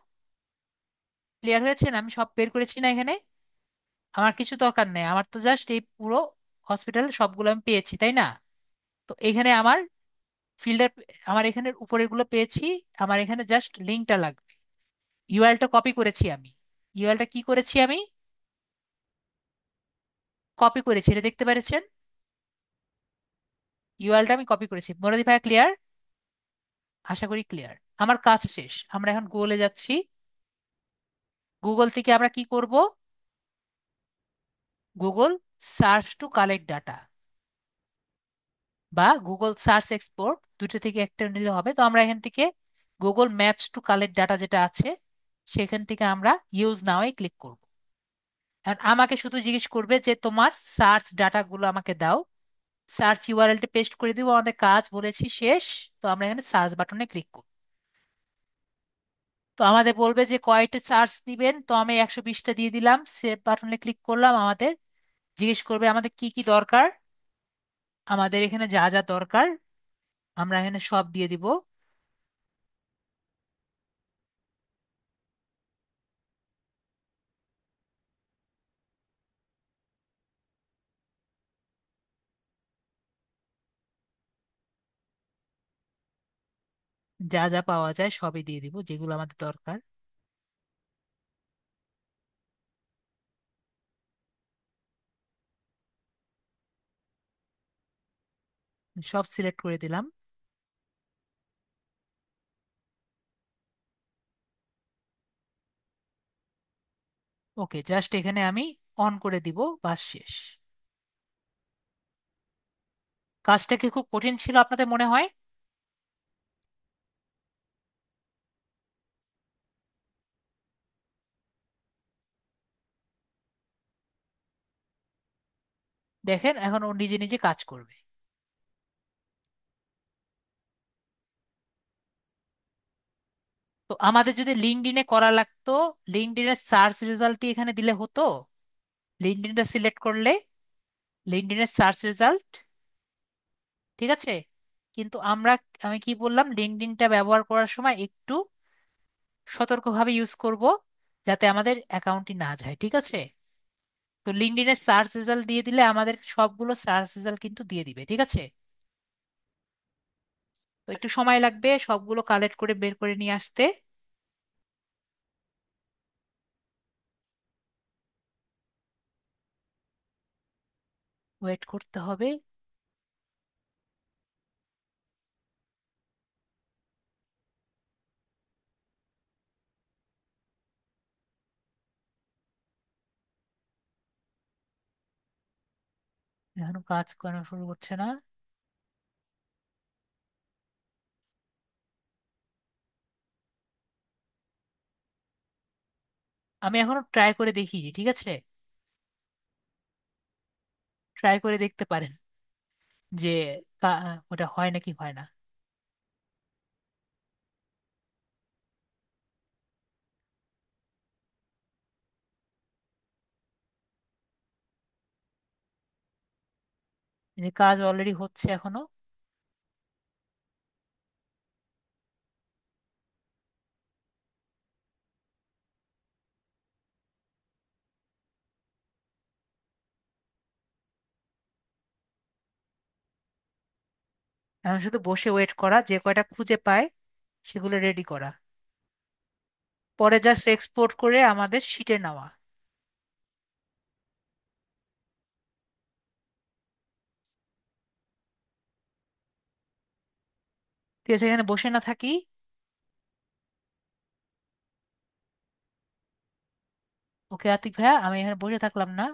ক্লিয়ার হয়েছে না? আমি সব বের করেছি না এখানে? আমার কিছু দরকার নেই, আমার তো জাস্ট এই পুরো হসপিটাল সবগুলো আমি পেয়েছি, তাই না? তো এখানে আমার ফিল্টার, আমার এখানে উপরের গুলো পেয়েছি, আমার এখানে জাস্ট লিঙ্কটা লাগবে। ইউআরএলটা কপি করেছি আমি। ইউআরএলটা কি করেছি আমি? কপি করেছি, এটা দেখতে পেরেছেন? ইউআরএলটা আমি কপি করেছি। মোরাদি ভাই ক্লিয়ার? আশা করি ক্লিয়ার। আমার কাজ শেষ, আমরা এখন গুগলে যাচ্ছি। গুগল থেকে আমরা কি করব? Google search to collect data বা গুগল সার্চ এক্সপোর্ট, দুটো থেকে একটা নিলে হবে। তো আমরা এখান থেকে Google maps to collect data যেটা আছে, সেখান থেকে আমরা ইউজ নাও এ ক্লিক করব। আর আমাকে শুধু জিজ্ঞেস করবে যে তোমার সার্চ ডাটাগুলো আমাকে দাও। সার্চ ইউআরএলটা পেস্ট করে দিব, আমাদের কাজ বলেছি শেষ। তো আমরা এখানে সার্চ বাটনে ক্লিক করব। তো আমাদের বলবে যে কয়টা সার্চ দিবেন, তো আমি 120টা দিয়ে দিলাম। সেভ বাটনে ক্লিক করলাম। আমাদের জিজ্ঞেস করবে আমাদের কি কি দরকার। আমাদের এখানে যা যা দরকার আমরা এখানে সব দিয়ে দিব। যা যা পাওয়া যায় সবই দিয়ে দিব, যেগুলো আমাদের দরকার। সব সিলেক্ট করে দিলাম। ওকে, জাস্ট এখানে আমি অন করে দিব, বাস শেষ। কাজটা কি খুব কঠিন ছিল আপনাদের মনে হয়? দেখেন এখন ও নিজে নিজে কাজ করবে। তো আমাদের যদি লিঙ্কডইনে করা লাগতো, লিঙ্কডইনের সার্চ রেজাল্টটি এখানে দিলে হতো। লিঙ্কডইনটা সিলেক্ট করলে লিঙ্কডইনের সার্চ রেজাল্ট, ঠিক আছে। কিন্তু আমি কি বললাম, লিঙ্কডইনটা ব্যবহার করার সময় একটু সতর্কভাবে ইউজ করব, যাতে আমাদের অ্যাকাউন্টটি না যায়, ঠিক আছে। তো লিঙ্কডইনের সার্চ রেজাল্ট দিয়ে দিলে আমাদের সবগুলো সার্চ রেজাল্ট কিন্তু দিয়ে দিবে, ঠিক আছে। তো একটু সময় লাগবে সবগুলো কালেক্ট করে বের করে নিয়ে আসতে। ওয়েট করতে হবে। এখনো কাজ করা শুরু করছে না। আমি এখনো ট্রাই করে দেখিনি, ঠিক আছে। ট্রাই করে দেখতে পারেন যে ওটা হয় নাকি হয় না। এই কাজ অলরেডি হচ্ছে এখনো। এখন শুধু বসে ওয়েট করা, যে কয়টা খুঁজে পায় সেগুলো রেডি করা, পরে জাস্ট এক্সপোর্ট করে আমাদের শিটে নেওয়া। ঠিক আছে, এখানে বসে না থাকি। ওকে আতিক ভাইয়া, আমি এখানে বসে থাকলাম না।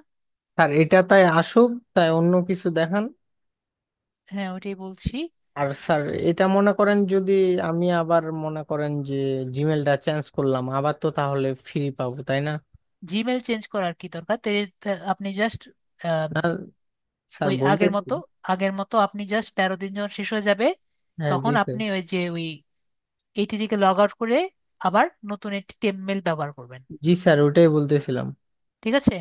স্যার এটা তাই আসুক, তাই অন্য কিছু দেখান। হ্যাঁ, ওইটাই বলছি। আর স্যার এটা মনে করেন যদি আমি আবার মনে করেন যে জিমেলটা চেঞ্জ করলাম আবার, তো তাহলে ফ্রি পাবো তাই না? জিমেল চেঞ্জ করার কি দরকার? আপনি জাস্ট না স্যার ওই আগের বলতেছি। মতো, আপনি জাস্ট 13 দিন যখন শেষ হয়ে যাবে, হ্যাঁ তখন জি স্যার। আপনি ওই যে ওই এইটি থেকে লগ আউট করে আবার নতুন একটি টেমমেল ব্যবহার করবেন, জি স্যার ওটাই বলতেছিলাম। ঠিক আছে।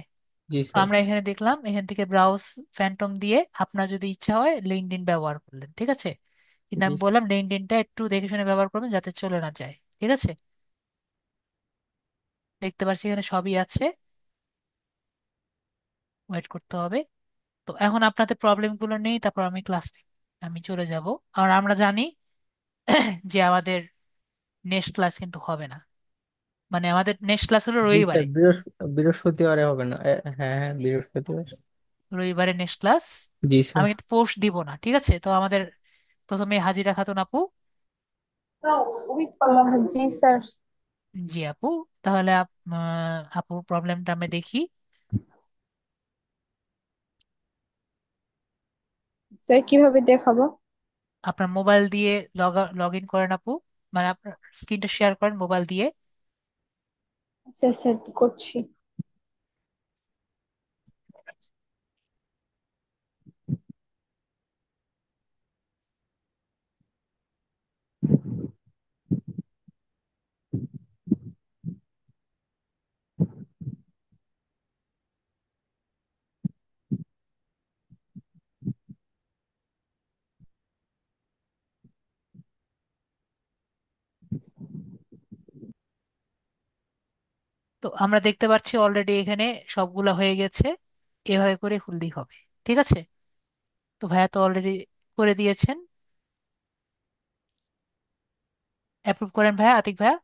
জি তো স্যার। আমরা এখানে দেখলাম, এখান থেকে ব্রাউজ ফ্যান্টম দিয়ে আপনার যদি ইচ্ছা হয় লিঙ্কডইন ব্যবহার করলেন, ঠিক আছে। কিন্তু জি আমি বললাম লিঙ্কডইনটা একটু দেখে শুনে ব্যবহার করবেন যাতে চলে না যায়, ঠিক আছে। দেখতে পাচ্ছি এখানে সবই আছে, ওয়েট করতে হবে। তো এখন আপনাদের প্রবলেম গুলো নেই, তারপর আমি ক্লাস আমি চলে যাব। আর আমরা জানি যে আমাদের নেক্সট ক্লাস কিন্তু হবে না, মানে আমাদের নেক্সট ক্লাস হলো জি স্যার, রবিবারে। বৃহস্পতিবারে হবে না। হ্যাঁ হ্যাঁ, বৃহস্পতিবার। রবিবারে নেক্সট ক্লাস। জি আমি স্যার। কিন্তু পোস্ট দিব না, ঠিক আছে? তো আমাদের প্রথমে হাজিরা খাতুন আপু। জি স্যার। জি আপু, তাহলে আপুর প্রবলেমটা আমি দেখি। স্যার কিভাবে দেখাবো? আপনার মোবাইল দিয়ে লগ ইন করেন আপু, মানে আপনার স্ক্রিনটা শেয়ার করেন মোবাইল দিয়ে। আচ্ছা স্যার, করছি। তো আমরা দেখতে পাচ্ছি অলরেডি এখানে সবগুলা হয়ে গেছে, এভাবে করে খুললেই হবে, ঠিক আছে? তো ভাইয়া তো অলরেডি করে দিয়েছেন, অ্যাপ্রুভ করেন ভাইয়া, আতিক ভাইয়া।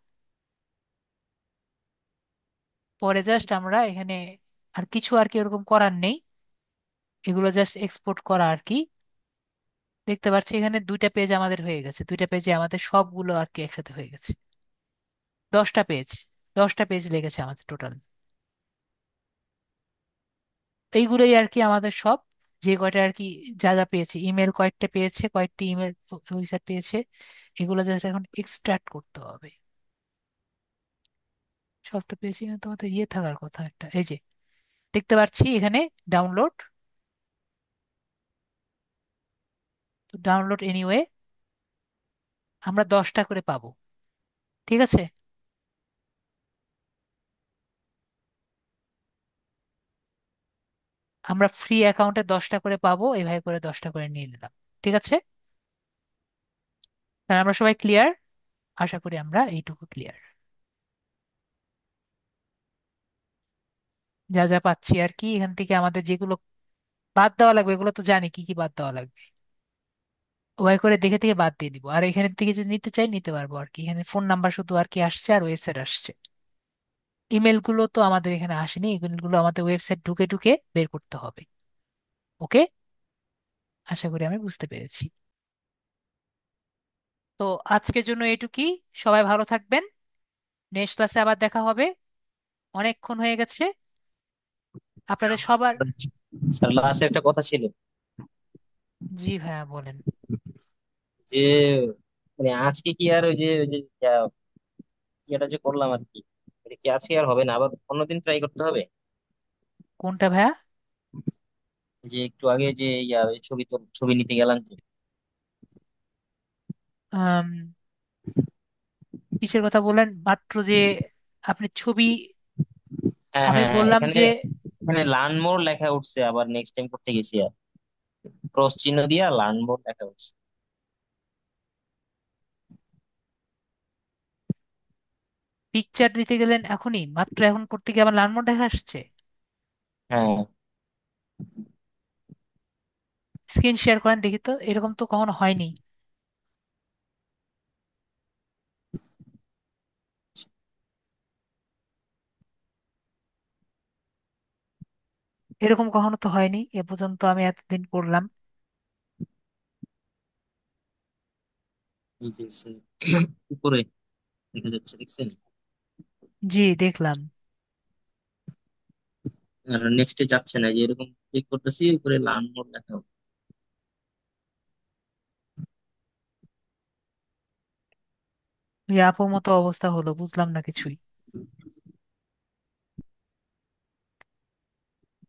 পরে জাস্ট আমরা এখানে আর কিছু আর কি ওরকম করার নেই, এগুলো জাস্ট এক্সপোর্ট করা আর কি। দেখতে পাচ্ছি এখানে দুইটা পেজ আমাদের হয়ে গেছে, দুইটা পেজে আমাদের সবগুলো আর কি একসাথে হয়ে গেছে। 10টা পেজ, 10টা পেজ লেগেছে আমাদের টোটাল। এইগুলোই আর কি আমাদের সব, যে কয়টা আর কি যা যা পেয়েছে, ইমেল কয়েকটা পেয়েছে, কয়েকটি ইমেল অফিসার পেয়েছে, এগুলো জাস্ট এখন এক্সট্রাক্ট করতে হবে। সব তো পেয়েছি না, তোমাদের ইয়ে থাকার কথা একটা, এই যে দেখতে পাচ্ছি এখানে ডাউনলোড। তো ডাউনলোড এনিওয়ে আমরা 10টা করে পাবো, ঠিক আছে? আমরা ফ্রি অ্যাকাউন্টে 10টা করে পাবো, এইভাবে করে 10টা করে নিয়ে নিলাম, ঠিক আছে? তাহলে আমরা সবাই ক্লিয়ার, আশা করি আমরা এইটুকু ক্লিয়ার। যা যা পাচ্ছি আর কি এখান থেকে, আমাদের যেগুলো বাদ দেওয়া লাগবে এগুলো তো জানি কি কি বাদ দেওয়া লাগবে, ওয়াই করে দেখে থেকে বাদ দিয়ে দিব। আর এখান থেকে যদি নিতে চাই নিতে পারবো আর কি, এখানে ফোন নাম্বার শুধু আর কি আসছে, আর ওয়েবসাইট আসছে। ইমেল গুলো তো আমাদের এখানে আসেনি, এগুলো আমাদের ওয়েবসাইট ঢুকে ঢুকে বের করতে হবে। ওকে, আশা করি আমি বুঝতে পেরেছি। তো আজকের জন্য এটুকুই, সবাই ভালো থাকবেন, নেক্সট ক্লাসে আবার দেখা হবে। অনেকক্ষণ হয়ে গেছে আপনাদের সবার। স্যার লাস্টে একটা কথা ছিল জি ভাইয়া বলেন। যে মানে আজকে কি আর ওই যে ইয়েটা যে করলাম আর কি, এটা কি আজকে আর হবে না, আবার অন্যদিন ট্রাই করতে হবে? কোনটা ভাইয়া? যে একটু আগে যে ওই ছবি নিতে গেলাম যে। আম, কিসের কথা বলেন মাত্র যে আপনি ছবি? হ্যাঁ আমি হ্যাঁ হ্যাঁ, বললাম এখানে যে এখানে লার্ন মোর লেখা উঠছে, আবার নেক্সট টাইম করতে গেছি আর ক্রস চিহ্ন দিয়া লার্ন মোর লেখা উঠছে। পিকচার দিতে গেলেন এখনই, মাত্র এখন করতে গিয়ে আমার লার্ন মোড দেখা আসছে। হ্যাঁ, স্ক্রিন শেয়ার করেন দেখি তো, এরকম তো কখনো হয়নি। এরকম কখনো তো হয়নি এ পর্যন্ত, আমি এতদিন করলাম। এই যে উপরে দেখা যাচ্ছে, দেখছেন? জি দেখলাম। আর নেক্সটে যাচ্ছে না, যে এরকম ক্লিক করতেছি উপরে লার্ন মোর লেখা উঠছে। ওই আপুর মতো অবস্থা হলো, বুঝলাম না কিছুই।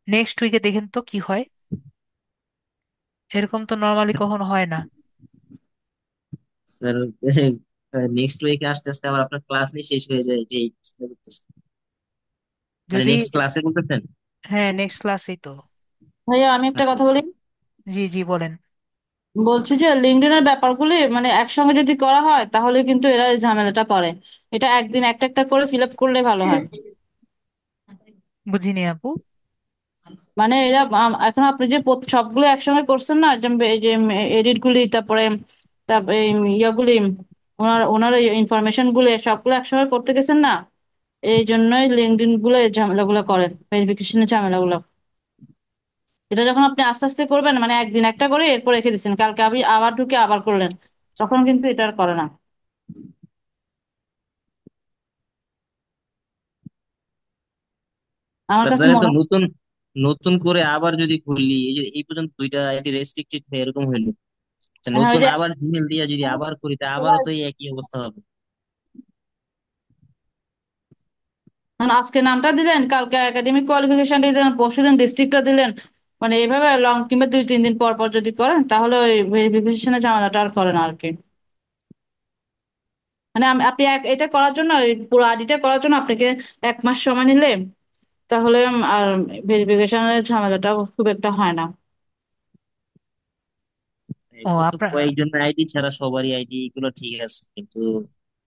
নেক্সট উইকে দেখেন তো কি হয়, এরকম তো নর্মালি কখনো হয় না। স্যার নেক্সট উইকে আস্তে আস্তে আবার আপনার ক্লাস নিয়ে শেষ হয়ে যায়, যে চিন্তা করতেছি। মানে যদি, নেক্সট ক্লাসে বলতেছেন? হ্যাঁ নেক্সট ক্লাসেই তো। ভাইয়া আমি একটা আচ্ছা। কথা বলি। জি জি বলেন। বলছি যে লিঙ্কডইনের ব্যাপারগুলি মানে একসঙ্গে যদি করা হয় তাহলে কিন্তু এরা এই ঝামেলাটা করে। এটা একদিন একটা একটা করে ফিল আপ করলে ভালো হয়। বুঝিনি আপু। মানে এরা এখন আপনি যে সবগুলো একসঙ্গে করছেন না, যে এই যে এডিট গুলি, তারপরে তারপরে এই ইয়াগুলি, ওনার ইনফরমেশন গুলো সবগুলো একসঙ্গে করতে গেছেন না, এই জন্যই লিঙ্কডইন গুলো এই ঝামেলাগুলো করে, ভেরিফিকেশনের ঝামেলাগুলো। এটা যখন আপনি আস্তে আস্তে করবেন, মানে একদিন একটা করে এরপর রেখে দিচ্ছেন, কালকে আপনি আবার ঢুকে আবার করলেন, তখন কিন্তু এটা আর করে না। আমার স্যার কাছে তাহলে তো মনে নতুন নতুন করে আবার যদি খুললি, এই যে এই পর্যন্ত দুইটা আইডি রেস্ট্রিক্টেড হয়ে এরকম হইলো, তা হয়, ওই নতুন যে আবার জিমেল দিয়ে যদি আবার করি তা আবারও তো এই একই অবস্থা হবে। এখন আজকে নামটা দিলেন, কালকে একাডেমিক কোয়ালিফিকেশনটা দিলেন, পরশুদিন ডিস্ট্রিক্টটা দিলেন, মানে এইভাবে লং কিংবা 2-3 দিন পর পর যদি করেন, তাহলে ওই ভেরিফিকেশনের ঝামেলাটা আর করে না আর কি। মানে আপনি এটা করার জন্য, ওই পুরো আইডিটা করার জন্য আপনাকে 1 মাস সময় নিলে, তাহলে আর ভেরিফিকেশনের ঝামেলাটা খুব একটা হয় না। ও এগুলো তো আপনার, কয়েকজন আইডি ছাড়া সবারই আইডি এগুলো ঠিক আছে, কিন্তু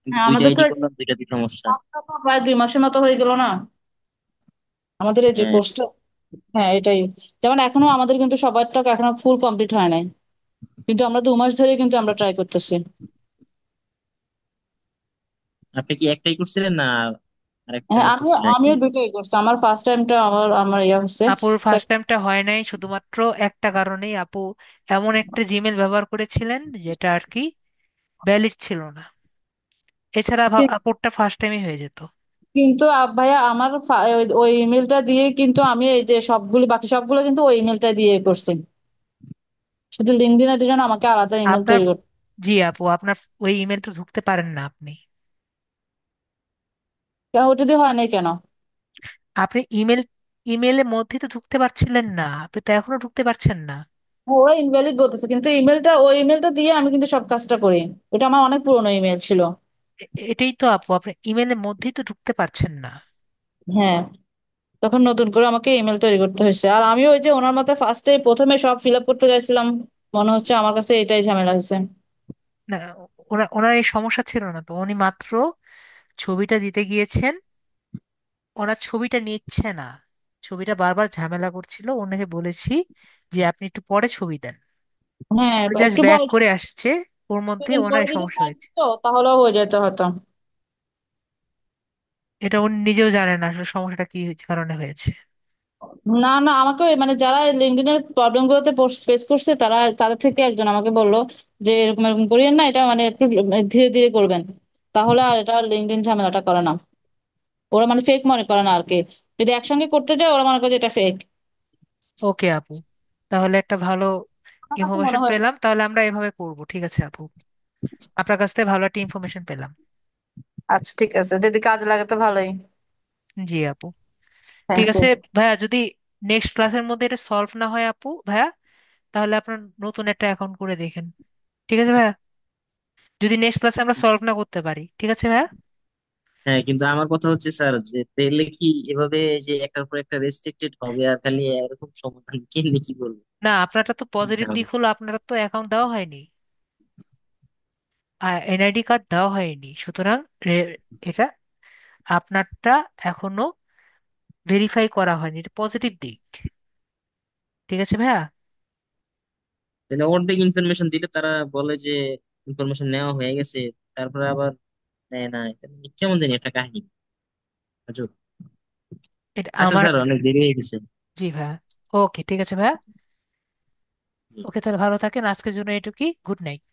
কিন্তু হ্যাঁ, দুইটা আমাদের তো আইডি করলাম, দুইটাতে সমস্যা। প্রায় 2 মাসের মতো হয়ে গেল না আমাদের এই যে হ্যাঁ, কোর্সটা। হ্যাঁ, এটাই। যেমন এখনো আমাদের কিন্তু সবারটা এখনো ফুল কমপ্লিট হয় নাই, কিন্তু আমরা 2 মাস ধরে কিন্তু আমরা ট্রাই করতেছি। আপনি কি একটাই করছিলেন না আরেকটা হ্যাঁ, করছিলেন? আমিও দুটোই করছি, আমার ফার্স্ট টাইমটা আমার আমার ইয়ে হচ্ছে। আপুর ফার্স্ট টাইমটা হয় নাই শুধুমাত্র একটা কারণেই। আপু এমন একটা জিমেল ব্যবহার করেছিলেন যেটা আর কি ভ্যালিড ছিল না। এছাড়া আপুরটা ফার্স্ট টাইমই হয়ে যেত। কিন্তু ভাইয়া আমার ওই ইমেলটা দিয়ে কিন্তু আমি এই যে সবগুলো বাকি সবগুলো কিন্তু ওই ইমেলটা দিয়ে করছি, শুধু লিঙ্কডইনের জন্য আমাকে আলাদা ইমেল আপনার, তৈরি করতে। জি আপু, আপনার ওই ইমেলটা ঢুকতে পারেন না আপনি। কেন ওটা দিয়ে হয় নাই কেন? আপনি ইমেলের মধ্যে তো ঢুকতে পারছিলেন না, আপনি তো এখনো ঢুকতে পারছেন না। ওরা ইনভ্যালিড বলতেছে, কিন্তু ওই ইমেলটা দিয়ে আমি কিন্তু সব কাজটা করি। ওটা আমার অনেক পুরনো ইমেল ছিল। এটাই তো আপু, আপনি ইমেলের মধ্যেই তো ঢুকতে পারছেন না। হ্যাঁ, তখন নতুন করে আমাকে ইমেল তৈরি করতে হয়েছে। আর আমি ওই যে ওনার মতো ফার্স্টে প্রথমে সব ফিল আপ করতে চাইছিলাম, মনে হচ্ছে আমার কাছে এটাই ঝামেলা হয়েছে। না, ওনার এই সমস্যা ছিল না তো, উনি মাত্র ছবিটা দিতে গিয়েছেন, ওনার ছবিটা নিচ্ছে না, ছবিটা বারবার ঝামেলা করছিল। ওনাকে বলেছি যে আপনি একটু পরে ছবি দেন, হ্যাঁ, জাস্ট একটু ব্যাক পরে, করে আসছে, ওর মধ্যে দুদিন ওনার পরে এই যদি সমস্যা পাই হয়েছে। তো তাহলেও হয়ে যেত হয়তো। এটা উনি নিজেও জানেন না আসলে সমস্যাটা কি কারণে হয়েছে। না না, আমাকে মানে যারা লিঙ্কডইনের প্রবলেম গুলোতে ফেস করছে, তাদের থেকে একজন আমাকে বললো যে এরকম এরকম করিয়েন না, এটা মানে একটু ধীরে ধীরে করবেন, তাহলে আর এটা লিঙ্কডইন ঝামেলাটা করে না। ওরা মানে ফেক মনে করে না আর কি, যদি একসঙ্গে করতে যায় ওরা মনে করে যে এটা ফেক। ওকে আপু, তাহলে একটা ভালো আমার কাছে মনে ইনফরমেশন হয়। পেলাম, তাহলে আমরা এভাবে করব। ঠিক আছে আপু, আপনার কাছ থেকে ভালো একটা ইনফরমেশন পেলাম। আচ্ছা, ঠিক আছে, যদি কাজে লাগে তো ভালোই। জি আপু। ঠিক থ্যাংক ইউ। আছে ভাইয়া, যদি নেক্সট ক্লাসের মধ্যে এটা সলভ না হয় আপু ভাইয়া, তাহলে আপনার নতুন একটা অ্যাকাউন্ট করে দেখেন। ঠিক আছে ভাইয়া, যদি নেক্সট ক্লাসে আমরা সলভ না করতে পারি। ঠিক আছে ভাইয়া। হ্যাঁ, কিন্তু আমার কথা হচ্ছে স্যার, যে তাহলে কি এভাবে যে একটার পর একটা রেস্ট্রিক্টেড হবে আর খালি এরকম সমাধান কেমনি কি বলবো? না, আপনারটা তো বুঝতে পজিটিভ হবে। দিক হলো, আপনার তো অ্যাকাউন্ট দেওয়া হয়নি আর এনআইডি কার্ড দেওয়া হয়নি, সুতরাং এটা আপনারটা এখনো ভেরিফাই করা হয়নি, এটা পজিটিভ দিক। ঠিক আছে ভাইয়া। তাহলে অর্ধেক ইনফরমেশন দিলে তারা বলে যে ইনফরমেশন নেওয়া হয়ে গেছে, তারপরে আবার নেয় না, এটা কেমন জানি একটা কাহিনী। আজব। এটা আচ্ছা আমার, স্যার, অনেক দেরি হয়ে গেছে। জি ভাইয়া। ওকে ঠিক আছে ভাইয়া। জি। ওকে তাহলে ভালো থাকেন, আজকের জন্য এটুকুই, গুড নাইট।